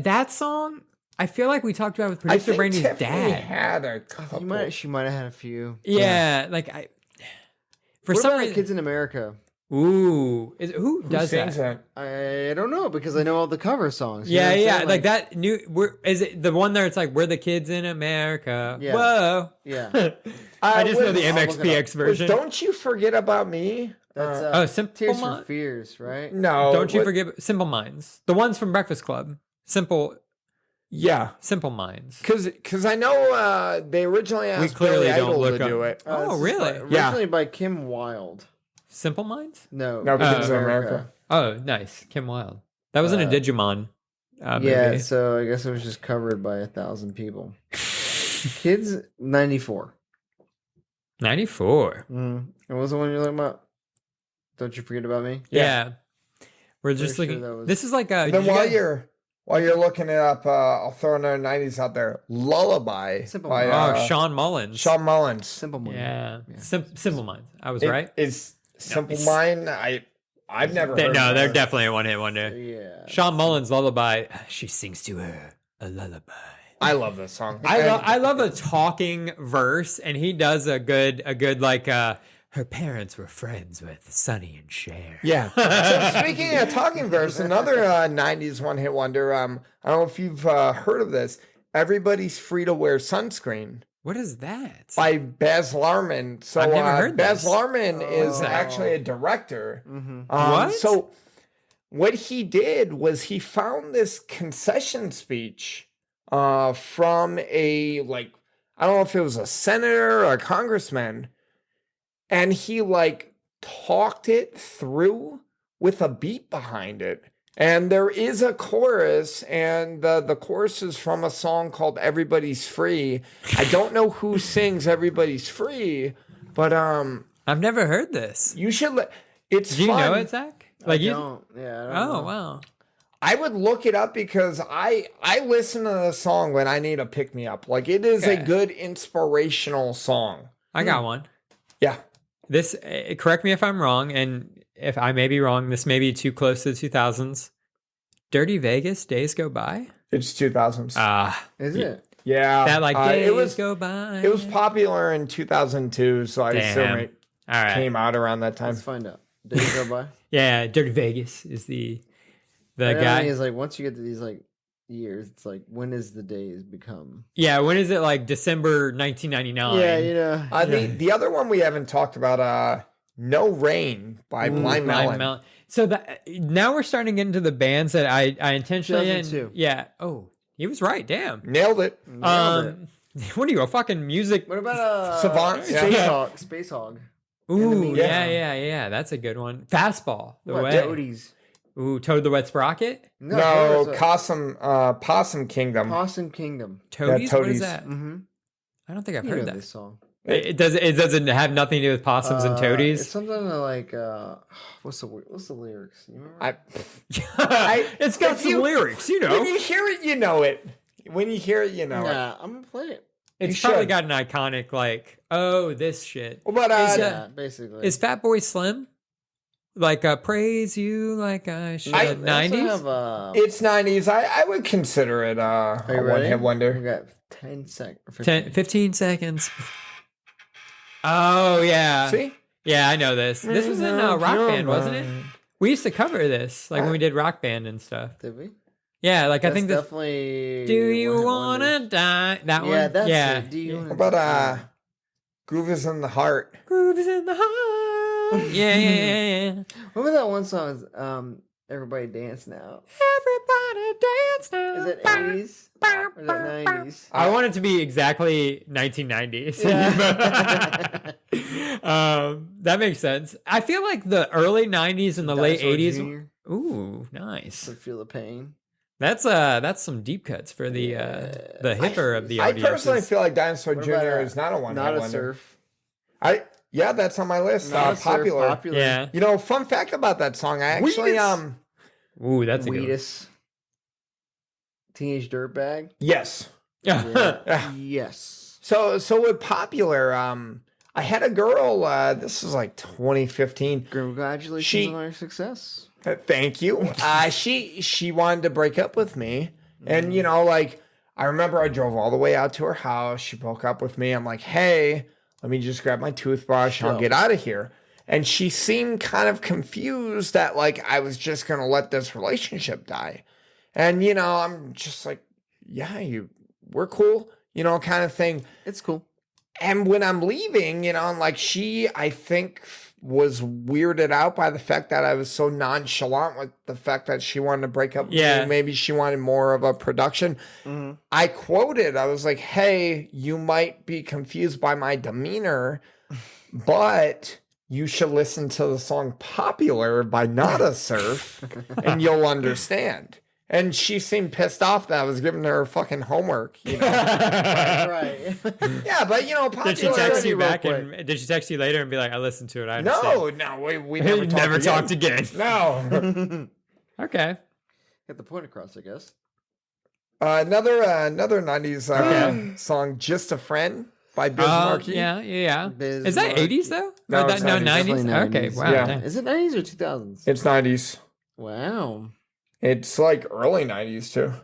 That song, I feel like we talked about it with producer Brandy's Tiffany dad. Had a couple. She might have had a few. Yeah, like for what some about reason, Kids in America? Ooh, who does that? I don't know because I know all the cover songs. Yeah, like that new. Is it the one there? It's like we're the kids in America. Yeah. Whoa. Yeah. I just know the MXPX version. Don't you forget about me? That's Simple Tears for Fears, right? No. Don't you forget Simple Minds? The ones from Breakfast Club. Simple Minds. Because I know they originally asked Billy Idol to do it. Oh, really? Originally by Kim Wilde. Simple Minds? No, Kids in America. Oh, nice. Kim Wilde. That was in a Digimon movie. Yeah, so I guess it was just covered by 1,000 people. Kids, 94. 94. And what was the one you're looking about? Don't You Forget About Me? Yeah. We're just looking. This is like a. Then while you're looking it up, I'll throw another 90s out there. Lullaby. Simple Sean Mullins. Sean Mullins. Simple Minds. Yeah. Simple Minds. I was right. Is Simple Mind? I've never heard No, they're definitely a one-hit wonder. Yeah. Sean Mullins' Lullaby. She sings to her a lullaby. I love this song. I love a talking verse, and he does a good like her parents were friends with Sonny and Cher. Yeah. So speaking of talking verse, another 90s one-hit wonder. I don't know if you've heard of this. Everybody's Free to Wear Sunscreen. What is that? By Baz Luhrmann. So I've never heard Baz this. Luhrmann is actually a director. What? So what he did was he found this concession speech from a, like, I don't know if it was a senator or a congressman, and he like talked it through with a beat behind it. And there is a chorus, and the chorus is from a song called Everybody's Free. I don't know who sings Everybody's Free, but I've never heard this. you should it's Do you fun. know it, Zach? Like I you don't. Yeah, I don't know. wow. I would look it up because I listen to the song when I need a pick me up. Like, it is a good inspirational song. I got one. Yeah. This correct me if I'm wrong, and if I may be wrong, this may be too close to the 2000s. Dirty Vegas, Days Go By? It's 2000s. Is it? Yeah. That like Days Go By. It was popular in 2002, so I assume it came out around that time. Let's find out. Days Go By? Yeah, Dirty Vegas is the guy. Is like once you get to these like years, it's like when is the days become? Yeah, when is it like December 1999? Yeah, you know. The other one we haven't talked about, No Rain by Blind Melon. So now we're starting to get into the bands that I intentionally didn't. Yeah. Oh, he was right. Damn. Nailed it. What are you, a fucking music? What about Savant? Space Hog. Ooh, yeah. That's a good one. Fastball. Toadies. Ooh, Toad the Wet Sprocket? No, Possum Kingdom. Possum Kingdom. Toadies? Yeah, What is that? Mm-hmm. I don't think I've heard that. This song. It doesn't have nothing to do with possums and toadies. It's something like what's the lyrics? You remember? It's got some lyrics, you know. When you hear it, you know it. When you hear it, you know it. Yeah, I'm gonna play it. It's probably got an iconic like, oh, this shit. Well, but basically, is Fatboy Slim like praise you like I should? 90s. It's 90s. I would consider it a one-hit wonder. We got 10 seconds. 15 seconds. Oh yeah. See? Yeah, I know this. This was in Rock Band, wasn't it? We used to cover this, like when we did Rock Band and stuff. Did we? Yeah, like That's I think definitely. Do you wanna die? That one. Yeah, that's it. Do you? What about Groove is in the Heart? Groove is in the heart. Yeah. What about that one song? Everybody Dance Now. Everybody dance now. Is it 80s? Or is it 90s? I want it to be exactly 1990s. Yeah. That makes sense. I feel like the early 90s and the late 80s. Jr. Ooh, nice. To Feel the Pain. That's some deep cuts for the hipper of the I audience. personally feel like Dinosaur Jr. is not a one-hit wonder. Not a surf. Yeah, that's on my list. Popular. Yeah. You know, fun fact about that song, I actually Ooh, that's a good one. Wheatus. Teenage Dirtbag. Yes. Yeah. Yes. So with Popular, I had a girl, this was like 2015. Congratulations on our success. Thank you. She wanted to break up with me. And, you know, like, I remember I drove all the way out to her house. She broke up with me. I'm like, hey, let me just grab my toothbrush. I'll get out of here. And she seemed kind of confused that, like, I was just going to let this relationship die. And, you know, I'm just like, yeah, we're cool, you know, kind of thing. It's cool. And when I'm leaving, you know, I'm like, she, I think, was weirded out by the fact that I was so nonchalant with the fact that she wanted to break up with me. Maybe she wanted more of a production. Mm-hmm. I quoted, I was like, hey, you might be confused by my demeanor, but you should listen to the song Popular by Nada Surf and you'll understand. And she seemed pissed off that I was giving her fucking homework, you know. Right. Yeah, but you know, Popular. Did she text you back and did she text you later and be like, I listened to it? I understand. No, we never talked again. No. Okay. Get the point across, I guess. Another 90s song, Just a Friend by Biz Markie. Yeah. Biz Is that Markie. 80s though? No, No, it's 90s? Okay, wow. Yeah. Dang. Is it 90s or 2000s? It's 90s. Wow. It's like early 90s too.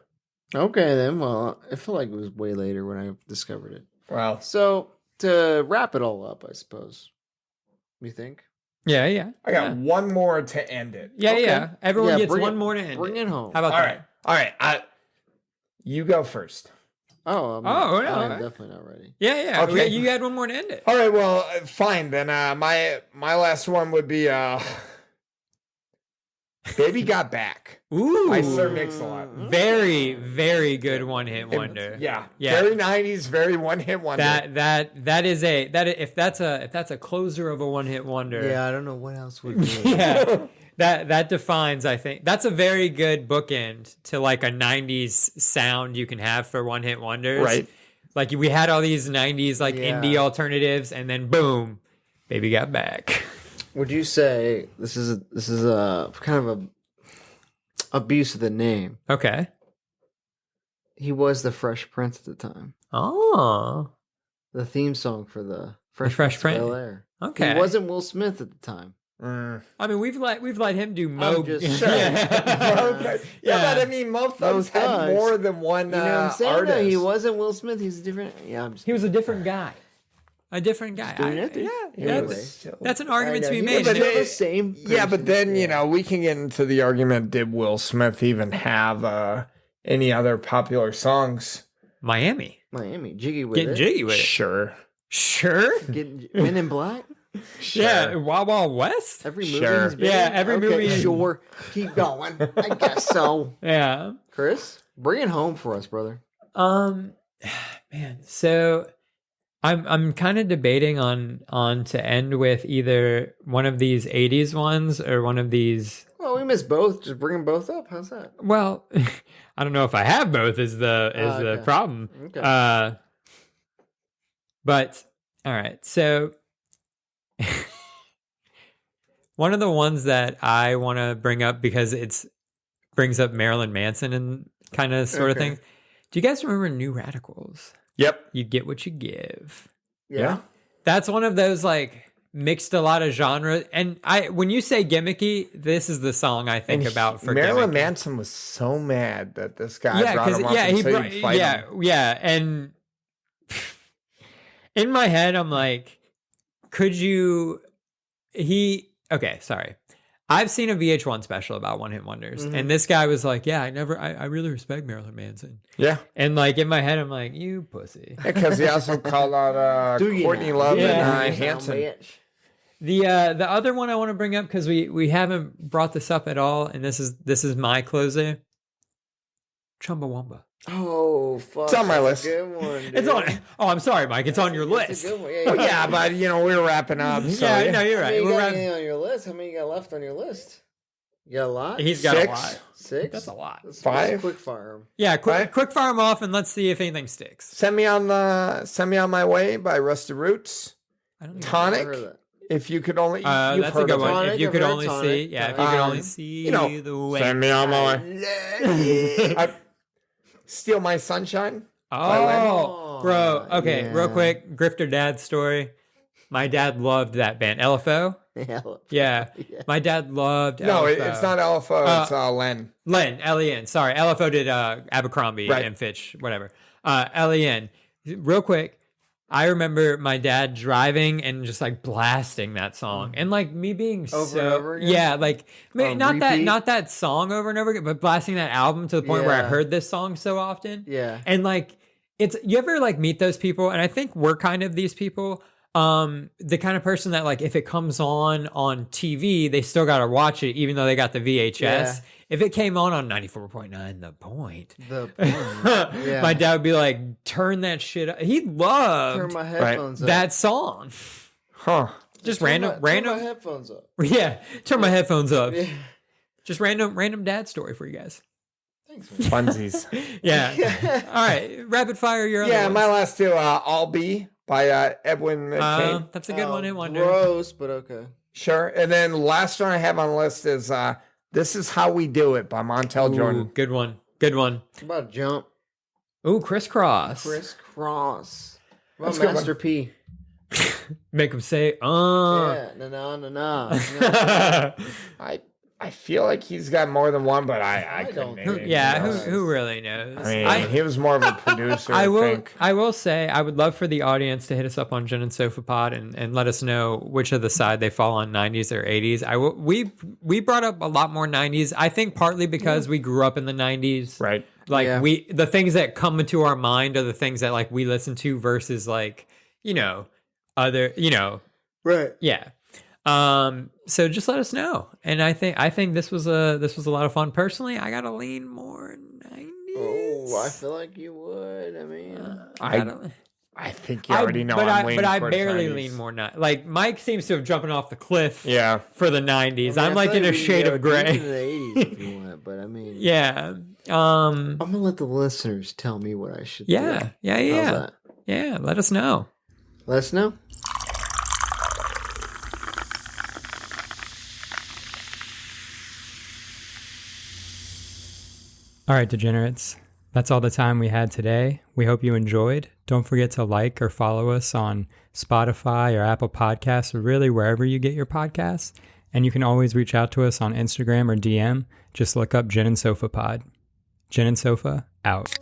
Okay, then. Well, I feel like it was way later when I discovered it. Wow. So, to wrap it all up, I suppose. You think? Yeah. I got one more to end it. Yeah. Everyone gets one more to end Bring it home. How about that? All right. You go first. I'm definitely not ready. Yeah. Okay. You had one more to end it. All right, well, fine. Then my last one would be Baby Got Back. Ooh. By Sir Mix-a-Lot. Very, very good one-hit wonder. Yeah. Very 90s, very one-hit wonder. If that's a closer of a one-hit wonder. Yeah, I don't know what else would be. Yeah. That defines, I think. That's a very good bookend to like a 90s sound you can have for one-hit wonders. Right. Like we had all these 90s like indie alternatives and then boom, Baby Got Back. Would you say this is a kind of a abuse of the name? Okay. He was the Fresh Prince at the time. Oh. The theme song for the Fresh Prince. Bel-Air. Okay. He wasn't Will Smith at the time. I mean, we've let him do Mo. Sure. Yeah, but I mean, Mo Thugs had more than one you know what I'm saying? artist. No, he wasn't Will Smith. He's a different. Yeah, he was a different guy. A different guy. That's an argument to be made. But the same person. Yeah, but then we can get into the argument: did Will Smith even have any other popular songs? Miami, Jiggy with Getting it. Jiggy with it. Sure. Men in Black. Sure. Yeah, Wild Wild West. Every movie he's been in? Every movie. Sure. Keep going. I guess so. Yeah. Chris, bring it home for us, brother. Man. So, I'm kind of debating on to end with either one of these '80s ones or one of these. Well, we missed both. Just bring them both up. How's that? Well, I don't know if I have both. Is the problem? Okay. But all right, so. One of the ones that I want to bring up because brings up Marilyn Manson and kind of sort of things. Do you guys remember New Radicals? Yep. You get what you give. Yeah. That's one of those like mixed a lot of genre. And when you say gimmicky, this is the song I think about for Marilyn gimmicky. Manson was so mad that this guy brought him up and said he'd fight him. Yeah. And in my head, I'm like, okay, sorry. I've seen a VH1 special about One Hit Wonders, and this guy was like, "Yeah, I really respect Marilyn Manson." Yeah, and like in my head, I'm like, "You pussy," because he also called out Courtney Love and Hanson. The other one I want to bring up because we haven't brought this up at all, and this is my closer. Chumbawamba. Oh, fuck. It's on my list. Good one, dude. It's on. Oh, I'm sorry, Mike. It's on your list. It's a good one. Yeah, but we're wrapping up. So, no, you're right. How many you got on your list? How many you got left on your list? You got a lot? He's got 6. a lot. 6? That's a lot. Let's 5? Quick fire him. Yeah, quick fire him off and let's see if anything sticks. Send me on My Way by Rusty Roots. I don't Tonic. If you could only, that's a good one. Tonic, if you could only Tonic. see, if you could only see the way. Send me on my way. Steal My Sunshine. Oh, bro. Okay, real quick, Grifter Dad story. My dad loved that band, LFO. Yeah, my dad loved. No, LFO. it's not LFO. It's Len. Len. Sorry, LFO did Abercrombie and Fitch, whatever. Len. Real quick. I remember my dad driving and just like blasting that song, and like me being over and over again? Yeah, like not that song over and over again, but blasting that album to the point where I heard this song so often. Yeah, and like you ever like meet those people, and I think we're kind of these people. The kind of person that like if it comes on TV, they still gotta watch it even though they got the VHS. Yeah. If it came on 94.9, The Point. Yeah. My dad would be like, turn that shit up. He loved turn my headphones up. that song. Huh. Just turn random. my headphones up. Yeah. Turn my headphones up. Yeah. Just random dad story for you guys. Thanks, man. Funsies. Yeah. All right. Rapid fire your other my last two, I'll Be by Edwin McCain. That's a good one. I wonder. Gross, but okay. Sure. And then last one I have on the list is This Is How We Do It by Montel Jordan. Good one. What about Jump? Ooh, Crisscross. What about Master P? Make him say, Yeah, nah. I feel like he's got more than one, but I couldn't name it. Yeah, who really knows? I mean, he was more of a producer, I think. I will say, I would love for the audience to hit us up on Gin&Sofa Pod and let us know which of the side they fall on, 90s or 80s. We brought up a lot more 90s, I think partly because we grew up in the 90s. Right. Like, the things that come into our mind are the things that, like, we listen to versus, like, other, Right. Yeah. So just let us know. And I think this was a lot of fun. Personally, I gotta lean more 90s. Oh, I feel like you would. I mean, I think you already know. But I barely lean more. Like Mike seems to have jumping off the cliff. Yeah. For the 90s, I'm like in a shade of gray. In the 80s, if you want, but I mean, yeah. I'm gonna let the listeners tell me what I should do. Yeah. Yeah. Let us know. All right, Degenerates. That's all the time we had today. We hope you enjoyed. Don't forget to like or follow us on Spotify or Apple Podcasts or really wherever you get your podcasts. And you can always reach out to us on Instagram or DM. Just look up Gin and Sofa Pod. Gin and Sofa, out.